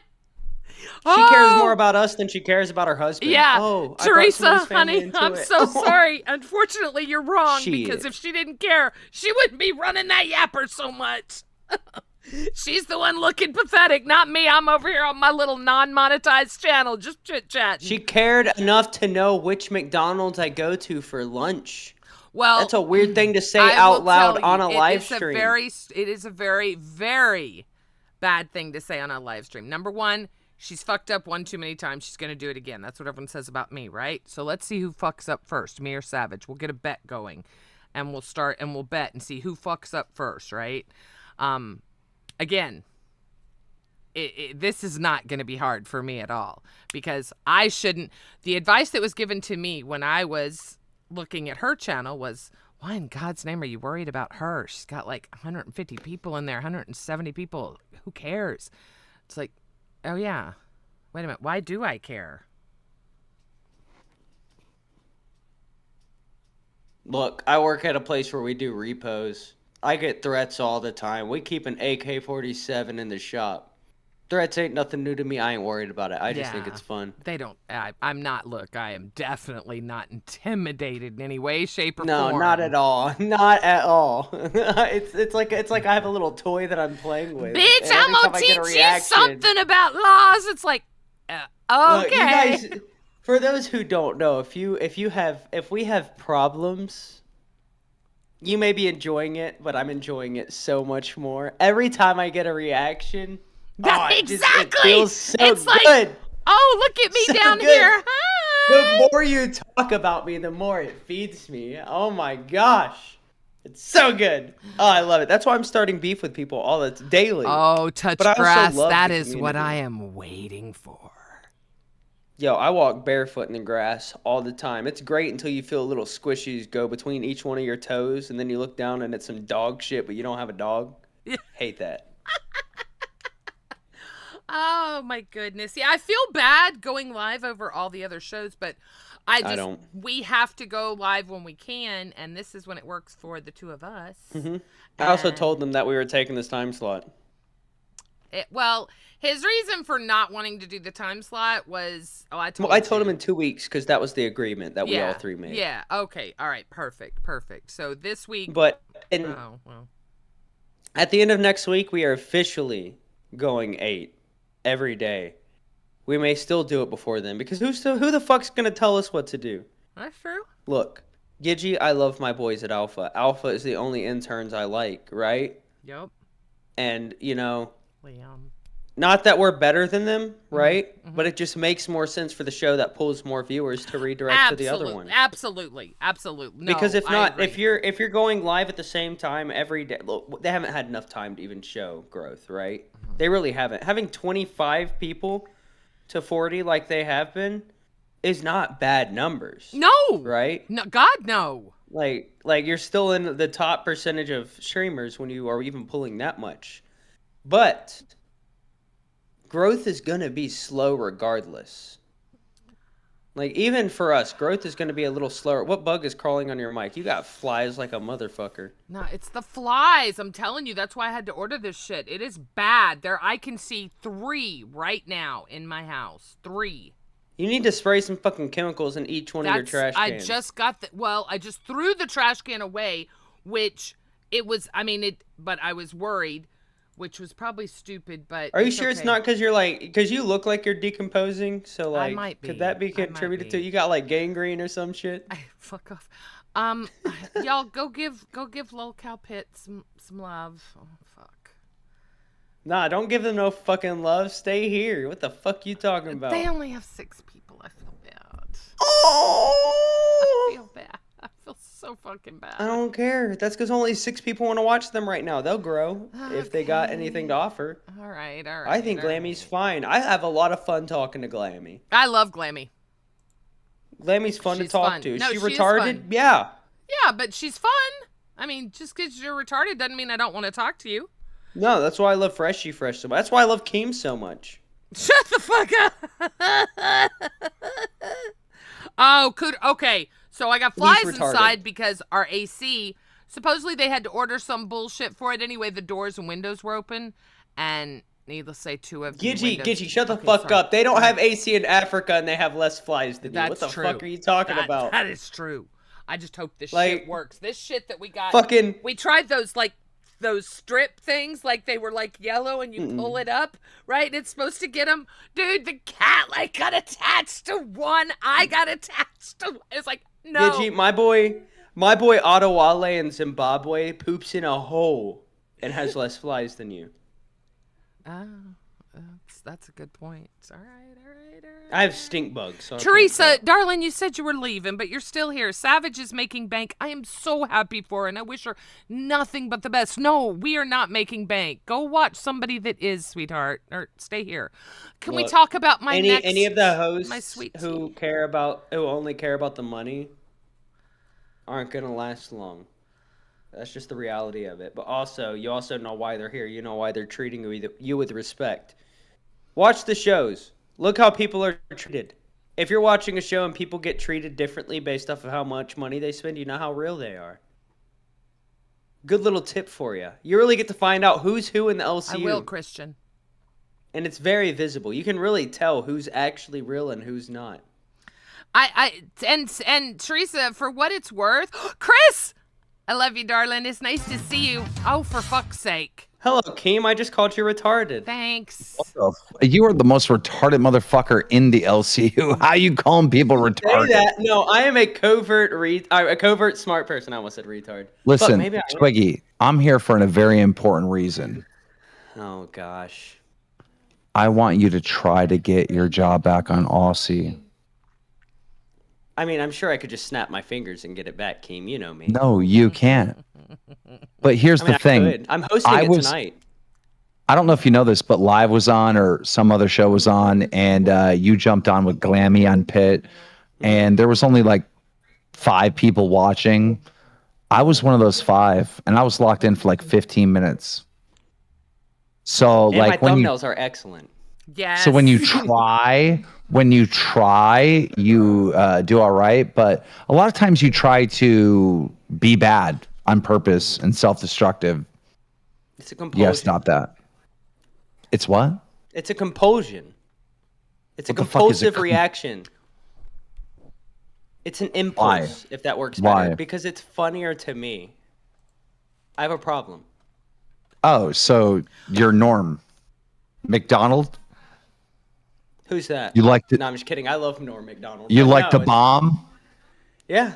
She cares more about us than she cares about her husband. Yeah, oh, Teresa, honey, I'm it. so sorry. Unfortunately, you're wrong because Shit. if she didn't care, she wouldn't be running that yapper so much. She's the one looking pathetic, not me. I'm over here on my little non-monetized channel, just chit-chatting. She cared enough to know which McDonald's I go to for lunch. Well, That's a weird thing to say I out will loud tell on you, a live stream. It is a very, very bad thing to say on a live stream. Number one, she's fucked up one too many times. She's going to do it again. That's what everyone says about me, right? So let's see who fucks up first, me or Savage. We'll get a bet going, and we'll start and we'll bet and see who fucks up first, right? Again, this is not going to be hard for me at all because I shouldn't. The advice that was given to me when I was looking at her channel was, why in God's name are you worried about her? She's got like 150 people in there, 170 people. Who cares? It's like, oh yeah. Wait a minute. Why do I care? Look, I work at a place where we do repos. I get threats all the time. We keep an AK-47 in the shop. Threats ain't nothing new to me. I ain't worried about it. I just think it's fun. They don't. I'm not. Look, I am definitely not intimidated in any way, shape, or No, form. not at all. Not at all. it's like I have a little toy that I'm playing with. Bitch, And I'm every gonna time I get a teach you reaction- something about laws. It's like, okay. Look, you guys, for those who don't know, if we have problems, you may be enjoying it, but I'm enjoying it so much more. Every time I get a reaction, Exactly. It feels so it's good. like, oh, look at me So down good. here. Hi. The more you talk about me, the more it feeds me. Oh my gosh. It's so good. Oh, I love it. That's why I'm starting beef with people daily. Oh, touch But I also grass. love That the is what community. I am waiting for. Yo, I walk barefoot in the grass all the time. It's great until you feel a little squishies go between each one of your toes, and then you look down and it's some dog shit, but you don't have a dog. Yeah. Hate that. Oh my goodness. Yeah, I feel bad going live over all the other shows, but I don't. We have to go live when we can, and this is when it works for the two of us. Mm-hmm. I also And- told them that we were taking this time slot. Well, his reason for not wanting to do the time slot was, I told him in 2 weeks because that was the agreement that we all three made. Yeah, okay. All right, perfect. So this week... But Oh, well. at the end of next week, we are officially going 8 every day. We may still do it before then because who the fuck's gonna tell us what to do? That's true. Look, Gidgy, I love my boys at Alpha. Alpha is the only interns I like, right? Yep. And, Liam. not that we're better than them, right? Mm-hmm. But it just makes more sense for the show that pulls more viewers to redirect to the other one. Absolutely. No, Because if I not, agree. if you're going live at the same time every day, look, they haven't had enough time to even show growth, right? Mm-hmm. They really haven't. Having 25 people to 40 like they have been is not bad numbers. No. Right? No, God, no. Like you're still in the top percentage of streamers when you are even pulling that much. But growth is going to be slow regardless. Like, even for us, growth is going to be a little slower. What bug is crawling on your mic? You got flies like a motherfucker. No, it's the flies. I'm telling you, that's why I had to order this shit. It is bad. I can see 3 right now in my house. 3. You need to spray some fucking chemicals in each one of your trash cans. I just got I just threw the trash can away, which but I was worried, which was probably stupid, but Are you sure it's not because because you look like you're decomposing? So, like, might be. could that be contributed to? You got, like, gangrene or some shit? Fuck off. Y'all go give Lolcow Pit some love. Oh, fuck. Nah, don't give them no fucking love. Stay here. What the fuck you talking about? They only have 6 people. I feel bad. Oh! I feel bad. I feel so fucking bad. I don't care. That's because only 6 people want to watch them right now. They'll grow if they got anything to offer. All right, all right. I think all Glammy's right. fine. I have a lot of fun talking to Glammy. I love Glammy. Glammy's fun to She's talk fun. to. No, She she is retarded? fun. Yeah. Yeah, but she's fun. I mean, just because you're retarded doesn't mean I don't want to talk to you. No, that's why I love Freshie Fresh so much. That's why I love Keem so much. Shut the fuck up. Oh, okay. So I got flies retarded. inside because our AC, supposedly they had to order some bullshit for it anyway. The doors and windows were open, and needless to say, 2 of the windows... Gidgy, shut the Okay, fuck sorry. up. They don't have AC in Africa and they have less flies than you. That's What the true. fuck are you talking about? That is true. I just hope this Like, shit works. This shit that we got... Fucking... We tried those strip things, like they were like yellow and you pull it up, right? And it's supposed to get them. Dude, the cat like got attached to one. I got attached to... It's like, no. Gidgy, my boy Adewale in Zimbabwe poops in a hole and has less flies than you. Oh, that's a good point. All right. I have stink bugs. So I can't Teresa, talk. darling, you said you were leaving, but you're still here. Savage is making bank. I am so happy for her, and I wish her nothing but the best. No, we are not making bank. Go watch somebody that is, sweetheart, or stay here. Can we Look, talk about my next... any of the hosts my sweet who tea? who only care about the money aren't gonna last long. That's just the reality of it. But also, you also know why they're here. You know why they're treating you with respect. Watch the shows. Look how people are treated. If you're watching a show and people get treated differently based off of how much money they spend, you know how real they are. Good little tip for you. You really get to find out who's who in the LCU. I will, Christian. And it's very visible. You can really tell who's actually real and who's not. And Teresa, for what it's worth, Chris, I love you, darling. It's nice to see you. Oh, for fuck's sake. Hello, Keem. I just called you retarded. Thanks. You are the most retarded motherfucker in the LCU. How you calling people retarded? Say that. No, I am a covert smart person. I almost said retard. Listen, Fuck, maybe I am. Twiggy, I'm here for a very important reason. Oh gosh. I want you to try to get your job back on Aussie. I mean, I'm sure I could just snap my fingers and get it back, Keem. You know me. No, you can't. But here's I mean, the thing. I could. I'm hosting it tonight. I don't know if you know this, but Live was on or some other show was on, and you jumped on with Glammy on Pit, and there was only like 5 people watching. I was one of those 5, and I was locked in for like 15 minutes. So And like my when you thumbnails are excellent. Yes. so when you try, you do all right. But a lot of times you try to be bad on purpose and self-destructive. It's a You compulsion. gotta stop that. It's what? It's a compulsion. It's a What the fuck is a compulsive reaction. It's an impulse, if that works Why? better. Because it's funnier to me. I have a problem. Oh, so you're Norm McDonald? Who's that? You like to No, I'm just kidding. I love Norm Macdonald. you But like no, to it's- bomb? Yeah.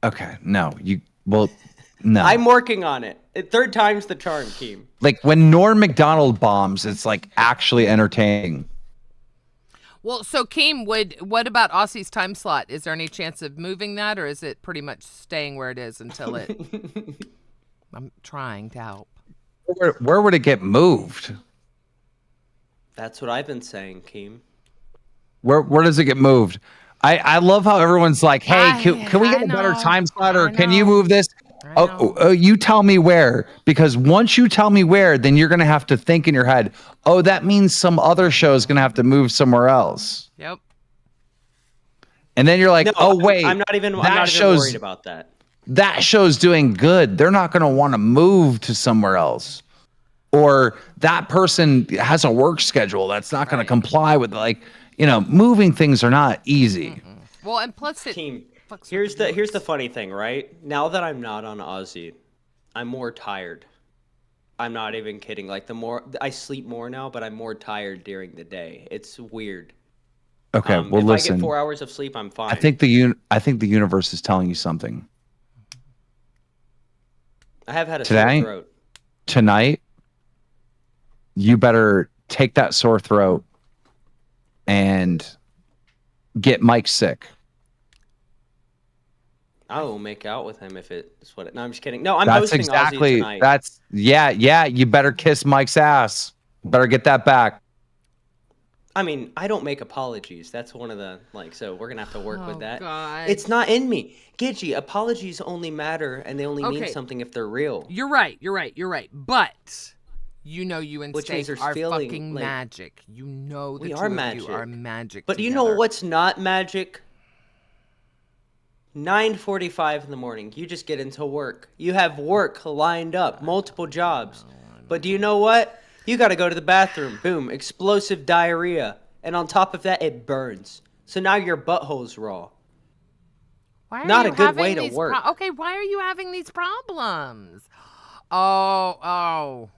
Okay, no. No. I'm working on it. 3rd time's the charm, Keem. Like when Norm McDonald bombs, it's like actually entertaining. Well, so Keem, what about Aussie's time slot? Is there any chance of moving that, or is it pretty much staying where it is until it... I'm trying to help. Where would it get moved? That's what I've been saying, Keem. Where does it get moved? I love how everyone's like, hey, can we get I a better know. time slot, or I can you know. move this? Oh, you tell me where, because once you tell me where, then you're gonna have to think in your head, oh, that means some other show is gonna have to move somewhere else, Yep. and then you're like, No, oh wait, I'm not even that worried about that. that show's doing good. They're not gonna want to move to somewhere else, or that person has a work schedule that's not gonna comply with, like, moving things are not easy. Well, and plus it... Keem, fucks with here's the the funny thing, right? Now that I'm not on Aussie, I'm more tired. I'm not even kidding. Like, the more I sleep more now, but I'm more tired during the day. It's weird. Okay, well, if I listen. get 4 hours of sleep, I'm fine. I think the universe is telling you something. I have had a Today? sore throat. Tonight, you better take that sore throat and get Mike sick. I will make out with him if it's what. No, I'm just kidding. No, I'm That's hosting exactly. Aussie tonight. That's yeah. You better kiss Mike's ass. Better get that back. I mean, I don't make apologies. That's one of the so we're gonna have to work with that. God. It's not in me, Gidgey. Apologies only matter, and they only mean Okay. something if they're real. You're right. But you and Which means Steak there's are feeling, fucking magic. You know the We two are of magic. you are magic. But you know what's not magic? 9:45 in the morning. You just get into work. You have work lined up, multiple jobs. But do you know what? You got to go to the bathroom. Boom, explosive diarrhea. And on top of that, it burns. So now your butthole's raw. Why are Not you a good having way to these work. Okay, why are you having these problems? Oh.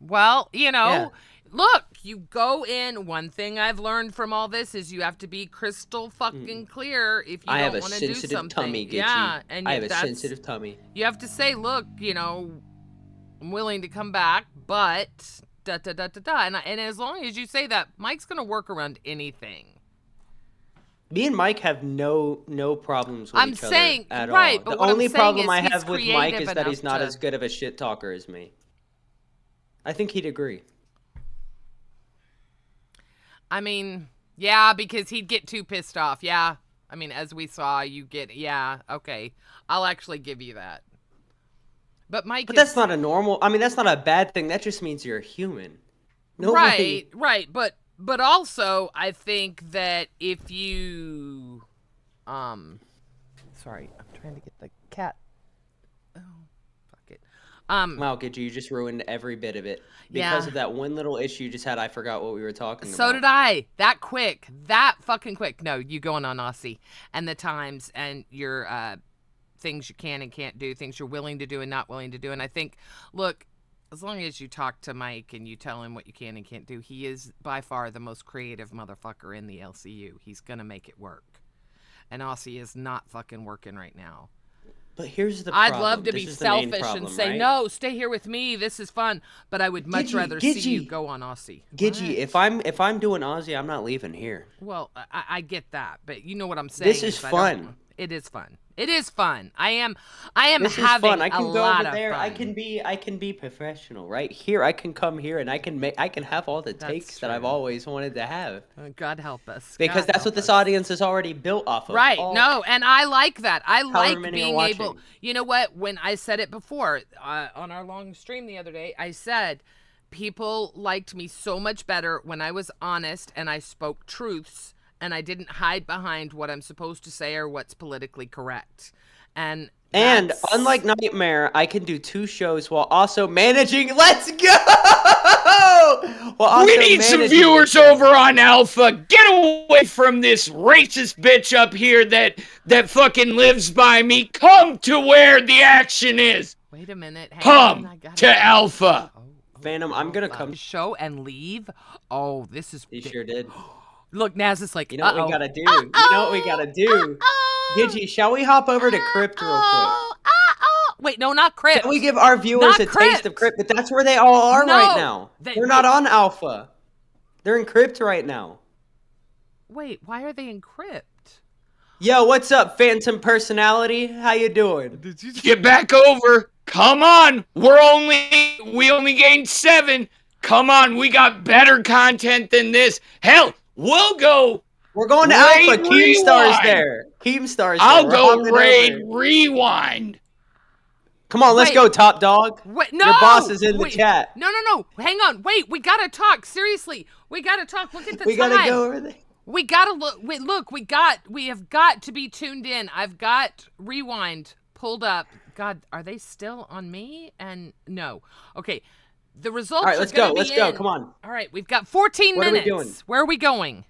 Well, Yeah. look, you go in. One thing I've learned from all this is you have to be crystal fucking clear if you I have don't a want to do sensitive something. tummy, Gidgey. Yeah, and I have a that's- sensitive tummy. You have to say, look, I'm willing to come back, but da da da da da. And as long as you say that, Mike's gonna work around anything. Me and Mike have no problems with I'm each saying- other at right, all. but The what I'm only saying problem is I he's have with Mike creative is that he's enough not to- as good of a shit talker as me. I think he'd agree. I mean, yeah, because he'd get too pissed off. Yeah. I mean, as we saw, okay. I'll actually give you that. But Mike But is, that's not a normal. I mean, that's not a bad thing. That just means you're a human. Nobody, right. But also, I think that if you, sorry, I'm trying to get the cat. Oh, fuck it. Wow, Gidgey, you just ruined every bit of it because Yeah. of that one little issue you just had. I forgot what we were talking about. So did I. That fucking quick. No, you going on Aussie and the times and your things you can and can't do, things you're willing to do and not willing to do. And I think, look, as long as you talk to Mike and you tell him what you can and can't do, he is by far the most creative motherfucker in the LCU. He's gonna make it work. And Aussie is not fucking working right now. But here's the problem. I'd love to This be is the main selfish problem, and say, right? no, stay here with me. This is fun. But I would much Gidgey, rather see you Gidgey. go on Aussie. Gidgey, What? if I'm doing Aussie, I'm not leaving here. Well, I get that, but you know what I'm saying. This is I fun. don't- It is fun. It is fun. I am This is having fun. I can a go lot over of there. fun. I can be professional, right? Here I can come here and I can have all the takes that I've true. always wanted to have. God help us. Because God that's help what this us. audience is already built off of. Right. All- No, and I like that. I like many are being able. watching. You know what? When I said it before on our long stream the other day, I said people liked me so much better when I was honest and I spoke truths and I didn't hide behind what I'm supposed to say or what's politically correct. And that's- unlike Nightmare, I can do 2 shows while also managing. Let's go! While also We need some managing viewers the show. over on Alpha. Get away from this racist bitch up here that fucking lives by me. Come to where the action is. Wait a minute. Hang on, I Come gotta- to Alpha. Phantom, I'm gonna come. show and leave. Oh, this is. He sure did. Look, Naz is like. You know what we gotta do? You know what we gotta do? Gidgey, shall we hop over to Crypt real quick? Wait, no, not Crypt. Can we give our viewers Not a taste of Crypt. Crypt? But that's where they all are No, right now. they- They're not on Alpha. They're in Crypt right now. Wait, why are they in Crypt? Yo, what's up, Phantom Personality? How you doing? Get back over. Come on. We only gained 7. Come on. We got better content than this. Hell, we'll go. We're going to Raid Alpha. Keemstar's Rewind. there. Keemstar's there. I'll We're go hopping raid over. rewind. Come on, let's Wait. go, Top Dog. Wait, no. Your boss is in the Wait, chat. No. Hang on. Wait, we gotta talk. Seriously, we gotta talk. Look at the We time. gotta go over there. We gotta look. Wait, look. We have got to be tuned in. I've got rewind pulled up. God, are they still on me? And no. Okay. The results. All right, are let's gonna go. be Let's go. in. Come on. All right, we've got 14 What are we minutes. doing? Where are we going?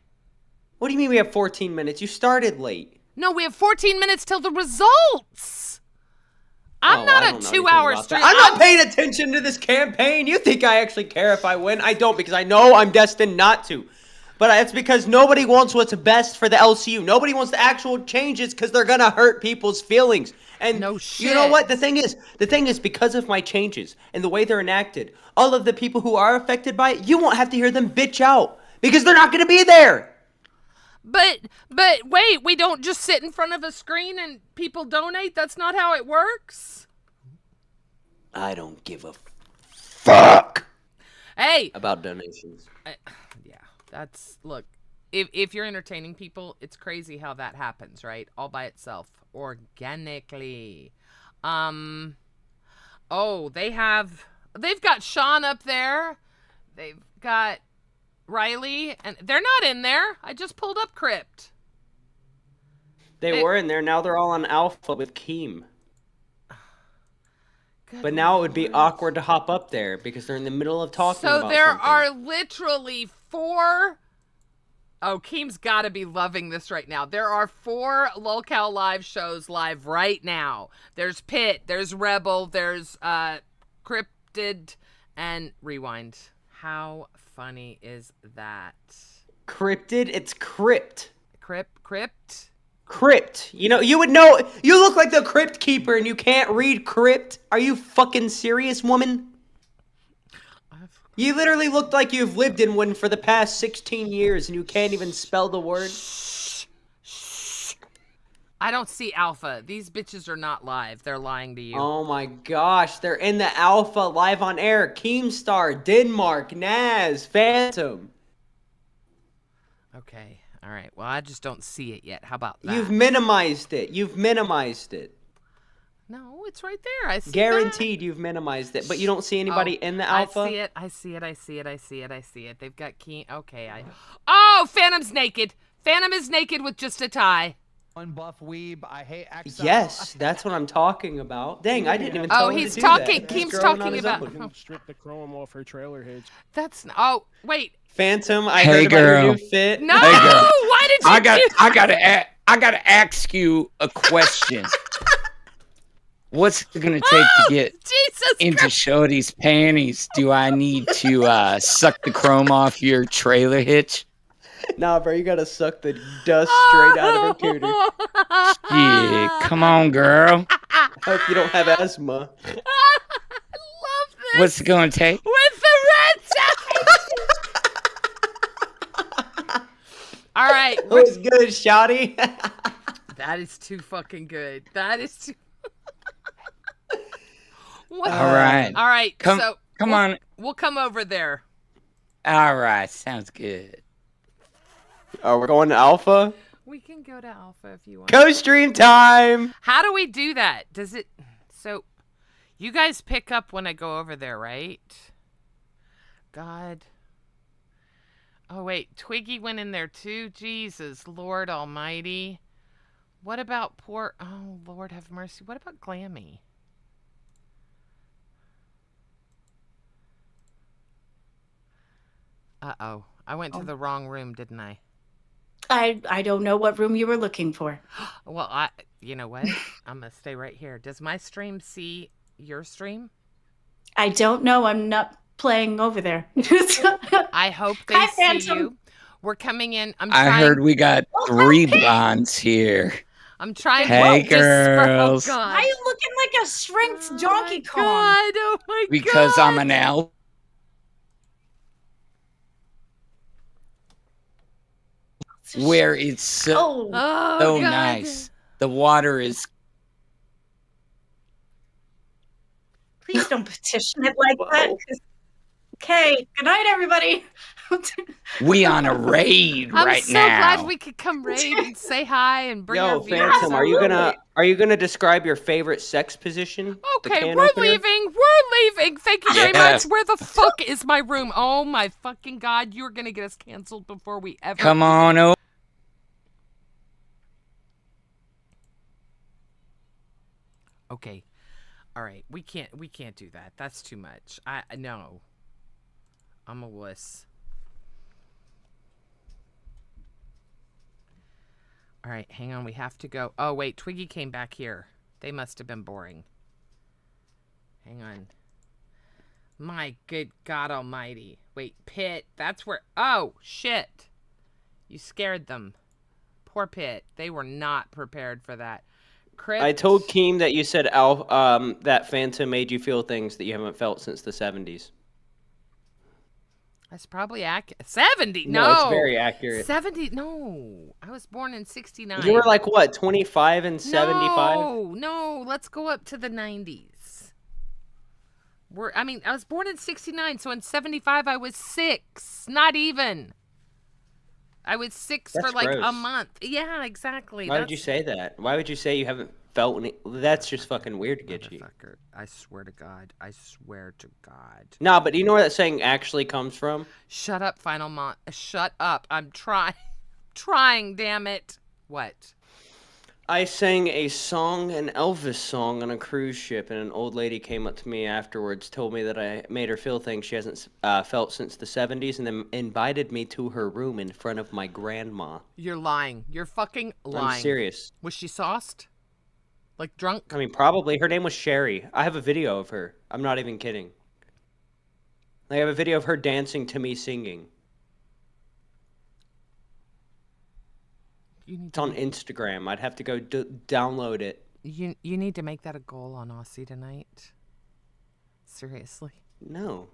What do you mean we have 14 minutes? You started late. No, we have 14 minutes till the results. I'm Oh, I not don't a know anything 2-hour about that. stream. I'm not paying attention to this campaign. You think I actually care if I win? I don't, because I know I'm destined not to. But it's because nobody wants what's best for the LCU. Nobody wants the actual changes because they're gonna hurt people's feelings. And No you know shit. what? The thing is, because of my changes and the way they're enacted, all of the people who are affected by it, you won't have to hear them bitch out because they're not gonna be there. But wait, we don't just sit in front of a screen and people donate? That's not how it works? I don't give a fuck Hey, about donations. yeah, that's look. If you're entertaining people, it's crazy how that happens, right? All by itself, organically. Oh, they've got Sean up there. They've got Riley, and they're not in there. I just pulled up Crypt. They were in there. Now they're all on Alpha with Keem. Good But now it would be Lord. awkward to hop up there because they're in the middle of talking So about there something. are literally 4. Oh, Keem's got to be loving this right now. There are 4 Lolcow live shows live right now. There's Pit, there's Rebel, there's Cryptid, and Rewind. How funny is that? Cryptid? It's Crypt. Crypt? Crypt. You know, you would know. You look like the Crypt Keeper and you can't read Crypt. Are you fucking serious, woman? You literally looked like you've lived in one for the past 16 years and you can't even spell the word. I don't see Alpha. These bitches are not live. They're lying to you. Oh my gosh, they're in the Alpha live on air. Keemstar, Denmark, Naz, Phantom. Okay. All right. Well, I just don't see it yet. How about that? You've minimized it. No, it's right there. I see Guaranteed you've minimized it, but you don't see anybody in the Alpha? I see it. They've got key. Okay, Oh, Phantom's naked. Phantom is naked with just a tie. Unbuff weeb. I hate Exile. Yes, that's what I'm talking about. Dang, I didn't even tell him He's to do talking. that. Keem's growing on talking his about. own. Strip the chrome off her trailer hitch. That's. Oh, wait. Phantom, I Hey, heard about your girl. new fit. No. Hey, girl. Why did you do I gotta ask you a question. What's it gonna take to get Jesus into Christ. Shorty's panties? Do I need to suck the chrome off your trailer hitch? Nah, bro, you gotta suck the dust straight out of her cooter. Yeah, come on, girl. Hope you don't have asthma. I love this. What's it gonna take? With the red tie. All right. What's good, Shotty? That is too fucking good. That is too. What? All right. All right. Come we'll, on. We'll come over there. All right, sounds good. Oh, we're going to Alpha? We can go to Alpha if you want. Co-stream time! How do we do that? Does it? So, you guys pick up when I go over there, right? God. Oh wait, Twiggy went in there too. Jesus, Lord Almighty. What about poor? Oh Lord, have mercy. What about Glammy? Uh-oh. I went to the wrong room, didn't I? I don't know what room you were looking for. Well, you know what? I'm going to stay right here. Does my stream see your stream? I don't know. I'm not playing over there. I hope they Hi, see Phantom. you. We're coming in. I heard we got 3 blondes here. I'm trying Hey, to girls. Oh, God. Why are you looking like a shrinked Donkey Kong? God, oh my Because God. I'm an elf. Where it's so, Oh, Oh, God. nice. The water is. please don't petition it like that. Okay, good night, everybody. We on a raid I'm right so now. glad we could come raid and say hi and bring Yo, our viewers. Phantom, are you gonna describe your favorite sex position? The Okay, can we're opener? leaving. We're leaving. Thank you very Yeah. much. Where the fuck is my room? Oh my fucking God, you're gonna get us canceled before we ever. Come on over. Okay. All right. We can't do that. That's too much. No. I'm a wuss. All right, hang on. We have to go. Oh, wait. Twiggy came back here. They must have been boring. Hang on. My good God almighty. Wait, Pit. That's where... Oh, shit. You scared them. Poor Pitt. They were not prepared for that. Crypt. I told Keem that you said that Phantom made you feel things that you haven't felt since the 70s. That's probably accurate. 70? No, it's very accurate. 70? No. I was born in 69. You were like, what, 25 and 75? No. Let's go up to the 90s. I was born in 69, so in 75 I was 6. Not even. I was 6 That's for like gross. a month. Yeah, exactly. Why would you say that? Why would you say you haven't felt any? That's just fucking weird to get you. I swear to God. I swear to God. Nah, but do you know where that saying actually comes from? Shut up, Final Mon. Shut up. I'm trying, damn it. What? I sang a song, an Elvis song, on a cruise ship, and an old lady came up to me afterwards, told me that I made her feel things she hasn't felt since the 70s, and then invited me to her room in front of my grandma. You're lying. You're fucking lying. I'm serious. Was she sauced? Like drunk? I mean, probably. Her name was Sherry. I have a video of her. I'm not even kidding. I have a video of her dancing to me singing. It's on Instagram. I'd have to go download it. You need to make that a goal on Aussie tonight. Seriously. No.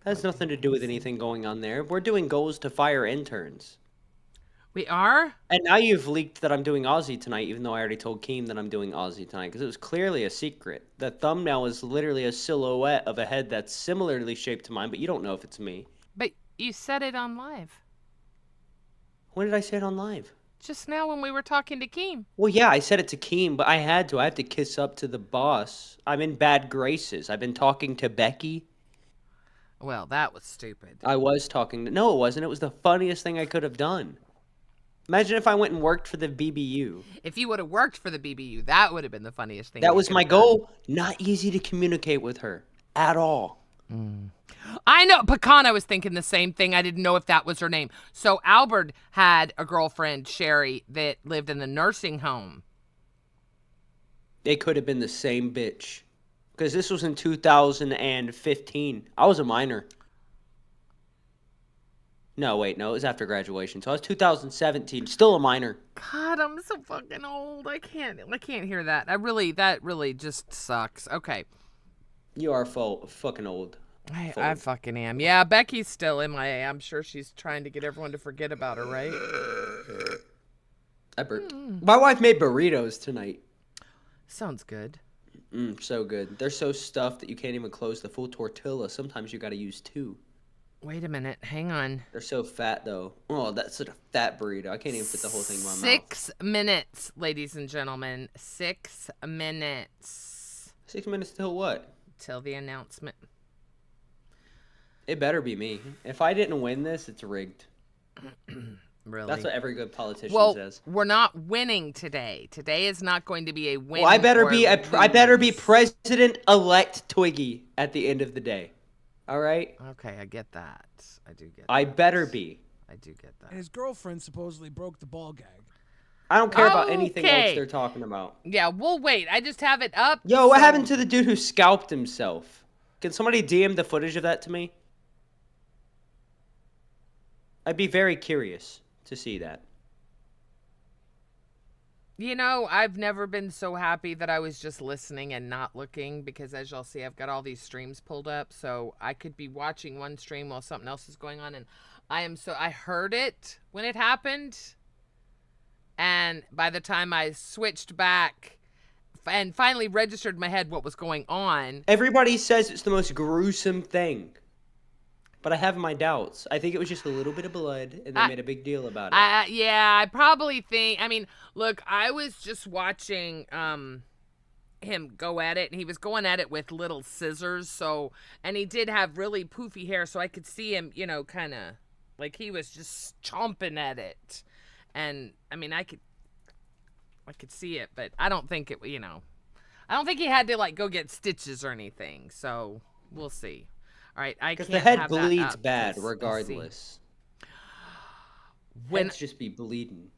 That has nothing to do with anything going on there. We're doing goals to fire interns. We are? And now you've leaked that I'm doing Aussie tonight, even though I already told Keem that I'm doing Aussie tonight, because it was clearly a secret. The thumbnail is literally a silhouette of a head that's similarly shaped to mine, but you don't know if it's me. But you said it on live. When did I say it on live? Just now when we were talking to Keem. Well, yeah, I said it to Keem, but I had to. I have to kiss up to the boss. I'm in bad graces. I've been talking to Becky. Well, that was stupid. I was talking to... No, it wasn't. It was the funniest thing I could have done. Imagine if I went and worked for the BBU. If you would have worked for the BBU, that would have been the funniest thing. That was my goal. Not easy to communicate with her. At all. I know. Pecan, I was thinking the same thing. I didn't know if that was her name. So Albert had a girlfriend, Sherry, that lived in the nursing home. They could have been the same bitch. Because this was in 2015. I was a minor. No, wait, no, it was after graduation. So I was 2017, still a minor. God, I'm so fucking old. I can't hear that. That really just sucks. Okay. You are fucking old. I fucking am. Yeah, Becky's still MIA. I'm sure she's trying to get everyone to forget about her, right? I burped. My wife made burritos tonight. Sounds good. So good. They're so stuffed that you can't even close the full tortilla. Sometimes you gotta use 2. Wait a minute. Hang on. They're so fat, though. Oh, that's such a fat burrito. I can't even fit the whole thing in my mouth. 6 minutes, ladies and gentlemen. 6 minutes. 6 minutes till what? Till the announcement. It better be me. If I didn't win this, it's rigged. Really? That's what every good politician says. We're not winning today. Today is not going to be a win. Well, I better be President-elect Twiggy at the end of the day. All right? Okay, I get that. I do get that. I better be. I do get that. And his girlfriend supposedly broke the ball gag. I don't care about anything else they're talking about. Yeah, we'll wait. I just have it up. Yo, what happened to the dude who scalped himself? Can somebody DM the footage of that to me? I'd be very curious to see that. You know, I've never been so happy that I was just listening and not looking, because as y'all see, I've got all these streams pulled up, so I could be watching one stream while something else is going on, and I heard it when it happened, and by the time I switched back and finally registered in my head what was going on. Everybody says it's the most gruesome thing. But I have my doubts. I think it was just a little bit of blood, and they made a big deal about it. Yeah, I probably think... I mean, look, I was just watching him go at it, and he was going at it with little scissors, so... And he did have really poofy hair, so I could see him, you know, kind of... Like, he was just chomping at it. And, I mean, I could see it, but I don't think it, you know... I don't think he had to, like, go get stitches or anything, so we'll see. All right, I can't. Because the head have bleeds that bad, regardless. Heads just be bleeding.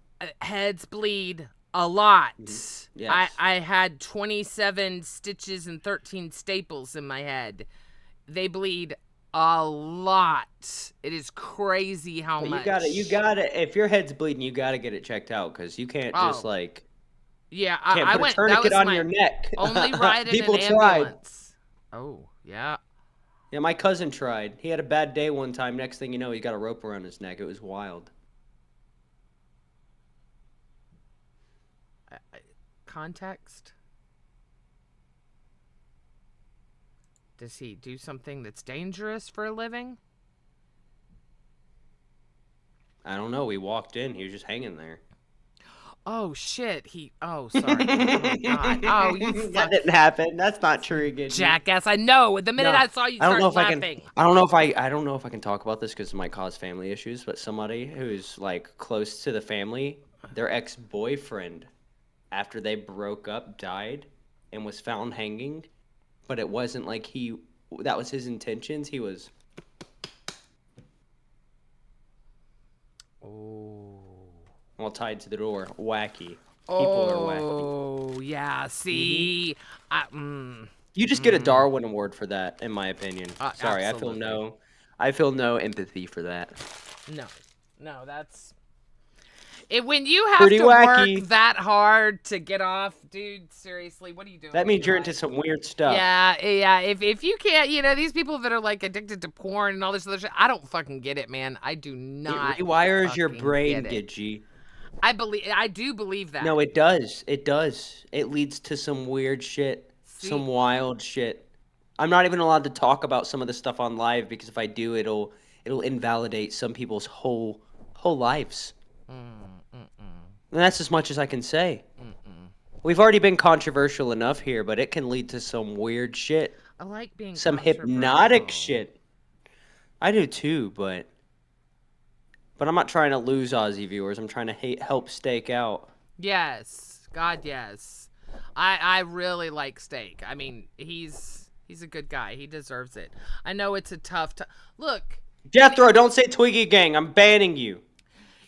Heads bleed a lot. Yes. I had 27 stitches and 13 staples in my head. They bleed a lot. It is crazy how But much. you gotta. If your head's bleeding, you gotta get it checked out because you can't just Oh. like Yeah, can't I put a went. That tourniquet was on my your neck. only ride in People an tried. ambulance. Oh, yeah. Yeah, my cousin tried. He had a bad day one time. Next thing you know, he got a rope around his neck. It was wild. Context? Does he do something that's dangerous for a living? I don't know. We walked in. He was just hanging there. Oh shit! Oh, sorry. Oh my god. Oh, you That didn't happen. That's not true again. jackass! I know. The minute No, I saw you I don't start know if laughing. I don't know if I can talk about this because it might cause family issues. But somebody who's like close to the family, their ex-boyfriend, after they broke up, died and was found hanging. But it wasn't like that was his intentions. He was. Oh. All tied to the door. Wacky. People are wacky. Oh, yeah. See, You just get a Darwin Award for that, in my opinion. Sorry, absolutely. I feel no empathy for that. No, that's when you have Pretty to wacky. work that hard to get off, dude. Seriously, what are you doing? That with means your you're into life? some weird stuff. Yeah. If you can't, these people that are like addicted to porn and all this other shit, I don't fucking get it, man. I do not. It rewires your fucking brain, get it. Gidgey. I do believe that. No, it does. It does. It leads to some weird shit, some wild shit. I'm not even allowed to talk about some of the stuff on live because if I do, it'll invalidate some people's whole lives. And that's as much as I can say. We've already been controversial enough here, but it can lead to some weird shit. I like being some hypnotic controversial. shit. I do too, but I'm not trying to lose Aussie viewers. I'm trying to help Steak out. Yes, God, yes. I really like Steak. I mean, he's a good guy. He deserves it. I know it's a tough time. Look, Jethro, don't say Twiggy Gang. I'm banning you.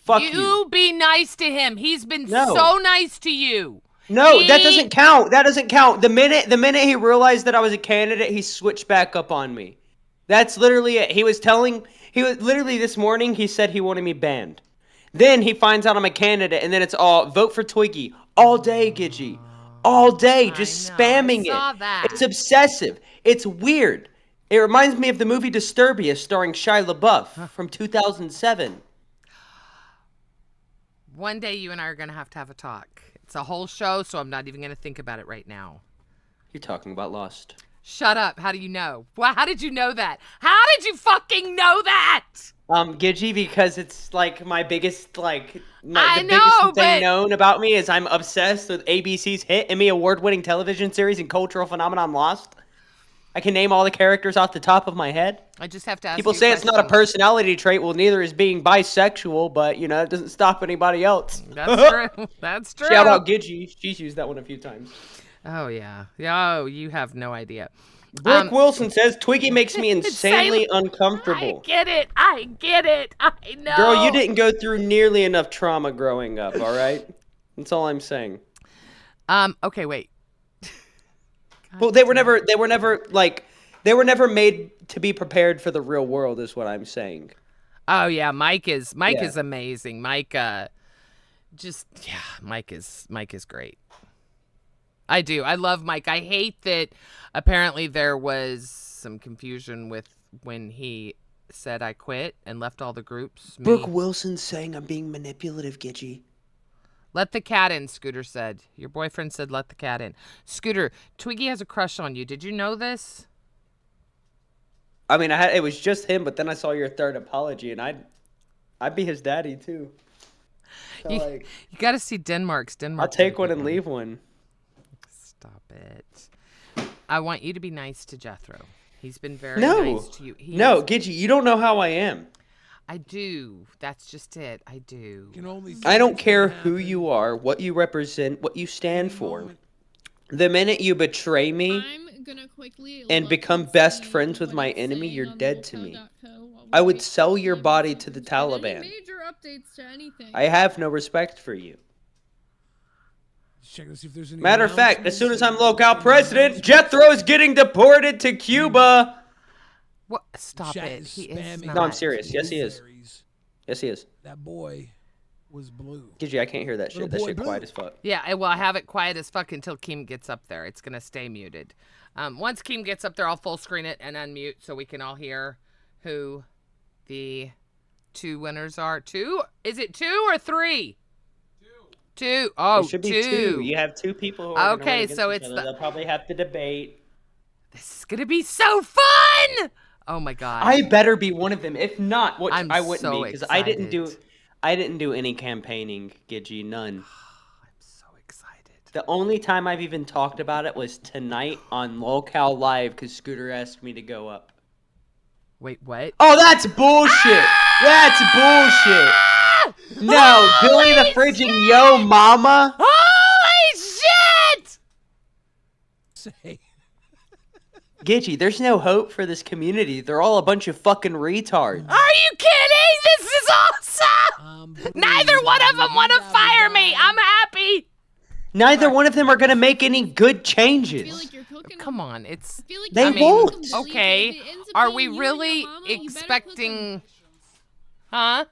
Fuck you. You be nice to him. He's been No. so nice to you. No, that doesn't count. That doesn't count. The minute he realized that I was a candidate, he switched back up on me. That's literally it. He was literally this morning, he said he wanted me banned. Then he finds out I'm a candidate, and then it's all vote for Twiggy all day, Gidgey. All day, just spamming I saw it. that. It's obsessive. It's weird. It reminds me of the movie Disturbia starring Shia LaBeouf from 2007. One day you and I are going to have a talk. It's a whole show, so I'm not even going to think about it right now. You're talking about Lost. Shut up. How do you know? Well, how did you know that? How did you fucking know that? Gidgey, because it's like my biggest biggest but thing known about me is I'm obsessed with ABC's hit Emmy award-winning television series and cultural phenomenon Lost. I can name all the characters off the top of my head. I just have to ask People you say it's not a personality trait. Well, neither is being bisexual, but it doesn't stop anybody else. That's true. That's true. Shout out Gidgey. She's used that one a few times. Oh yeah. Oh, you have no idea. Brooke Wilson says Twiggy makes me insanely uncomfortable. I get it. I know. Girl, you didn't go through nearly enough trauma growing up, all right? That's all I'm saying. Okay, wait. Well, they were never made to be prepared for the real world is what I'm saying. Oh yeah, Mike is amazing. Mike Mike is great. I do. I love Mike. I hate that apparently there was some confusion with when he said I quit and left all the groups. Brooke Wilson's saying I'm being manipulative, Gidgey. Let the cat in, Scooter said. Your boyfriend said let the cat in. Scooter, Twiggy has a crush on you. Did you know this? I mean, it was just him, but then I saw your third apology, and I'd be his daddy too. So, you got to see Denmark's. I'll take one and leave one. Stop it. I want you to be nice to Jethro. He's been very nice to you. No, Gidgey, you don't know how I am. I do. That's just it. I do. I don't care who you are, what you represent, what you stand for. The minute you betray me and become best friends with my enemy, you're dead to me. I would sell your body to the Taliban. I have no respect for you. Check to see if there's any Matter of fact, as soon as I'm locale president, Jethro's getting deported to Cuba. What? Stop Chat it. is He is spamming not. No, I'm serious. Yes, he is. blueberries. Yes, he is. That boy was blue. Gigi, I can't hear that shit. Little That boy shit quiet blue. as fuck. Yeah, well, I have it quiet as fuck until Keem gets up there. It's gonna stay muted. Once Keem gets up there, I'll full screen it and unmute so we can all hear who the 2 winners are. 2? Is it 2 or 3? 2. Oh, It should be 2. You have 2 people who are gonna Okay, run against so each it's other. the- They'll probably have to debate. This is gonna be so fun! Oh my god. I better be one of them. If not, which I'm I wouldn't so be, because I didn't excited. do any campaigning, Gigi, none. I'm so excited. The only time I've even talked about it was tonight on Locale Live because Scooter asked me to go up. Wait, what? Oh, that's bullshit! That's bullshit! No, Billy the Fridge and Yo Mama? Holy shit! Say. Gigi, there's no hope for this community. They're all a bunch of fucking retards. Are you kidding? This is awesome! Neither one of them want to fire me. I'm happy. Neither one of them are gonna make any good changes. Come on, it's. They won't. Okay, are we really expecting? Huh?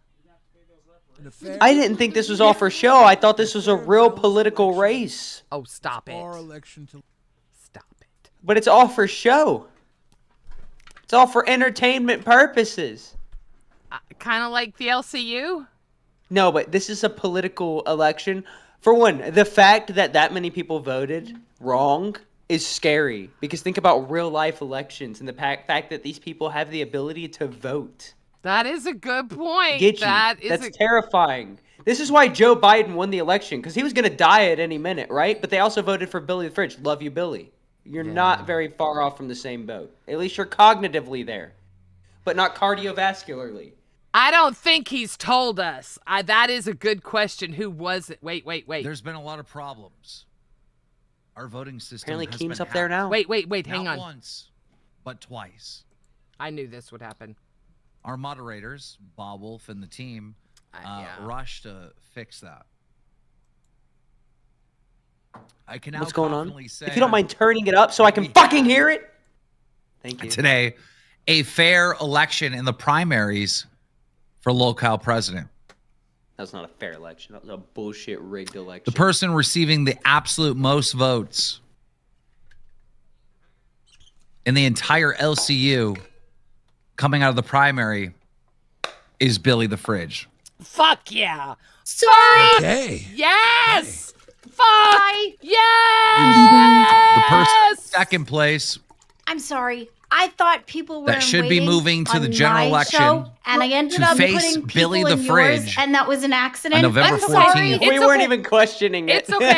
I didn't think this was all for show. I thought this was a real political race. Oh, stop it! Our election to Stop it! But it's all for show. It's all for entertainment purposes. Kind of like the LCU. No, but this is a political election. For one, the fact that that many people voted wrong is scary. Because think about real life elections and the fact that these people have the ability to vote. That is a good point. Get you. That's terrifying. This is why Joe Biden won the election, because he was going to die at any minute, right? But they also voted for Billy the Fridge. Love you, Billy. You're not very far off from the same boat. At least you're cognitively there, but not cardiovascularly. I don't think he's told us. That is a good question. Who was it? Wait. There's been a lot of problems. Our voting system Apparently has Keem's been up there now. Wait. Hang Not on. once, but twice. I knew this would happen. Our moderators, Bob Wolf and the team, rushed to fix that. I can now What's going on? confidently say If you don't mind turning it up so I can fucking hear it. Thank you. today a fair election in the primaries for local president. That's not a fair election. That was a bullshit rigged election. The person receiving the absolute most votes in the entire LCU coming out of the primary is Billy the Fridge. Fuck yeah. Sorry. Okay. Yes. Fuck. Yes. The person in second place I'm sorry. I thought people were that should be moving to the general election and I ended to up face putting Billy people the in yours, Fridge and that was an accident. on November I'm sorry. 14th. we weren't even questioning it. It's okay.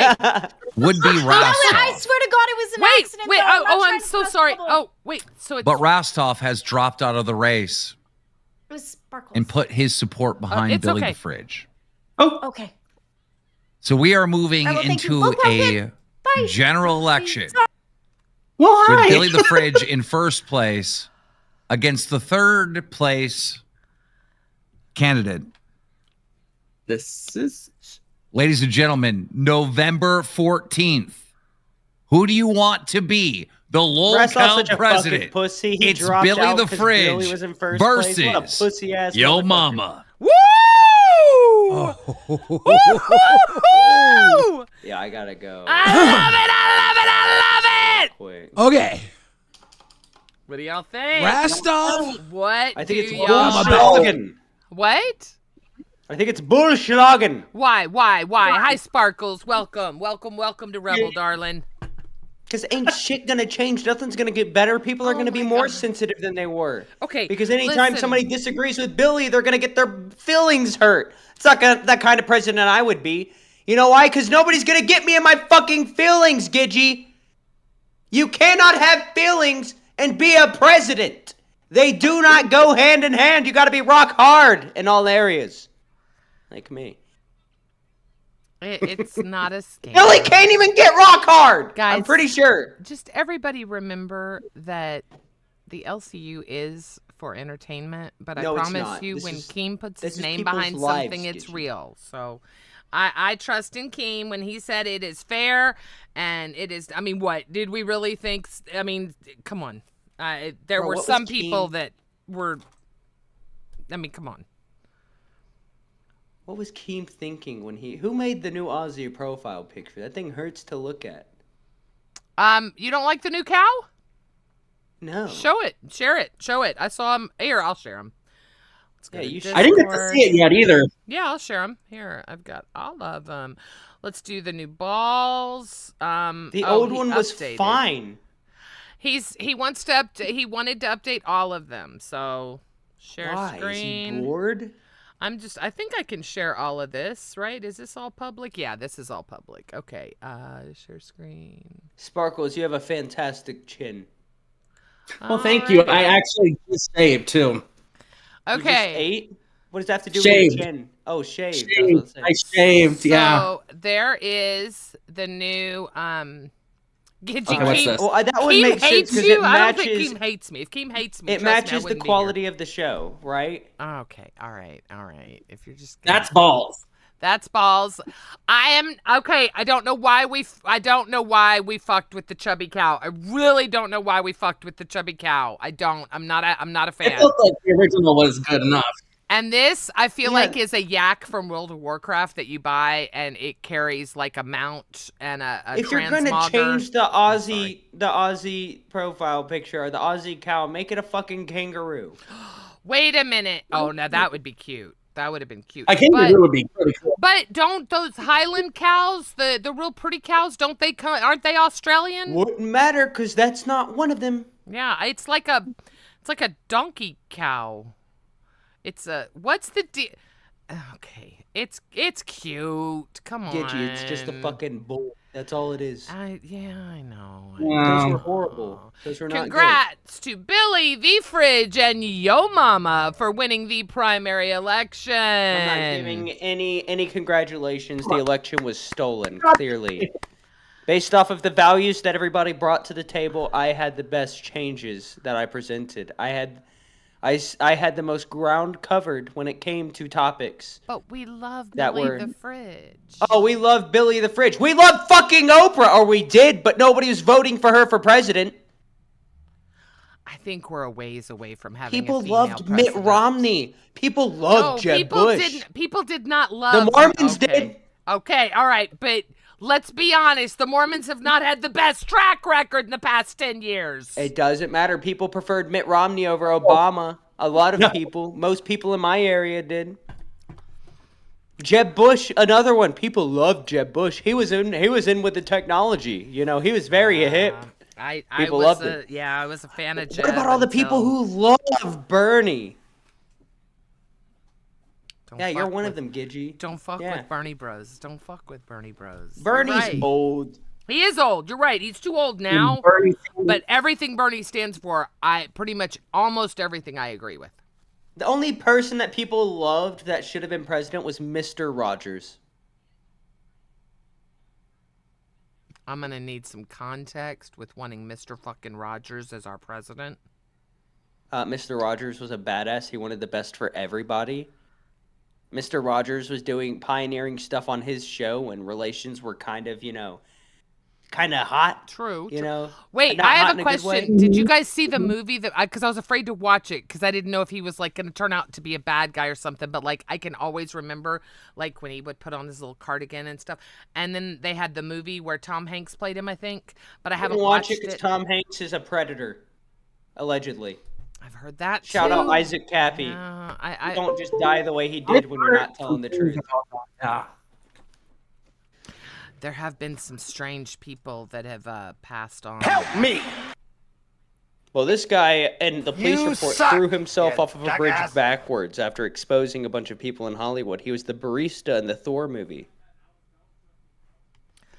would be I Rostov. swear to God, it was an accident. Wait. though. I'm not I'm trying to so cause sorry. trouble. Oh, wait. So it's. But Rostov has dropped out of the race It was Sparkles. and put his support behind it's Billy okay. the Fridge. Okay. So we are moving I will thank you. into Okay, a Bye. general election Why? with Billy the Fridge in first place against the third place candidate. This is Ladies and gentlemen, November 14th. Who do you want to be the Rastov's local such a president? fucking pussy. He It's dropped Billy out the 'cause Fridge Billy was in first place. What a versus pussy-ass Yo motherfucker. Mama. Woo! Yeah, I gotta go. I love it. Quick. Okay. What do y'all think? Rostov. What I think do it's y'all? bullshit. What? I think it's bullshit. Why? Hi, Sparkles. Welcome to Rebel, darling. Because ain't shit gonna change. Nothing's gonna get better. People are gonna be more sensitive than they were. Okay. Because anytime listen. somebody disagrees with Billy, they're gonna get their feelings hurt. It's not that kind of president I would be. You know why? Because nobody's gonna get me in my fucking feelings, Gigi. You cannot have feelings and be a president. They do not go hand in hand. You gotta be rock hard in all areas. Like me. It's not a scam. Billy can't even get rock hard. Guys, I'm pretty sure. Just everybody remember that the LCU is for entertainment, but No, I it's promise not. you, This when is- Keem puts this his is name people's behind lives, something, it's Gigi. real. So I trust in Keem when he said it is fair and it is. I mean, what did we really think? I mean, come on. There Bro, were what was some people Keem- that were. I mean, come on. What was Keem thinking when who made the new Ozzy profile picture? That thing hurts to look at. You don't like the new cow? No. Show it, share it, show it. I saw him. Here, I'll share him. Yeah, you should. I didn't get to see it yet either. Yeah, I'll share them. Here, I've got all of them. Let's do the new balls. The old one was fine. He wants to he wanted to update all of them. So share Why? screen. Is he bored? I think I can share all of this, right? Is this all public? Yeah, this is all public. Okay. Share screen. Sparkles, you have a fantastic chin. Well, thank you. I actually just saved too. You just Okay. ate? What does that have to do Shaved. with your chin? Oh, shaved. Shaved. I shaved. Yeah. So there is the new Gidgy Okay, what's Keem. this? Well, that would Keem make sense hates because you. it I don't think matches. Keem hates me. If Keem hates me, It trust me, I matches the wouldn't be quality of the show, right? here. Okay. All right. If you're just That's balls. That's balls. I am okay. I don't know why we fucked with the chubby cow. I really don't know why we fucked with the chubby cow. I don't. I'm not a It fan. looked like the original was good enough. And this, I feel Yeah. like, is a yak from World of Warcraft that you buy, and it carries like a mount and a If you're gonna transmogger. change the Aussie profile picture or the Aussie cow, make it a fucking kangaroo. Wait a minute. Oh, now that would be cute. That would have been cute. A kangaroo would be pretty cool. But don't those Highland cows, the real pretty cows, don't they come? Aren't they Australian? Wouldn't matter because that's not one of them. Yeah, it's like a donkey cow. What's the Okay, it's cute. Come on. Gidgy, it's just a fucking bull. That's all it is. I know. Those were horrible. Those were not Congrats to Billy the Fridge and Yo Mama for winning the primary election. good. I'm not giving any congratulations. The election was stolen, clearly. Based off of the values that everybody brought to the table, I had the best changes that I presented. I had the most ground covered when it came to topics. But we love That Billy were- the Fridge. Oh, we love Billy the Fridge. We love fucking Oprah, or we did, but nobody was voting for her for president. I think we're a ways away from having People a female loved Mitt president. Romney. People loved Jeb Bush. People did not love The Mormons okay. did. Okay, all right, but let's be honest. The Mormons have not had the best track record in the past 10 years. It doesn't matter. People preferred Mitt Romney over Obama. A lot of people. Most people in my area did. Jeb Bush, another one. People loved Jeb Bush. He was in with the technology. You know, he was very hip. People loved it. Yeah, I was a fan of Jeb. What about all the people who love Bernie? Yeah, you're one of them, Gidgy. Don't fuck with Bernie Bros. Don't fuck with Bernie Bros. Bernie's Right. old. He is old. You're right. He's too old now. But everything Bernie stands for, pretty much almost everything I agree with. The only person that people loved that should have been president was Mr. Rogers. I'm gonna need some context with wanting Mr. fucking Rogers as our president. Mr. Rogers was a badass. He wanted the best for everybody. Mr. Rogers was doing pioneering stuff on his show when relations were kind of hot. True. You know. Wait, not I hot have in a good way. question. Did you guys see the movie that? Because I was afraid to watch it because I didn't know if he was like going to turn out to be a bad guy or something. But like, I can always remember like when he would put on his little cardigan and stuff. And then they had the movie where Tom Hanks played him, I think. But I haven't watch watched it because Tom Hanks is a predator, allegedly. I've heard that. Shout too. out Isaac Cappy. I don't just die the way he did when you're not telling the truth. Yeah. There have been some strange people that have passed on. Help me! Well, this guy and the police You report suck, threw himself you off of a bridge jackass. backwards after exposing a bunch of people in Hollywood. He was the barista in the Thor movie.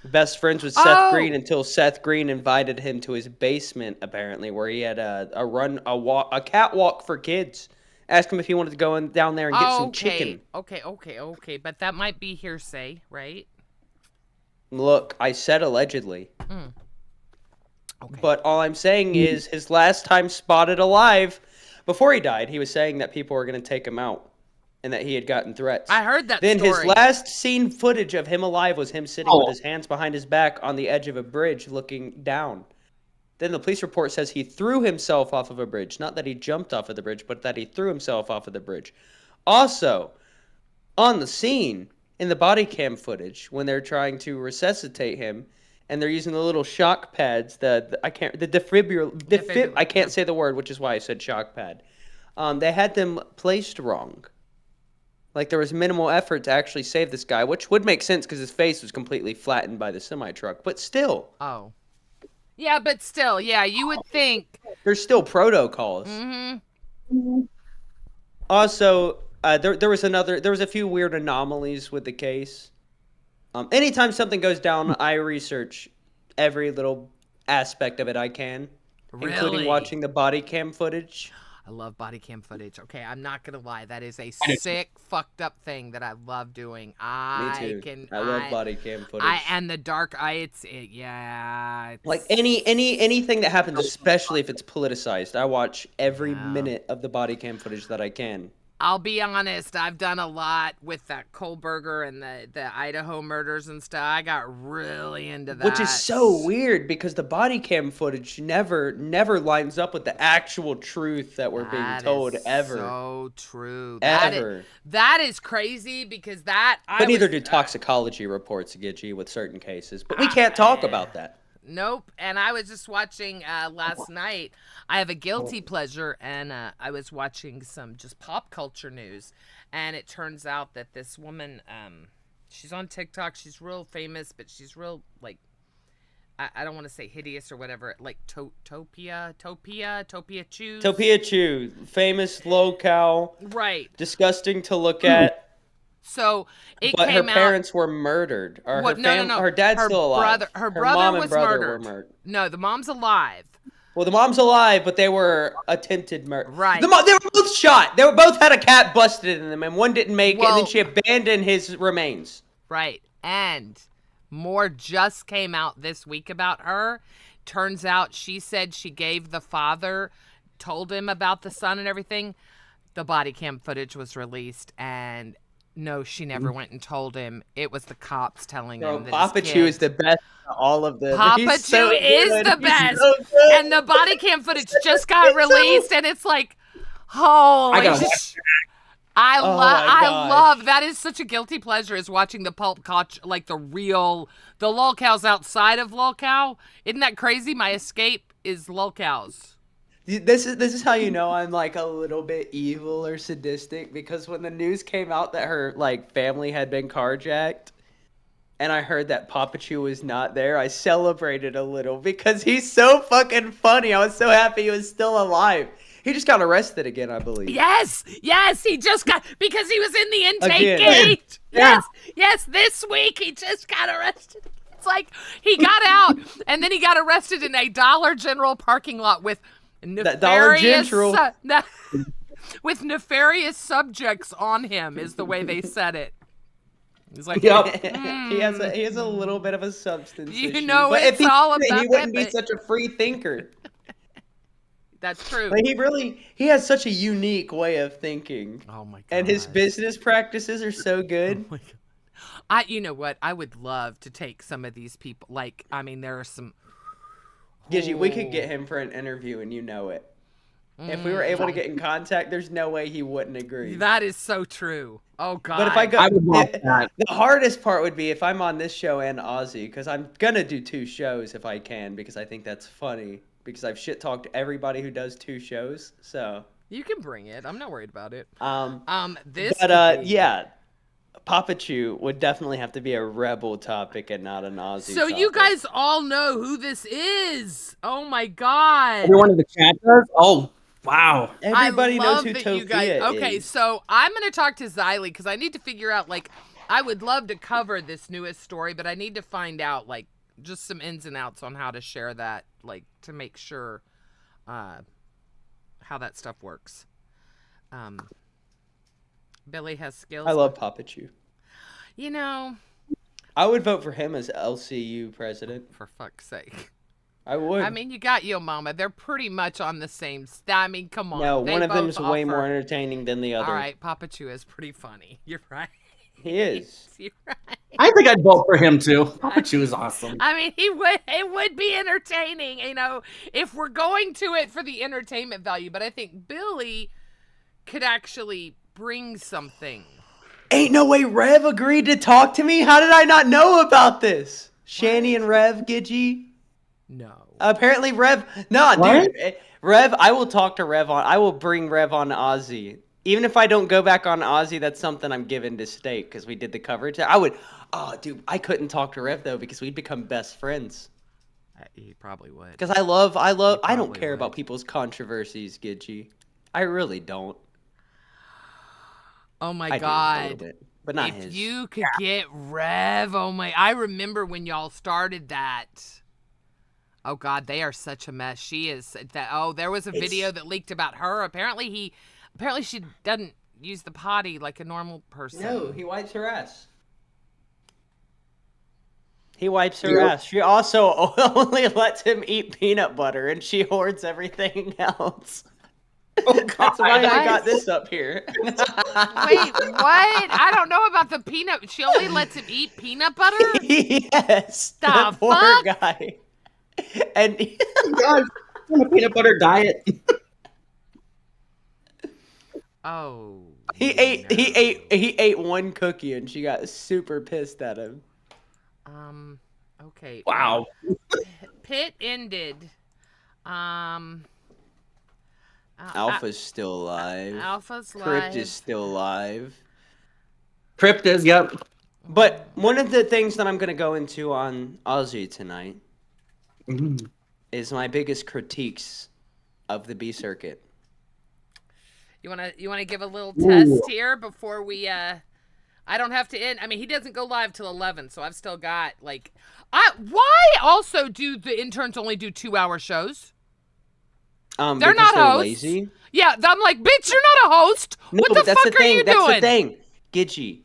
Best friends with Seth Oh! Green until Seth Green invited him to his basement, apparently, where he had a catwalk for kids. Asked him if he wanted to go down there and get some chicken. Okay. But that might be hearsay, right? Look, I said allegedly. Mm. Okay. But all I'm saying is his last time spotted alive, before he died, he was saying that people were going to take him out and that he had gotten threats. I heard that Then story. his last seen footage of him alive was him sitting with his hands behind his back on the edge of a bridge looking down. Then the police report says he threw himself off of a bridge. Not that he jumped off of the bridge, but that he threw himself off of the bridge. Also, on the scene, in the body cam footage, when they're trying to resuscitate him, and they're using the little shock pads, I can't say the word, which is why I said shock pad. They had them placed wrong. Like there was minimal effort to actually save this guy, which would make sense because his face was completely flattened by the semi-truck. But still. Oh. Yeah, but still, yeah, you would think. There's still protocols. Mm-hmm. Also, there was a few weird anomalies with the case. Anytime something goes down, I research every little aspect of it I can, including watching the body cam footage. I love body cam footage. Okay, I'm not gonna lie. That is a sick, fucked up thing that I love doing. Me too. I love body cam footage. And the dark eye. It's like anything that happens, especially if it's politicized. I watch every minute of the body cam footage that I can. I'll be honest, I've done a lot with that Kohlberger and the Idaho murders and stuff. I got really into that. Which is so weird because the body cam footage never lines up with the actual truth that we're being told ever. So true. Ever. That is crazy because that. But neither do toxicology reports, Gidgey, with certain cases. But we can't talk about that. Nope. And I was just watching last night. I have a guilty pleasure, and I was watching some just pop culture news. And it turns out that this woman, she's on TikTok. She's real famous, but she's real, like, I don't want to say hideous or whatever. Like Topia Chew. Topia Chew, famous low-cal. Right. Disgusting to look at. So it but came her parents were murdered. Or no. Her dad's still alive. Her brother mom and was brother murdered. were murdered. No, the mom's alive. Well, the mom's alive, but they were attempted murder. Right. They were both shot. They were both had a cat busted in them, and one didn't make it, and then she abandoned his remains. Right. And more just came out this week about her. Turns out she said she gave the father, told him about the son and everything. The body cam footage was released, and no, she never went and told him. It was the cops telling him that Papa Chew is the best of all of them. Papa Chew is the best. So and the body cam footage just got released, and it's like, holy shit. I love that is such a guilty pleasure is watching the pulp culture, like the lolcows outside of lolcow. Isn't that crazy? My escape is lolcows. This is how you know I'm like a little bit evil or sadistic, because when the news came out that her like family had been carjacked and I heard that Papa Chew was not there, I celebrated a little because he's so fucking funny. I was so happy he was still alive. He just got arrested again, I believe. Yes, he just got, because he was in the intake gate. Yeah. Yes, this week he just got arrested. It's like he got out and then he got arrested in a Dollar General parking lot with nefarious with nefarious subjects on him is the way they said it. He's like, he has a little bit of a substance issue. Know, but it's all about he wouldn't be such a free thinker. That's true. But he has such a unique way of thinking. Oh my god! And his business practices are so good. Oh my god! You know what? I would love to take some of these people. Like, I mean, there are some. Gidgey, we could get him for an interview, and you know it. If we were able to get in contact, there's no way he wouldn't agree. That is so true. Oh god! But if I go, the hardest part would be if I'm on this show and Ozzy, because I'm gonna do 2 shows if I can, because I think that's funny. Because I've shit talked everybody who does 2 shows, so you can bring it. I'm not worried about it. Yeah, Papa Chew would definitely have to be a Rebel topic and not an Ozzy. So topic. You guys all know who this is. Oh my god! Everyone in the chat does. Oh wow! Everybody knows who Topia is. Okay, so I'm gonna talk to Xylee because I need to figure out. Like, I would love to cover this newest story, but I need to find out like just some ins and outs on how to share that, like to make sure how that stuff works. Billy has skills. I love Papa Chew. You know, I would vote for him as LCU president. For fuck's sake. I would. I mean, you got Yo Mama. They're pretty much on the same. I mean, come on. No, one of them is way more entertaining than the other. All right, Papa Chew is pretty funny. You're right. He is. You're right. I think I'd vote for him too. Papa Chew is awesome. I mean, it would be entertaining, you know, if we're going to it for the entertainment value. But I think Billy could actually bring something. Ain't no way Rev agreed to talk to me. How did I not know about this? Shani and Rev, Gidgy. No. Apparently Rev. Nah, What? dude. Rev, I will talk to Rev on. I will bring Rev on Ozzy. Even if I don't go back on Ozzy, that's something I'm giving to State because we did the coverage. I would. Oh, dude, I couldn't talk to Rev though because we'd become best friends. He probably would. Because I don't probably care would. about people's controversies, Gidgy. I really don't. Oh my I do, a God. little bit, but not if his. you could get Rev, oh my, I remember when y'all started that. Oh God, they are such a mess. She is that. Oh, there was a video that leaked about her. Apparently she doesn't use the potty like a normal person. No, he wipes her ass. He wipes her ass. She also only lets him eat peanut butter, and she hoards everything else. Oh God. That's why I got this up here. Wait, what? I don't know about the peanut. She only lets him eat peanut butter? Yes. The poor fuck? guy. And God, on a peanut butter diet. Oh. he ate one cookie, and she got super pissed at him. Okay. Wow. Pit ended. Alpha's still alive. Alpha's live. Crypt is still alive. Crypt is, yep. But one of the things that I'm going to go into on Ozzy tonight is my biggest critiques of the B circuit. You wanna give a little test here before we I don't have to end. I mean, he doesn't go live till 11, so I've still got like why also do the interns only do 2-hour shows? They're Because not they're hosts. lazy. Yeah, I'm like, bitch, you're not a host. No, What the but that's fuck the thing. are you That's doing? the thing. Gidgy.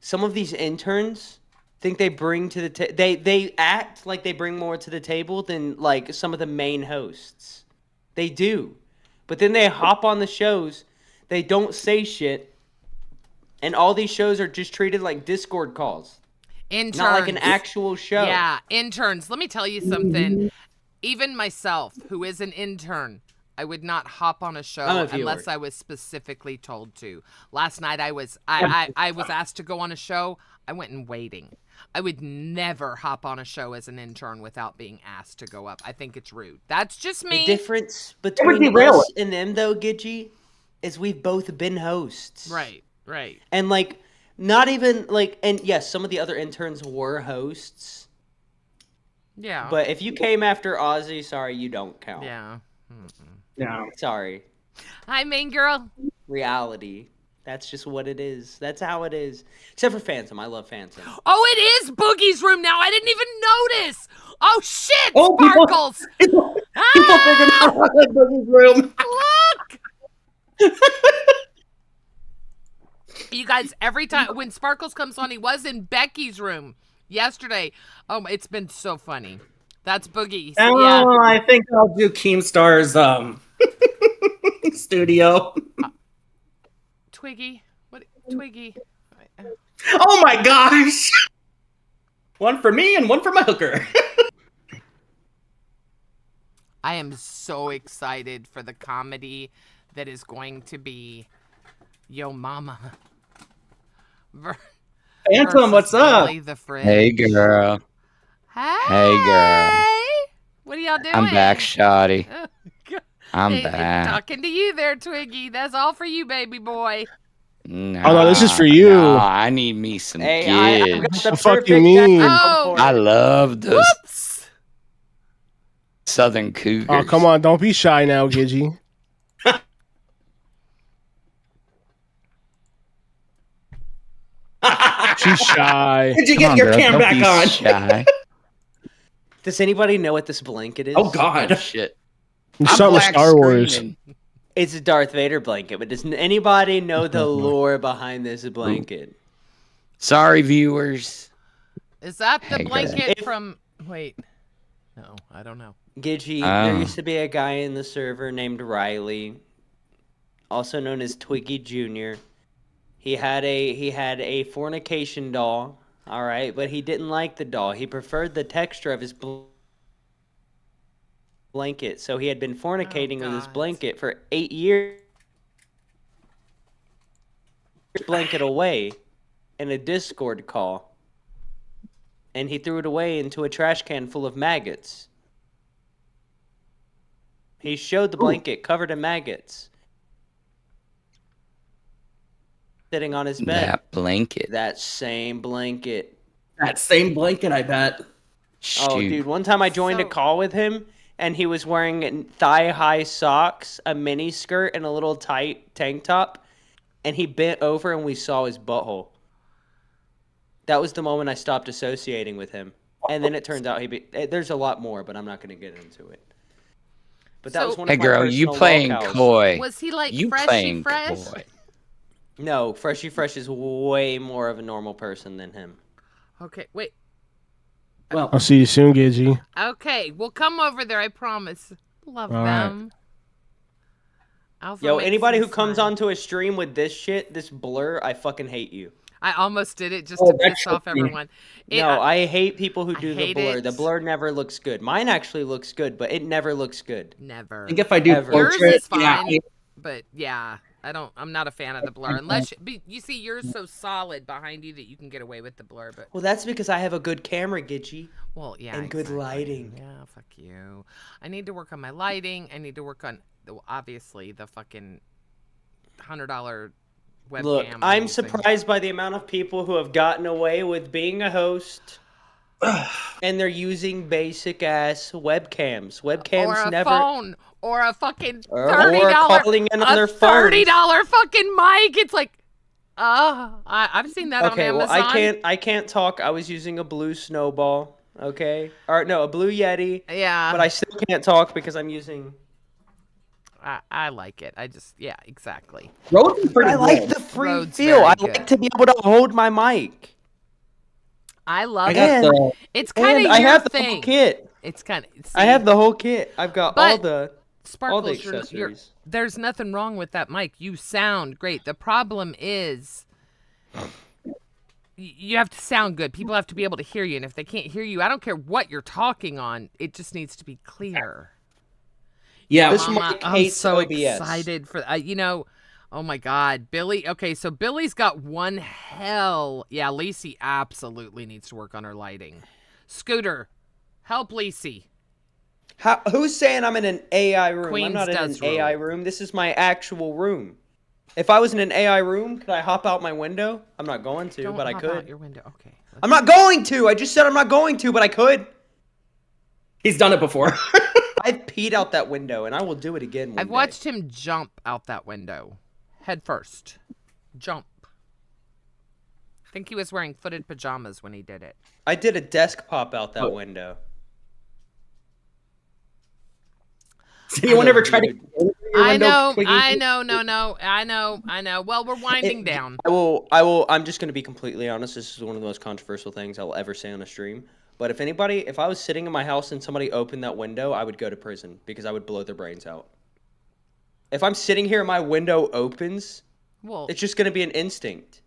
Some of these interns think they bring to the they act like they bring more to the table than like some of the main hosts. They do. But then they hop on the shows, they don't say shit, and all these shows are just treated like Discord calls. Interns. Not like an actual show. Yeah, interns. Let me tell you something. Even myself, who is an intern, I would not hop on a show I'm a viewer. unless I was specifically told to. Last night I was asked to go on a show. I went in waiting. I would never hop on a show as an intern without being asked to go up. I think it's rude. That's just me. The difference between us and them, though, Gidgy, is we've both been hosts. Right. And, like, not even, like, and yes, some of the other interns were hosts. Yeah. But if you came after Ozzy, sorry, you don't count. Yeah. No. Sorry. Hi, main girl. Reality. That's just what it is. That's how it is. Except for Phantom. I love Phantom. Oh, it is Boogie's room now. I didn't even notice. Oh, shit, Oh, Sparkles. People figured out Boogie's room. Look. You guys, every time when Sparkles comes on, he was in Becky's room yesterday. Oh, it's been so funny. That's Boogie. Oh, Yeah. I think I'll do Keemstar's studio. Twiggy. What? Twiggy. Oh my gosh! One for me and one for my hooker. I am so excited for the comedy that is going to be Yo Mama. Phantom, what's up? Billy the Fridge. Hey, girl. Hey, girl. What are y'all doing? I'm back, Shotty. Oh, God. I'm Hey, back. Talking to you there, Twiggy. That's all for you, baby boy. Nah, Oh, no, this is for you. nah, I need me some Hey, I've got gids. the The fuck you perfect mean? acronym Oh. for it. I love those Whoops. Southern Cougars. Oh, come on. Don't be shy now, Gidgy. She's shy. Did you Come get on, your girl, cam don't back be on? Shy. Does anybody know what this blanket is? Oh God! Shit. You I'm something with black Star Wars. screaming. It's a Darth Vader blanket, but does anybody know the lore behind this blanket? Sorry, viewers. Is that the Hey, girl. blanket from... Wait. No, I don't know. Gidgy, Oh. there used to be a guy in the server named Riley, also known as Twiggy Jr. He had a fornication doll, all right, but he didn't like the doll. He preferred the texture of his blanket. So he had been fornicating with his blanket for 8 years. Blanket away in a Discord call, and he threw it away into a trash can full of maggots. He showed the blanket covered in maggots sitting on his bed. That blanket. That same blanket. That same blanket, I bet. Oh, Shoot. dude, one time I joined a call with him, and he was wearing thigh-high socks, a mini skirt, and a little tight tank top, and he bent over and we saw his butthole. That was the moment I stopped associating with him. And then it turns out there's a lot more, but I'm not going to get into it. But that was one Hey, of my girl, you personal playing walkouts. coy. Was he like You Freshy playing Fresh? coy. No, Freshy Fresh is way more of a normal person than him. Okay, wait. Well, I'll see you soon, Gidgy. Okay, we'll come over there. I promise. Love All right. them. Alpha Yo, makes anybody me who comes smile. onto a stream with this shit, this blur, I fucking hate you. I almost did it just Oh, to that piss off should be- everyone. No, I hate people who do the hate blur. it. The blur never looks good. Mine actually looks good, but it never looks good. Never. I think if I do Ever. Yours portrait, is fine, yeah, but yeah, I'm not a fan of the blur unless you see yours so solid behind you that you can get away with the blur. But Well, that's because I have a good camera, Gitchy. well, yeah, And good exactly. lighting. Yeah, fuck you. I need to work on my lighting. I need to work on obviously the fucking $100 webcam. Look, I'm I'm using. surprised by the amount of people who have gotten away with being a host and they're using basic ass webcams. Webcams Or a never phone, or a fucking or $30 calling in on their phones. $30 fucking mic. It's like, I've seen that Okay, on well, Amazon. I can't talk. I was using a blue snowball, okay? Or no, a blue Yeti. Yeah. But I still can't talk because I'm using I like it. I just, yeah, exactly. Road's is pretty I like good. the free Rode's feel. very I good. like to be able to hold my mic. I love I got it. the- It's kind And of I your have the thing. whole kit. It's kind of. I have the whole kit. I've got all But the Sparkles, accessories. there's nothing wrong with that mic. You sound great. The problem is you have to sound good. People have to be able to hear you, and if they can't hear you, I don't care what you're talking on. It just needs to be clear. Yeah, This Mama, mic I'm hates so OBS. excited for oh my God, Billy. Okay, so Billy's got one hell. Yeah, Lacey absolutely needs to work on her lighting. Scooter, help Lacey. Who's saying I'm in an AI room? Queens I'm not in does an AI room. This is my actual room. If I was in an AI room, could I hop out my window? I'm not going to, Don't but I hop could. out your window. Okay. I'm not going to. I just said I'm not going to, but I could. He's done it before. I've peed out that window, and I will do it again one I've day. watched him jump out that window, head first. Jump. I think he was wearing footed pajamas when he did it. I did a desk pop out that window. Has anyone ever tried to Dude. go through your I window, know, Twiggy? I know. Well, we're winding down. I will. I'm just going to be completely honest. This is one of the most controversial things I'll ever say on a stream. But if I was sitting in my house and somebody opened that window, I would go to prison because I would blow their brains out. If I'm sitting here and my window opens, Well, it's just going to be an instinct.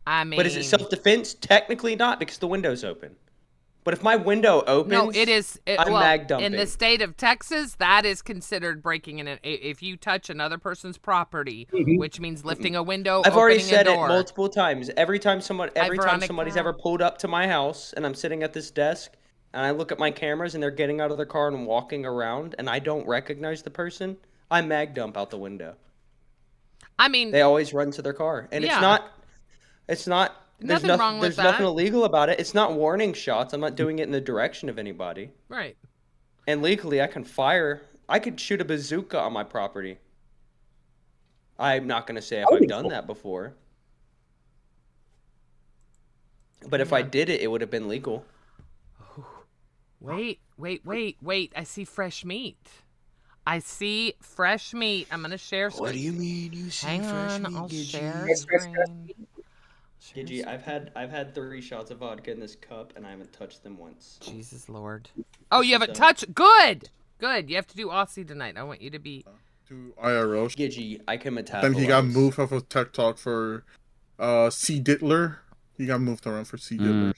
I mean, But is it self-defense? Technically not, because the window's open. But if my window opens, no, it is. I'm mag dumping. In the state of Texas, that is considered breaking in. If you touch another person's property, which means lifting a window, I've already opening a said it door. multiple times. Every time Veronica. somebody's ever pulled up to my house and I'm sitting at this desk and I look at my cameras and they're getting out of their car and walking around and I don't recognize the person, I mag dump out the window. I mean, They always run to their car, and Yeah. it's not. There's Nothing wrong with There's nothing that. illegal about it. It's not warning shots. I'm not doing it in the direction of anybody. right. And legally, I can fire. I could shoot a bazooka on my property. I'm not gonna say if I've done that before. But if I did it, it would have been legal. Wait. I see fresh meat. I'm gonna share screen. What do you mean you see Hang fresh on, meat, I'll Gidgy? share screen. Gidgy, I've had 3 shots of vodka in this cup, and I haven't touched them once. Jesus Lord. Oh, you haven't touched? Good. You have to do Aussie tonight. I want you to be. To IRL. Gidgy, I can metabolize. Then he got moved off of TikTok for C. Dittler. He got moved around for C. Dittler.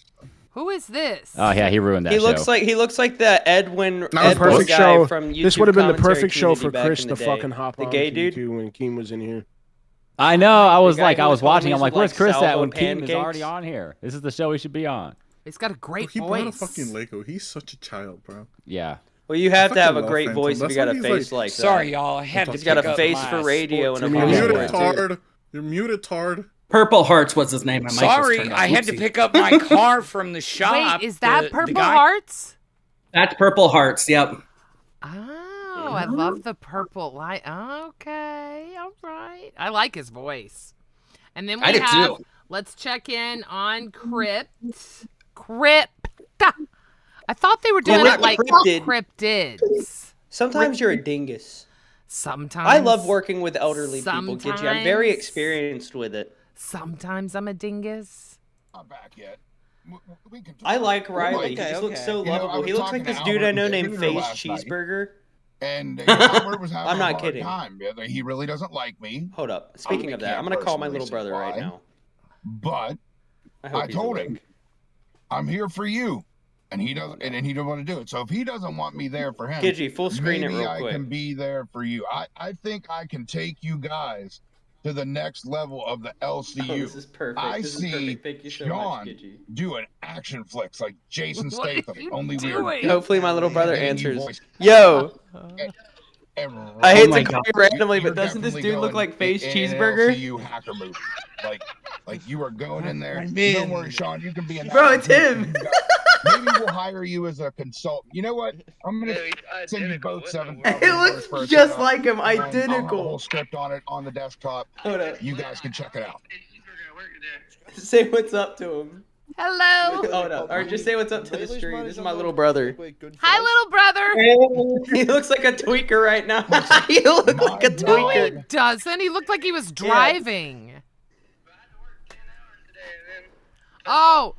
Who is this? Oh yeah, he ruined that He show. looks like the Edwin Perfect guy show. from YouTube This would have been the commentary perfect show for community back Chris in to the day. fucking hop The on gay to dude. too when Keem was in here. I know. I was guy like, who I was was watching. homies I'm like, with, where's like, Chris at salvo when Keem is pancakes? already on here? This is the show he should be on. He's got a great He brought a voice. fucking Lego. He's such a child, bro. Yeah. Well, you have to I have a fucking great love voice Phantom. if you got a That's why face he's like that. Sorry, y'all. I had to He's got a pick up face my for radio and a You're voice muted, for it, too. Tard. You're muted, Tard. Purple Hearts was his name. My mic just Sorry, turned off. I had to Whoopsie. pick up my car from the shop. Wait, is that The Purple guy- Hearts? That's Purple Hearts. Yep. Oh, I love the purple light. Okay, all right. I like his voice. And then we I did have, too. let's check in on Crypt. I thought they were doing not it like cryptid. cryptids. Sometimes you're a dingus. Sometimes. I love working with elderly people, Gidgy. I'm very Sometimes. experienced with it. Sometimes I'm a dingus. Not back yet. We can talk. I like Riley. Okay, he just looks so You know, I lovable. was He looks talking like this to dude I Albert know and named dinner Face last night, Cheeseburger. And Albert was having I'm not a hard kidding. time. He really doesn't like me. Hold up. Speaking of that, I'm gonna call my little brother right now. But hope I he's told awake. him, I'm here for you, and he doesn't, and he doesn't want to do it. So if he doesn't want me there for him, Gidgy, full screen it maybe real I quick. can be there for you. I think I can take you guys to the next level of the LCU. Oh, this is perfect. I This is see perfect. Thank you so much, Sean Gidgy. doing action flicks like Jason What are Statham. you Only doing? weird. Hopefully my little brother And he answers. voiced- Yo, I hate Oh my to call God. you randomly, You're but doesn't this definitely dude look going like Face in an Cheeseburger? LCU hacker movie. Like you are going in there. Man. Don't worry, Sean. You can be in that. Bro, it's him. Maybe we'll hire you as a consultant. You know what? I'm gonna send you both $7,000 It looks for a just setup. like him, I'll have a identical. whole script on it on the desktop. Hold up. You guys can check it out. Say what's up to him. Hello. Hold up. Or just say what's up to the stream. This is my little brother. Hi, little brother. He looks like a tweaker right now. He looks like a No, he tweaker. doesn't. He looked like he was driving. Oh,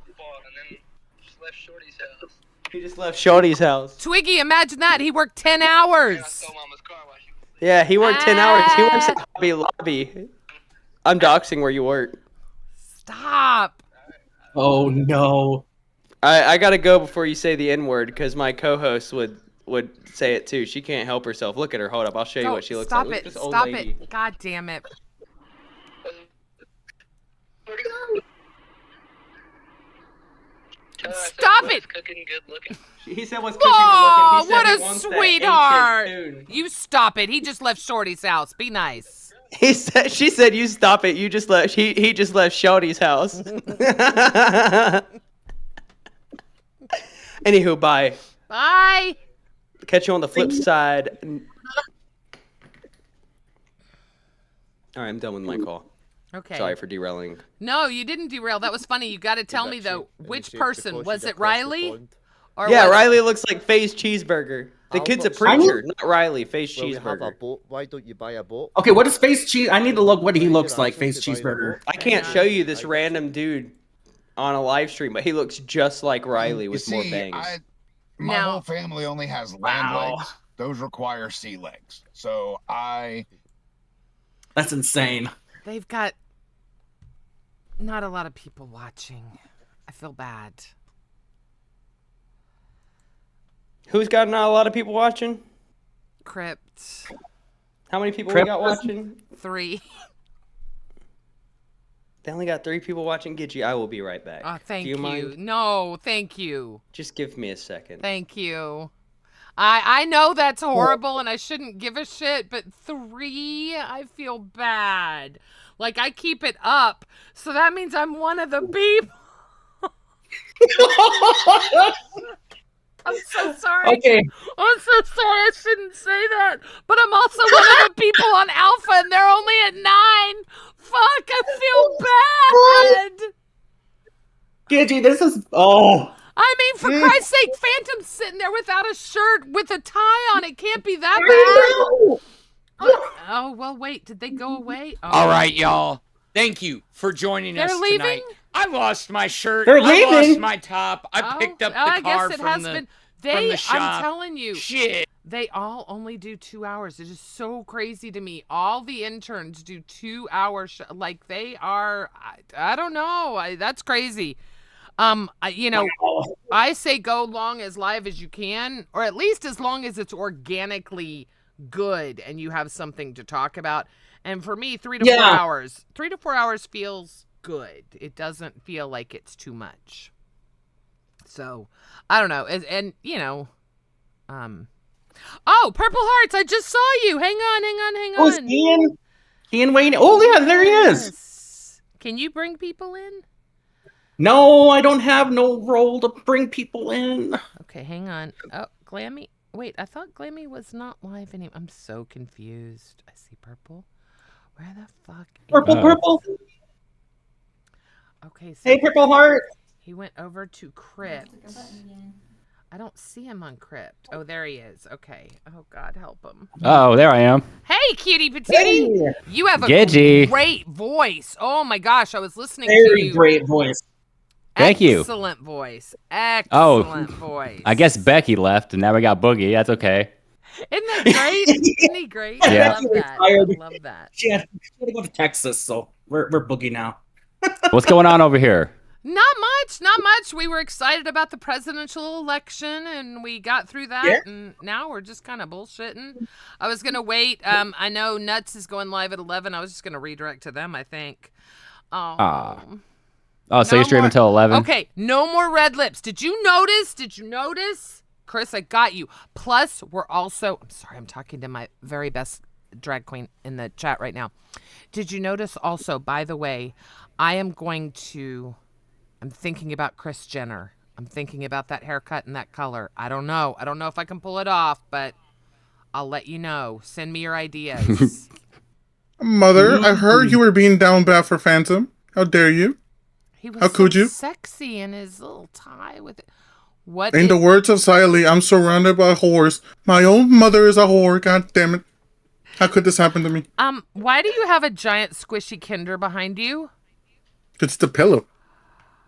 He just left Shorty's house. Twiggy, imagine that. He worked 10 hours. Yeah, he worked 10 hours. He works at Hobby Lobby. I'm doxing where you work. Stop. Oh no. I gotta go before you say the N word because my co-host would say it too. She can't help herself. Look at her. Hold up. I'll show you Don't- what she looks stop like. Look at it. this old Stop lady. it. God damn it. Stop it. He said what's cooking Oh, good looking. He said what he a wants that sweetheart. ancient tune. You stop it. He just left Shorty's house. Be nice. He said. She said, "You stop it." You just left. He just left Shorty's house. Anywho, bye. Bye. Catch you on the flip side. All right, I'm done with my call. Okay. Sorry for derailing. No, you didn't derail. That was funny. You got to tell me though, which person was it? Riley? Or Yeah, was Riley looks like Face Cheeseburger. The kid's a preacher, not Riley. Face Cheeseburger. Why don't you buy a boat? Okay, what is Face Cheese? I need to look what he looks like. Face Cheeseburger. I can't show you this random dude on a live stream, but he looks just like Riley with more bangs. My whole family only has land legs. Those require sea legs. So That's insane. They've got not a lot of people watching. I feel bad. Who's got not a lot of people watching? Crypt. How many people Crypt. we got watching? 3. They only got 3 people watching. Gidgy, I will be right back. Oh, thank Do you. you. Mind? No, thank you. Just give me a second. Thank you. I know that's horrible and I shouldn't give a shit, but 3, I feel bad. Like I keep it up, so that means I'm one of the people. I'm so sorry. Okay. I'm so sorry. I shouldn't say that. But I'm also one of the people on Alpha, and they're only at 9. Fuck, I feel bad. Gidgy, this is I mean, for Christ's sake, Phantom's sitting there without a shirt with a tie on. It can't be that bad. Oh, well, wait. Did they go away? Oh. All right, y'all. Thank you for joining They're us leaving? tonight. I lost my shirt. They're I lost leaving? my top. I picked up I the guess car it from has the been. from the shop. I'm telling you, Shit. they all only do 2 hours. It's just so crazy to me. All the interns do 2 hours. Like they are, I don't know. That's crazy. I say go long as live as you can, or at least as long as it's organically good and you have something to talk about. And for me, 3 to 4 hours. 3 to 4 hours feels good. It doesn't feel like it's too much. So, I don't know. And oh, Purple Hearts, I just saw you. Hang on. Oh, it's Ian. Ian Wayne. Oh, yeah, there he is. Can you bring people in? No, I don't have no role to bring people in. Okay, hang on. Oh, Glammy. Wait, I thought Glammy was not live anymore. I'm so confused. I see Purple. Where the fuck? Purple. Okay, so Hey, Purple Heart. He went over to Crypt. I don't see him on Crypt. Oh, there he is. Okay. Oh, God, help him. Oh, there I am. Hey, cutie patootie. You have a Gidgey. great voice. Oh, my gosh. I was listening to Very you. great voice. Thank you. Excellent voice. Excellent voice. I guess Becky left, and now we got Boogie. That's okay. Isn't that great? Isn't he great? Yeah. I love that. I love that. She had to go to Texas, so we're Boogie now. What's going on over here? Not much. We were excited about the presidential election, and we got through that, and now we're just kind of bullshitting. I was going to wait. I know Nuts is going live at 11. I was just going to redirect to them, I think. Oh, so you're streaming until 11? Okay, no more red lips. Did you notice? Chris, I got you. Plus, we're also... I'm sorry, I'm talking to my very best drag queen in the chat right now. Did you notice also, by the way, I'm thinking about Kris Jenner. I'm thinking about that haircut and that color. I don't know if I can pull it off, but I'll let you know. Send me your ideas. Mother, I heard you were being down bad for Phantom. How dare you? He was How could you? sexy in his little tie with it. What? In the words of Xylee, I'm surrounded by whores. My own mother is a whore. God damn it! How could this happen to me? Why do you have a giant squishy Kinder behind you? It's the pillow.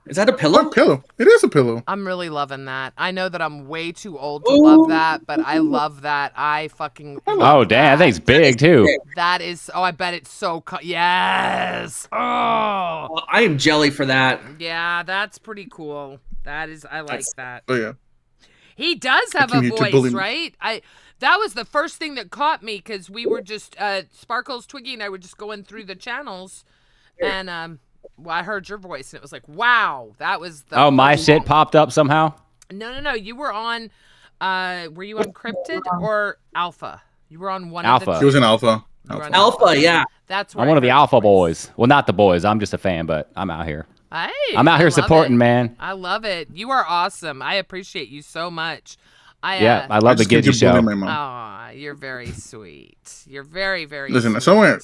Is that a pillow? A pillow. It is a pillow. I'm really loving that. I know that I'm way too old to love that, but I love that. I fucking love Oh, damn. That thing's big, too. That is... Oh, I bet it's so... Yes! Oh! Well, I am jelly for that. Yeah, that's pretty cool. That is... I like that. Oh, yeah. He does have a Continue to bully voice, me. right? That was the first thing that caught me, because we were just... Sparkles, Twiggy, and I were just going through the channels, and... Well, I heard your voice, and it was like, wow, that was the... Oh, my shit popped up somehow? No. You were on... were you on Cryptid or Alpha? You were on one Alpha. of the... She was in Alpha. Alpha, yeah. That's where I'm one of the Alpha boys. Well, not the boys. I'm just a fan, but I'm out here. Hey, I'm out I here love supporting, it. man. I love it. You are awesome. I appreciate you so much. Yeah, I love the Gidgey show. Aw, you're very sweet. You're very, very Listen, sweet. somewhere.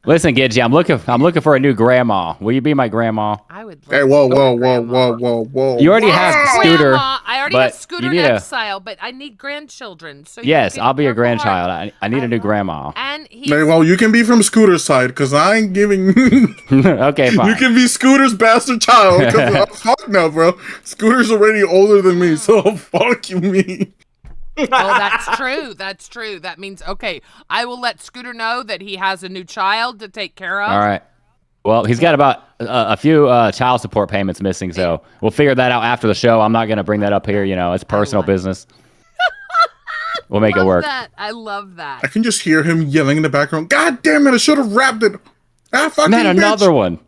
Listen, Gidgey, I'm looking for a new grandma. Will you be my grandma? I would love Hey, whoa. You already have Scooter. Grandma, I already but have Scooter you in need exile, but I need grandchildren. So Yes, you can I'll be your Purple Heart. grandchild. I need a new grandma. And Hey, well, you can be from Scooter's side, because I ain't giving... Okay, fine. You can be Scooter's bastard child, because fuck no, bro. Scooter's already older than me, so fuck you, me. Oh, that's true. That's true. That means, okay, I will let Scooter know that he has a new child to take care of. All right. Well, he's got about a few child support payments missing, so we'll figure that out after the show. I'm not going to bring that up here. You know, it's personal business. We'll make it work. I love that. I can just hear him yelling in the background, God damn it, I should have wrapped it. Ah, fucking Not bitch. another one.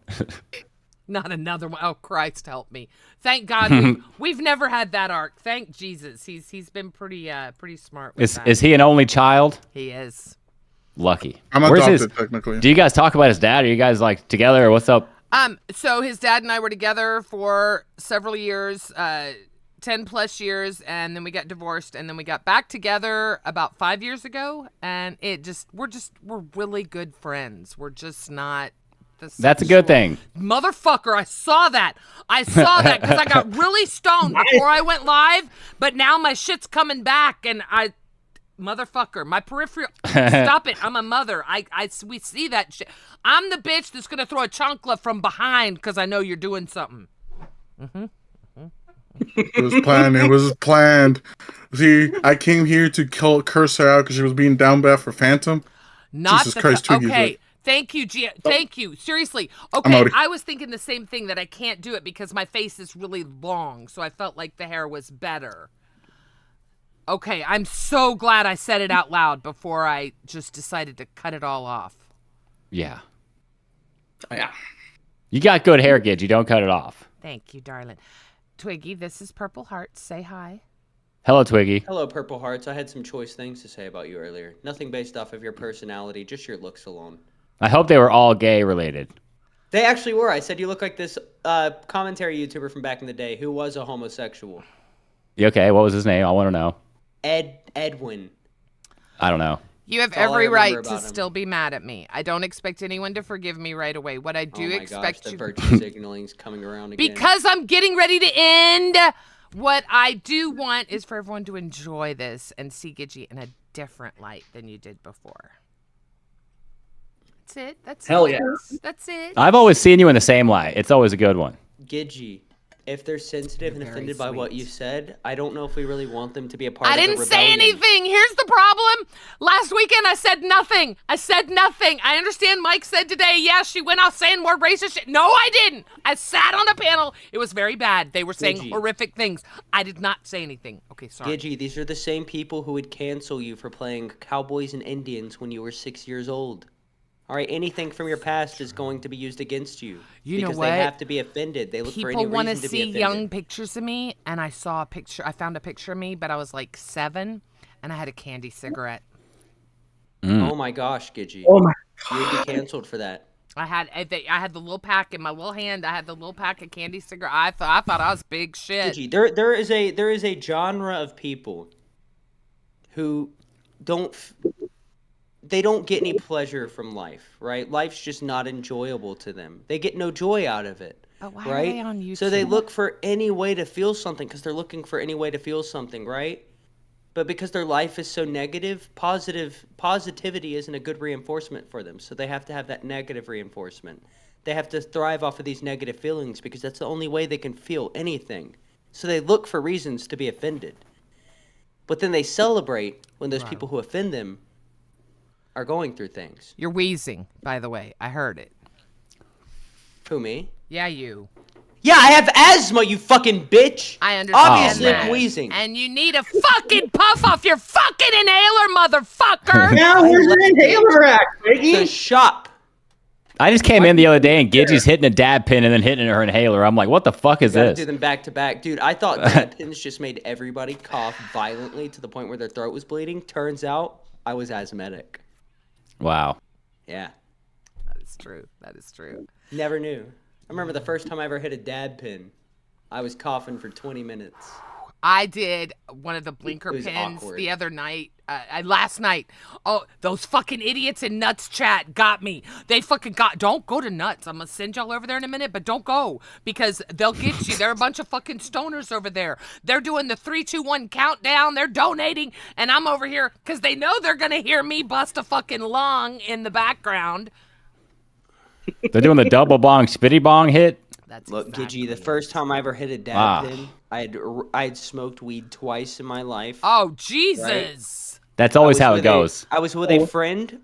Not another one. Oh, Christ help me. Thank God we've never had that arc. Thank Jesus. He's been pretty smart with that. Is he an only child? He is. Lucky. I'm Where's adopted, technically. Do you guys talk about his dad? Are you guys like together or what's up? So his dad and I were together for several years, 10 plus years, and then we got divorced, and then we got back together about 5 years ago, and we're really good friends. We're just not the That's a good thing. Motherfucker, I saw that because I got really stoned before I went live, but now my shit's coming back, and motherfucker, my peripheral. Stop it! I'm a mother. We see that shit. I'm the bitch that's gonna throw a chancla from behind because I know you're doing something. It was planned. It was planned. See, I came here to curse her out because she was being down bad for Phantom. Not Jesus Christ, Twiggy's okay. right. Thank you, Gia. Thank you. Seriously. I'm Okay, outie. I was thinking the same thing, that I can't do it because my face is really long, so I felt like the hair was better. Okay, I'm so glad I said it out loud before I just decided to cut it all off. Yeah. Yeah. You got good hair, Gidgy. Don't cut it off. Thank you, darling. Twiggy, this is Purple Hearts. Say hi. Hello, Twiggy. Hello, Purple Hearts. I had some choice things to say about you earlier. Nothing based off of your personality, just your looks alone. I hope they were all gay related. They actually were. I said you look like this commentary YouTuber from back in the day who was a homosexual. You okay? What was his name? I want to know. Edwin. I don't know. You have That's all I every right remember to about him. still be mad at me. I don't expect anyone to forgive me right away. What I do Oh my expect gosh, the you virtue signaling's coming around again. because I'm getting ready to end. What I do want is for everyone to enjoy this and see Gidgy in a different light than you did before. That's it. That's Hell it. yeah. That's it. I've always seen you in the same light. It's always a good one. Gidgy, if they're sensitive and You're very offended by what sweet. you said, I don't know if we really want them to be a part I of the didn't say rebellion. anything. Here's the problem. Last weekend, I said nothing. I said nothing. I understand Mike said today, yeah, she went out saying more racist shit. No, I didn't. I sat on a panel. It was very bad. They were saying Gidgy. horrific things. I did not say anything. Okay, sorry. Gidgy, these are the same people who would cancel you for playing Cowboys and Indians when you were 6 years old. All right, anything from your past is going to be used against you. You know because what? they have to be offended. They look for any People want to reason to be see offended. young pictures of me, and I saw a picture. I found a picture of me, but I was like 7, and I had a candy cigarette. Oh my gosh, Gidgy. Oh my You would be canceled for that. I had the little pack in my little hand. I had the little pack of candy cigarette. I thought I was big shit. Gidgy, there is a genre of people who they don't get any pleasure from life, right? Life's just not enjoyable to them. They get no joy out of it. But why right? are they on YouTube? So they look for any way to feel something because they're looking for any way to feel something, right? But because their life is so negative, positivity isn't a good reinforcement for them. So they have to have that negative reinforcement. They have to thrive off of these negative feelings because that's the only way they can feel anything. So they look for reasons to be offended. But then they celebrate when those people who offend them are going through things. You're wheezing, by the way. I heard it. Who, me? Yeah, you. Yeah, I have asthma, you fucking bitch. I understand. Obviously, that. I'm wheezing. And you need a fucking puff off your fucking inhaler, motherfucker. Yeah, where's the inhaler at, The Twiggy? shop. I just came in the other day and Gidgy's hitting a dab pin and then hitting her inhaler. I'm like, what the fuck is Gotta this? do them back to back. Dude, I thought dab pins just made everybody cough violently to the point where their throat was bleeding. Turns out, I was asthmatic. Wow. Yeah. That is true. That is true. Never knew. I remember the first time I ever hit a dab pin. I was coughing for 20 minutes. I did one of the blinker It was pins awkward. the other night, last night. Oh, those fucking idiots in Nuts chat got me. They fucking don't go to Nuts. I'm gonna send y'all over there in a minute, but don't go because they'll get you. They're a bunch of fucking stoners over there. They're doing the 3, 2, 1 countdown. They're donating, and I'm over here because they know they're gonna hear me bust a fucking lung in the background. They're doing the double bong, spitty bong hit. That's Look, exactly Gidgy, the first time I ever hit a dab Wow. pin, I had smoked weed twice in my life. Oh, Jesus. That's always I was how it with goes. I was with a friend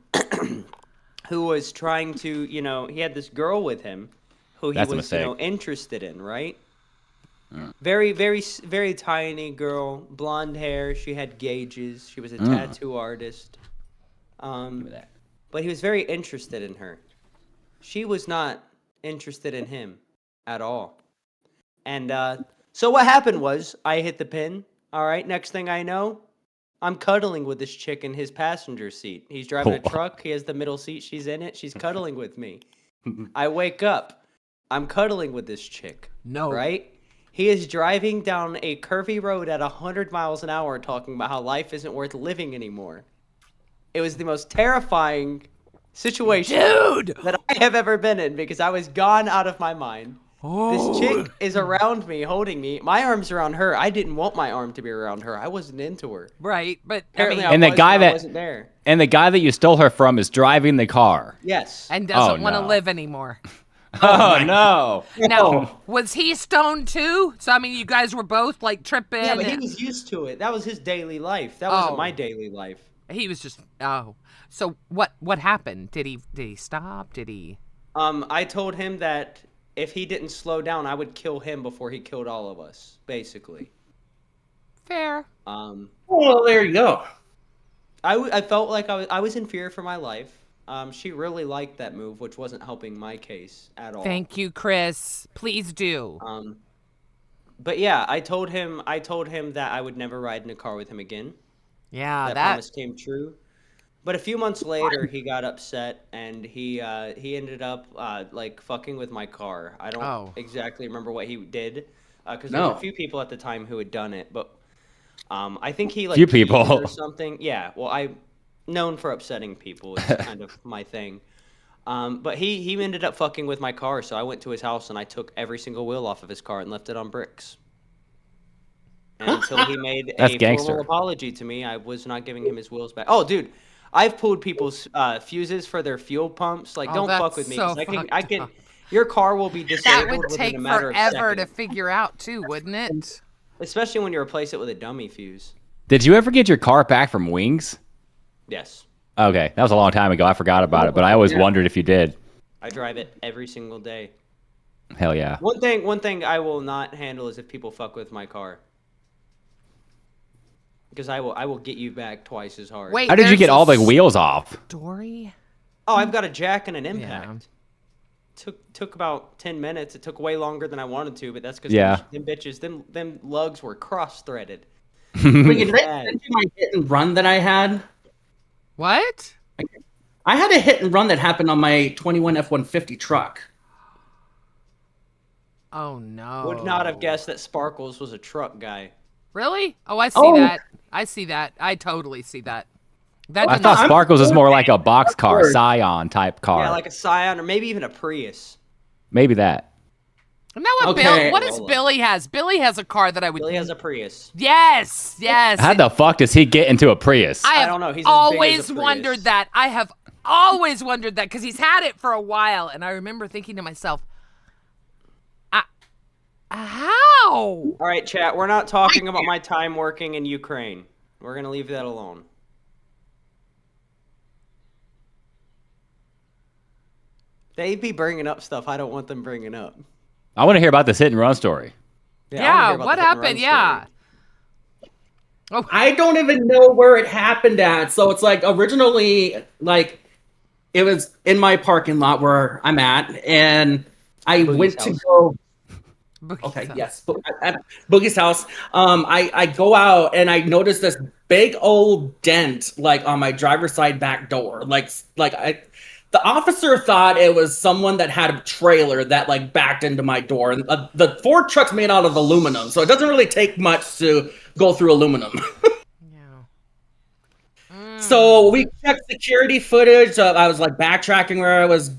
who was trying to, he had this girl with him who he That's a was, mistake. interested in, right? Very, very, very tiny girl, blonde hair. She had gauges. She was a tattoo artist. But he was very interested in her. She was not interested in him at all. And so what happened was I hit the pin. All right, next thing I know, I'm cuddling with this chick in his passenger seat. He's driving a truck. He has the middle seat. She's in it. She's cuddling with me. I wake up. I'm cuddling with this chick. No. Right? He is driving down a curvy road at 100 miles an hour talking about how life isn't worth living anymore. It was the most terrifying situation that I have ever been in because I was gone out of my mind. This chick is around me, holding me. My arm's around her. I didn't want my arm to be around her. I wasn't into her. Right, but Apparently, And the guy I wasn't there. And the guy that you stole her from is driving the car. Yes. and doesn't Oh, want to no. live anymore. Oh no. Now, was he stoned too? So I mean, you guys were both like tripping. Yeah, but he was used to it. That was his daily life. That wasn't my daily life. He was just So what happened? Did he stop? Did he? I told him that if he didn't slow down, I would kill him before he killed all of us. Basically. Fair. Well, there you go. I felt like I was in fear for my life. She really liked that move, which wasn't helping my case at all. Thank you, Chris. Please do. But yeah, I told him that I would never ride in a car with him again. Yeah, that promise came true. But a few months later, he got upset and he ended up like fucking with my car. I don't exactly remember what he did because there was a few people at the time who had done it, but I think he like few people cheated or something. Yeah, well, I'm known for upsetting people. It's kind of my thing. But he ended up fucking with my car, so I went to his house and I took every single wheel off of his car and left it on bricks. And until he made a formal apology to me, I was not giving him his wheels back. Oh, dude, I've pulled people's fuses for their fuel pumps. Like, don't fuck with me. So 'Cause I can. Your car will be disabled that would take within a matter forever of to seconds. figure out, too, wouldn't it? Especially when you replace it with a dummy fuse. Did you ever get your car back from Wings? Yes. Okay, that was a long time ago. I forgot about it, but I always wondered if you did. I drive it every single day. Hell yeah. One thing I will not handle is if people fuck with my car. Because I will get you back twice as hard. Wait, how did you get all the wheels off? Story? Oh, I've got a jack and an impact. Took about 10 minutes. It took way longer than I wanted to, but that's because them bitches, them lugs were cross-threaded. Did I send you my hit and run that I had? What? I had a hit and run that happened on my 21 F-150 truck. Oh no. Would not have guessed that Sparkles was a truck guy. Really? Oh, I see that. I see that. I totally see that. I thought Sparkles was more like a box car, Scion type car. Yeah, like a Scion or maybe even a Prius. Maybe that. Isn't that what Bill? What does Billy has? Billy has a car that I would. Billy has a Prius. Yes, yes. How the fuck does he get into a Prius? I don't know. He's always wondered that. I have always wondered that because he's had it for a while, and I remember thinking to myself, how? All right, chat. We're not talking about my time working in Ukraine. We're gonna leave that alone. They be bringing up stuff I don't want them bringing up. I want to hear about this hit and run story. Yeah, what happened? Yeah. Oh. I don't even know where it happened at. So it's like originally, like, it was in my parking lot where I'm at, and I went to go. Okay, yes, at Boogie's house. I go out and I notice this big old dent like on my driver's side back door. The officer thought it was someone that had a trailer that like backed into my door. And the Ford truck's made out of aluminum, so it doesn't really take much to go through aluminum. So we checked security footage. I was like backtracking where I was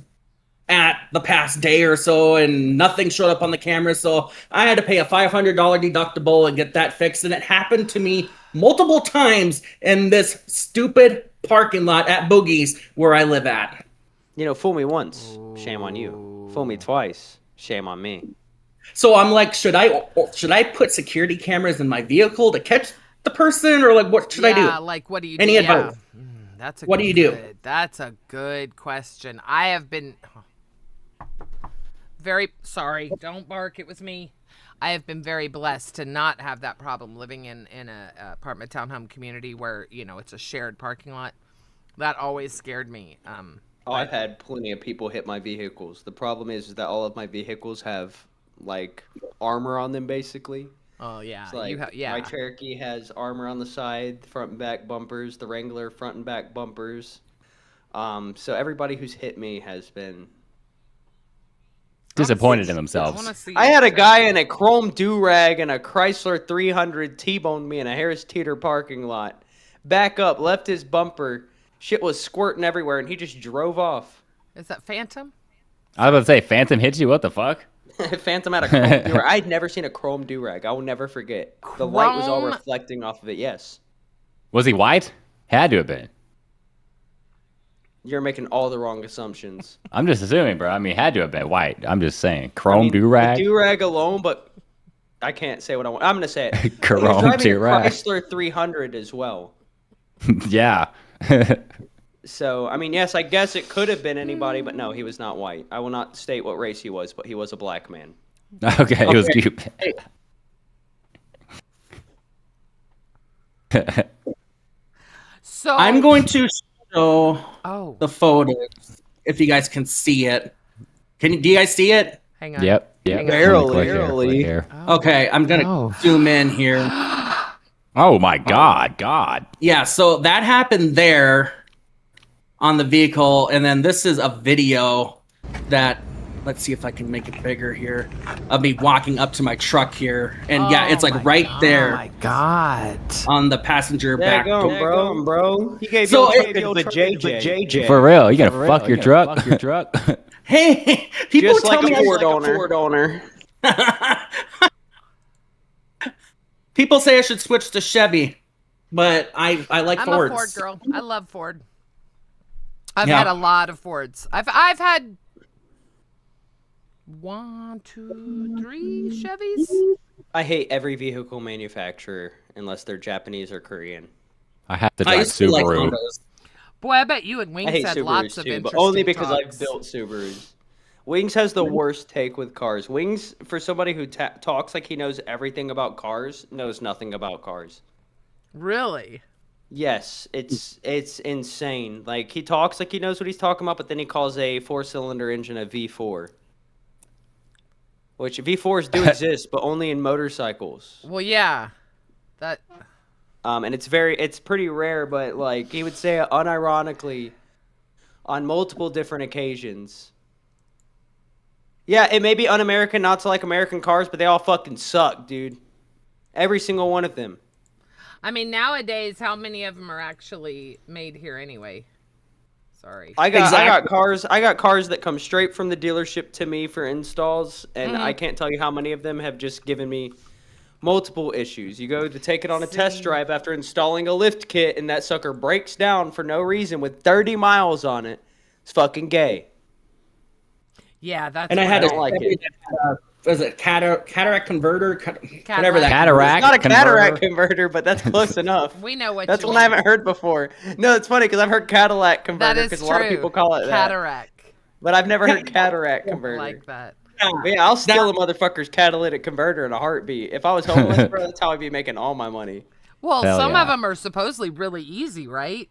at the past day or so, and nothing showed up on the camera. So I had to pay a $500 deductible and get that fixed. And it happened to me multiple times in this stupid parking lot at Boogie's where I live at. You know, fool me once, shame on you. Fool me twice, shame on me. So I'm like, should I put security cameras in my vehicle to catch the person, or like what should I do? Yeah, like what do you do? Any advice? That's a what do you do? That's a good question. I have been very sorry. Don't bark. It was me. I have been very blessed to not have that problem living in a apartment townhome community where, you know, it's a shared parking lot. That always scared me. I've had plenty of people hit my vehicles. The problem is that all of my vehicles have like armor on them, basically. Oh yeah, It's like, my Cherokee has armor on the side, front and back bumpers. The Wrangler front and back bumpers. So everybody who's hit me has been disappointed in themselves. I had a guy in a chrome do-rag and a Chrysler 300 T-boned me in a Harris Teeter parking lot. Back up, left his bumper. Shit was squirting everywhere, and he just drove off. Is that Phantom? I was about to say, Phantom hit you? What the fuck? Phantom had a chrome do-rag. I'd never seen a chrome do-rag. I will never forget. The light was all reflecting off of it, yes. Was he white? Had to have been. You're making all the wrong assumptions. I'm just assuming, bro. I mean, it had to have been white. I'm just saying. Chrome The do-rag. do-rag alone, but I can't say what I want. I'm gonna say it. He was Chrome driving a do-rag. Chrysler 300 as well. Yeah. So, I mean, yes, I guess it could have been anybody, but no, he was not white. I will not state what race he was, but he was a black man. Okay, it was cute. So I'm going to show Oh. the photos if you guys can see it. Do you guys see it? Hang on. Yep. Hang on. Barely. Okay, I'm gonna zoom in here. Oh my God. Yeah, so that happened there on the vehicle, and then this is a video that, let's see if I can make it bigger here, of me walking up to my truck here, and yeah, it's like right there. Oh my God. On the passenger back door. bro. He gave So you it- the JJ. For real, you gonna fuck your truck? Fuck your truck? Hey, people Just tell like me a I'm Ford like owner. a Ford owner. People say I should switch to Chevy, but I like I'm Fords. a Ford girl. I love Ford. I've Yeah. had a lot of Fords. I've had 1, 2, 3 Chevys. I hate every vehicle manufacturer unless they're Japanese or Korean. I have to I drive used to like Subaru. Hondas. Boy, I bet you and I Wings hate had Subarus lots of too, but interesting only because talks. I've built Subarus. Wings has the worst take with cars. Wings, for somebody who talks like he knows everything about cars, knows nothing about cars. Really? Yes, it's insane. Like, he talks like he knows what he's talking about, but then he calls a 4-cylinder engine a V4. Which V4s do exist, but only in motorcycles. Well, yeah. That. And it's pretty rare, but like he would say it unironically on multiple different occasions. Yeah, it may be un-American not to like American cars, but they all fucking suck, dude. Every single one of them. I mean, nowadays, how many of them are actually made here anyway? Sorry. I got cars that come straight from the dealership to me for installs, and I can't tell you how many of them have just given me multiple issues. You go to take it on a test drive after installing a lift kit, and that sucker breaks down for no reason with 30 miles on it. It's fucking gay. Yeah, that's. And I had I a don't like Chevy it. that had was it cataract converter? Whatever that. Cataract. It's not a cataract converter. converter, but that's close enough. We know what That's you one I mean. haven't heard before. No, it's funny because I've heard Cadillac That converter is because true. a lot of people call it that. Cataract. But I've never heard cataract converter. Like that. But yeah, I'll steal a motherfucker's catalytic converter in a heartbeat. If I was homeless, bro, that's how I'd be making all my money. Well, Hell some yeah. of them are supposedly really easy, right?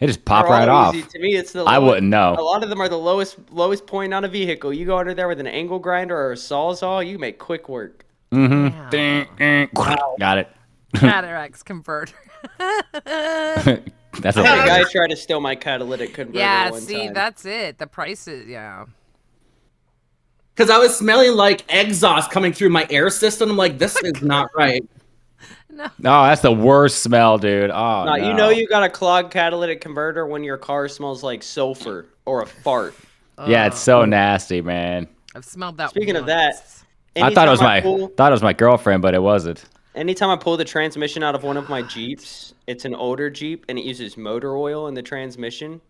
They just pop They're all right off. easy. To me, it's the I lowest- wouldn't know. A lot of them are the lowest point on a vehicle. You go under there with an angle grinder or a sawzall, you make quick work. Got it. Cataracts converter. That's I a had a big guy one. try to steal my catalytic converter Yeah, one see, time. that's it. The prices, yeah. Because I was smelling like exhaust coming through my air system. I'm like, this is not right. Oh, that's the worst smell, dude. Oh, No, no. you know you got a clogged catalytic converter when your car smells like sulfur or a fart. Yeah, it's so nasty, man. I've smelled that. Speaking of once. that, I thought it was anytime my girlfriend, but it wasn't. Anytime I pull the transmission out of one of my Jeeps, it's an older Jeep and it uses motor oil in the transmission,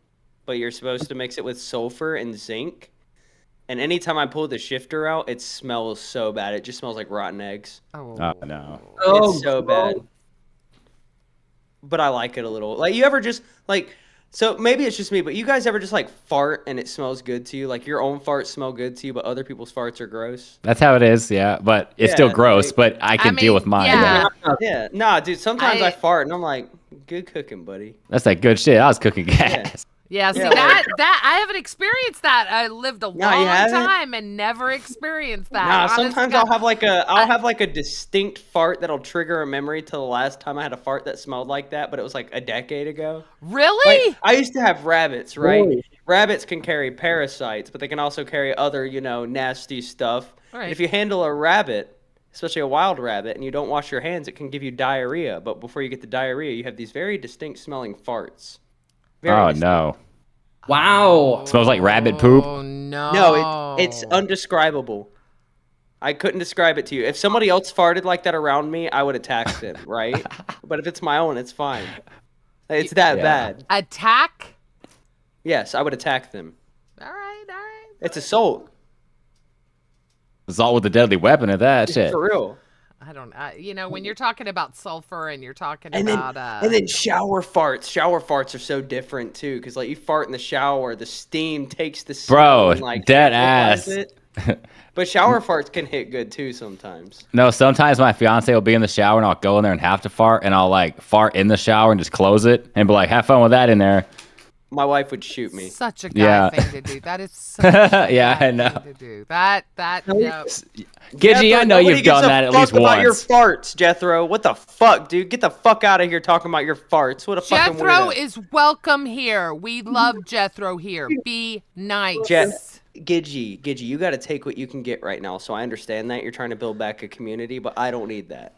but you're supposed to mix it with sulfur and zinc. And anytime I pull the shifter out, it smells so bad. It just smells like rotten eggs. Oh, no. It's so bad. But I like it a little. Like, you ever just, like, so maybe it's just me, but you guys ever just, like, fart and it smells good to you? Like, your own farts smell good to you, but other people's farts are gross? That's how it is, yeah. But it's still Yeah, gross, like- but I can deal with mine. yeah. Yeah. Nah, dude, sometimes I fart and I'm like, good cooking, buddy. That's that good shit. I was cooking gas. Yeah, see Yeah, that I haven't experienced that. I lived a you long haven't? time and never experienced that. Nah, Honest to sometimes God. I'll have like a distinct fart that'll trigger a memory to the last time I had a fart that smelled like that, but it was like a decade ago. Really? Like, I used to have rabbits, right? Really? Rabbits can carry parasites, but they can also carry other, nasty stuff. Right. If you handle a rabbit, especially a wild rabbit, and you don't wash your hands, it can give you diarrhea. But before you get the diarrhea, you have these very distinct smelling farts. Very Oh, distinct. no. Wow. Smells like rabbit poop. Oh no. No, it's undescribable. I couldn't describe it to you. If somebody else farted like that around me, I would attack them, right? But if it's my own, it's fine. It's that Yeah. bad. Attack? Yes, I would attack them. All right. It's assault. Assault with a deadly weapon at that shit. For real. I don't. When you're talking about sulfur and you're talking And about then shower farts. Shower farts are so different too, because like you fart in the shower, the steam takes the smell Bro, and, like, dead amplifies ass. it. But shower farts can hit good too sometimes. No, sometimes my fiance will be in the shower and I'll go in there and have to fart, and I'll like fart in the shower and just close it and be like, "Have fun with that in there." My wife would shoot me. such a guy thing to do. That is such a Yeah, guy I know. thing to do. That. Yep. Gidgy, I know nobody you've gives done a that at fuck least about your once. farts, Jethro. What the fuck, dude? Get the fuck out of here talking about your farts. What a fucking Jethro weirdo. is welcome here. We love Jethro here. Be nice. Gidgy, you got to take what you can get right now. So I understand that you're trying to build back a community, but I don't need that.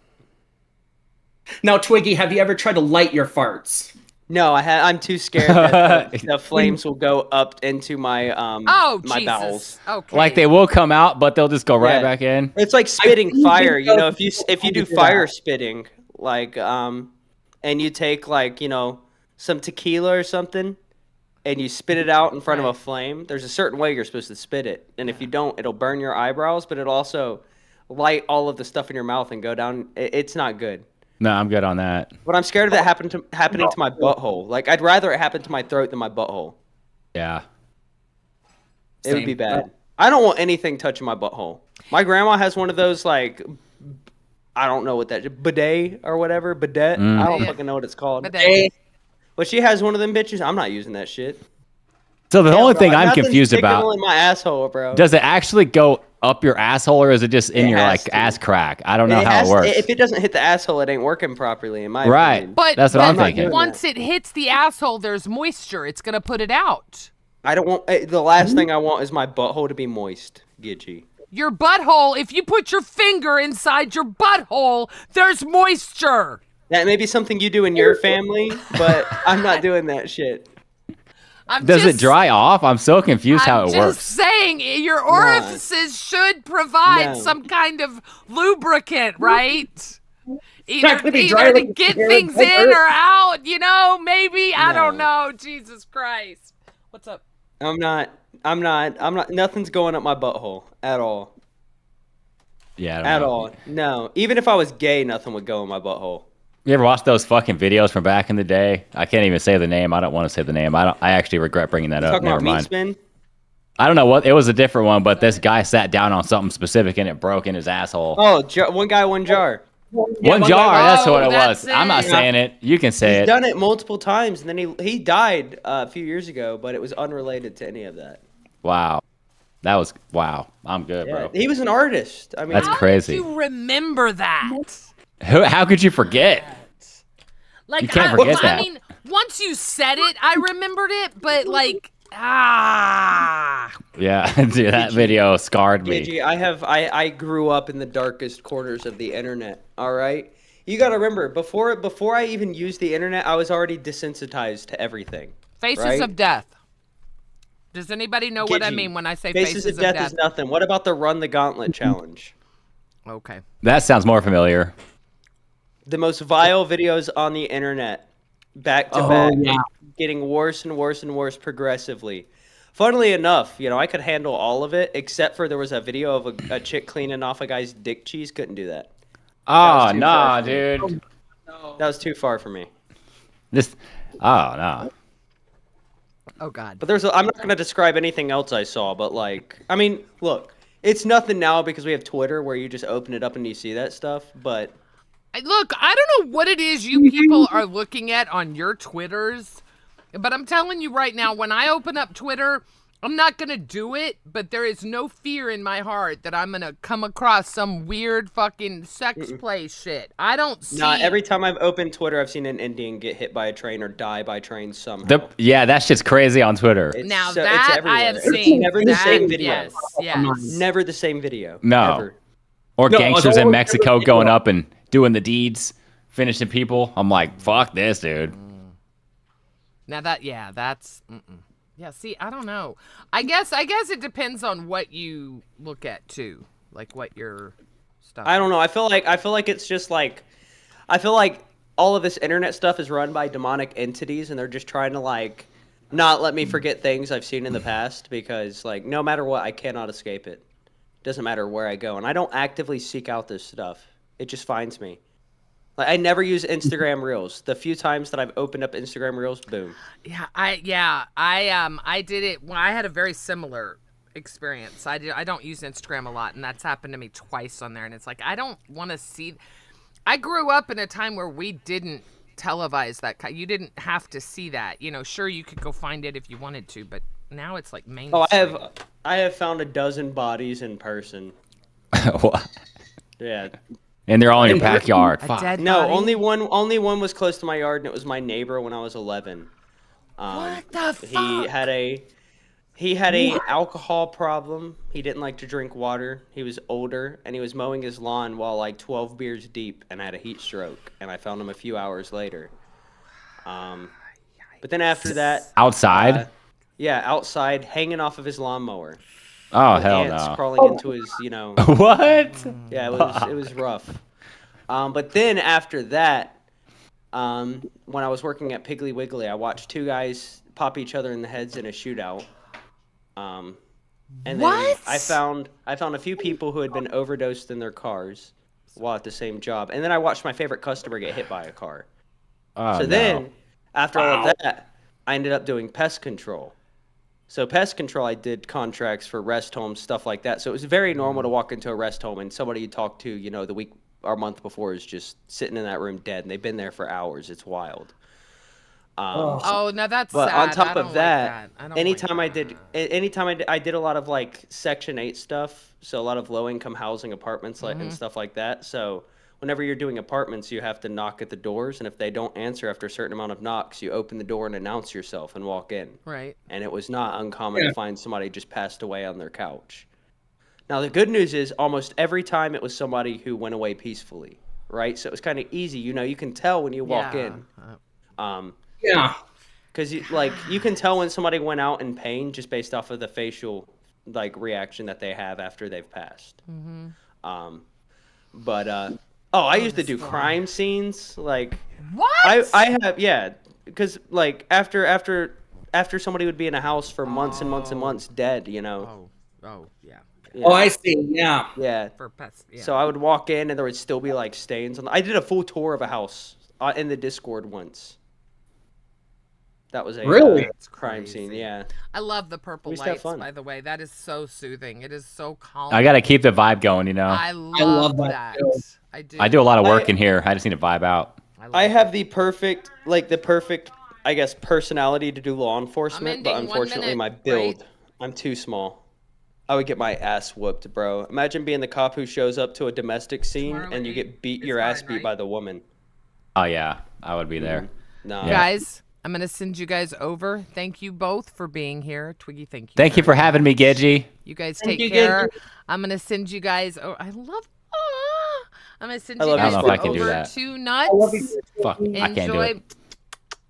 Now, Twiggy, have you ever tried to light your farts? No, I'm too scared that the flames will go up into my my Jesus. bowels. Okay. Like they will come out, but they'll just go right Yeah. back in. It's like spitting fire. You know, if you do do fire that. spitting, like and you take like some tequila or something, and you spit it out in front of a flame. There's a certain way you're supposed to spit it, and if you don't, it'll burn your eyebrows, but it'll also light all of the stuff in your mouth and go down. It's not good. No, I'm good on that. But I'm scared of that happening to my butthole. Like I'd rather it happen to my throat than my butthole. Yeah. It would be bad. I don't want anything touching my butthole. My grandma has one of those like I don't know what that bidet or whatever bidet. I don't fucking know what it's called. Bidet. But she has one of them bitches. I'm not using that shit. So the only thing I'm Nothing's confused sticking about, in my asshole, bro. does it actually go up your asshole or is it just in It your has like to. ass crack? I don't know how has it works. If it doesn't hit the asshole, it ain't working properly. In my Right. opinion. But That's what I'm thinking. once it hits the asshole, there's moisture. It's gonna put it out. I don't want the last thing I want is my butthole to be moist, Gidgy. Your butthole. If you put your finger inside your butthole, there's moisture. That may be something you do in your family, but I'm not doing that shit. Does it dry off? I'm so confused how it just works. saying, your orifices should provide No. some kind of lubricant, right? not Either gonna be dry to like get a things carrot in butter. or out, maybe. I don't No. know. Jesus Christ. What's up? I'm not. Nothing's going up my butthole at all. Yeah, I don't At know. all. No. Even if I was gay, nothing would go in my butthole. You ever watch those fucking videos from back in the day? I can't even say the name. I don't want to say the name. I actually regret bringing that up. Talking Never about meat mind. spin? I don't know what. It was a different one, but this guy sat down on something specific and it broke in his asshole. Oh, one guy, one jar. One jar. That's what it was. I'm not it. saying it. You can say He's it. done it multiple times, and then he died a few years ago, but it was unrelated to any of that. Wow. That was wow. I'm good, Yeah, bro. he was an artist. I mean, That's crazy. You remember that? How could you forget? Like You can't forget that. I mean, once you said it, I remembered it, but like Yeah, dude, that video scarred me. Gigi, I grew up in the darkest corners of the internet. All right, you got to remember before I even used the internet, I was already desensitized to everything. Faces right? of Death. Does anybody know what I Gigi, mean when I say Faces of Death is nothing. What about the Run the Gauntlet challenge? Okay. That sounds more familiar. The most vile videos on the internet, back to back, getting worse and worse and worse progressively. Funnily enough, I could handle all of it, except for there was a video of a chick cleaning off a guy's dick cheese. Couldn't do that. Oh, too nah, far for me. dude. That was too far for me. Oh, no. Oh, God. But I'm not going to describe anything else I saw, but look, it's nothing now because we have Twitter where you just open it up and you see that stuff, but... Look, I don't know what it is you people are looking at on your Twitters, but I'm telling you right now, when I open up Twitter, I'm not going to do it, but there is no fear in my heart that I'm going to come across some weird fucking sex play shit. I don't see... Nah, every time I've opened Twitter, I've seen an Indian get hit by a train or die by train somehow. Yeah, that shit's crazy on Twitter. Now It's that everywhere. I have It's seen. never the same video. Yes. Never the same video. No. Ever. Or No, gangsters it's in always Mexico never- going up and doing the deeds, finishing people. I'm like, fuck this, dude. Now that's... Yeah, see, I don't know. I guess it depends on what you look at too, like what your stuff. I don't know. I feel like it's just like, I feel like all of this internet stuff is run by demonic entities, and they're just trying to not let me forget things I've seen in the past because, like, no matter what, I cannot escape it. Doesn't matter where I go, and I don't actively seek out this stuff. It just finds me. Like, I never use Instagram Reels. The few times that I've opened up Instagram Reels, boom. I did it. Well, I had a very similar experience. I don't use Instagram a lot, and that's happened to me twice on there. And it's like I don't want to see. I grew up in a time where we didn't televise that. You didn't have to see that. You know, sure you could go find it if you wanted to, but now it's like mainstream. Oh, I have found a dozen bodies in person. What? Yeah. And they're all in your backyard. A Fuck. dead No, body? only one was close to my yard, and it was my neighbor when I was 11. What the fuck? He had a alcohol problem. He didn't like to drink water. He was older, and he was mowing his lawn while like 12 beers deep, and had a heat stroke. And I found him a few hours later. But then after that, Outside? yeah, outside, hanging off of his lawnmower. Oh, With hell ants no. crawling into his, What? Yeah, it was rough. But then after that, when I was working at Piggly Wiggly, I watched two guys pop each other in the heads in a shootout. And then What? I found a few people who had been overdosed in their cars while at the same job. And then I watched my favorite customer get hit by a car. Oh, So no. then, after all of that, I ended up doing pest control. So pest control, I did contracts for rest homes, stuff like that. So it was very normal to walk into a rest home and somebody you talk to, the week or month before is just sitting in that room dead, and they've been there for hours. It's wild. Oh, no, that's But sad. on top I don't of that, like that. I don't anytime like I did a lot of like Section 8 stuff, so a lot of low income housing apartments and stuff like that. So whenever you're doing apartments, you have to knock at the doors, and if they don't answer after a certain amount of knocks, you open the door and announce yourself and walk in. Right. And it was not uncommon to find somebody just passed away on their couch. Now the good news is almost every time it was somebody who went away peacefully, right? So it was kind of easy. You can tell when you walk in. Yeah. Because you can tell when somebody went out in pain just based off of the facial reaction that they have after they've passed. I used to do crime scenes. Like what? I have because after somebody would be in a house for months and months and months dead, Oh, yeah. Yeah. Oh, I see. Yeah. Yeah. For pets. Yeah. So I would walk in and there would still be like stains on. I did a full tour of a house in the Discord once. That was a Really? crime scene. Yeah. I love the purple We used to have lights, fun. by the way. That is so soothing. It is so calm. I got to keep the vibe going, I love that. I do. I do a lot of work in here. I just need to vibe out. I have the perfect, I guess, personality to do law enforcement, but ending 1 unfortunately, minute my build, I'm too small. I would get my ass whooped, bro. Imagine being the cop who shows up to a domestic scene and you get your ass beat by the woman. Oh, yeah. I would be there. No. Guys, I'm going to send you guys over. Thank you both for being here. Twiggy, thank you. Thank you for having me, Gidgy. You guys Thank take you, care. Gidgy. I'm going to send you guys. Oh, I love. I'm going to send I you love you, guys I don't know if I can do over that. to I Nuts. love you. Fuck. I can't do it.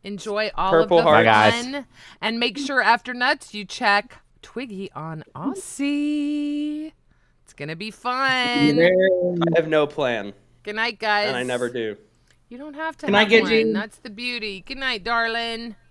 Enjoy all Purple of the hearts. Bye, fun. guys. And make sure after Nuts you check Twiggy on Aussie. It's going to be fun. I have no plan, Good night, guys. and I never do. You don't have to Good night, have Gidgy. one. That's the beauty. Good night, darling.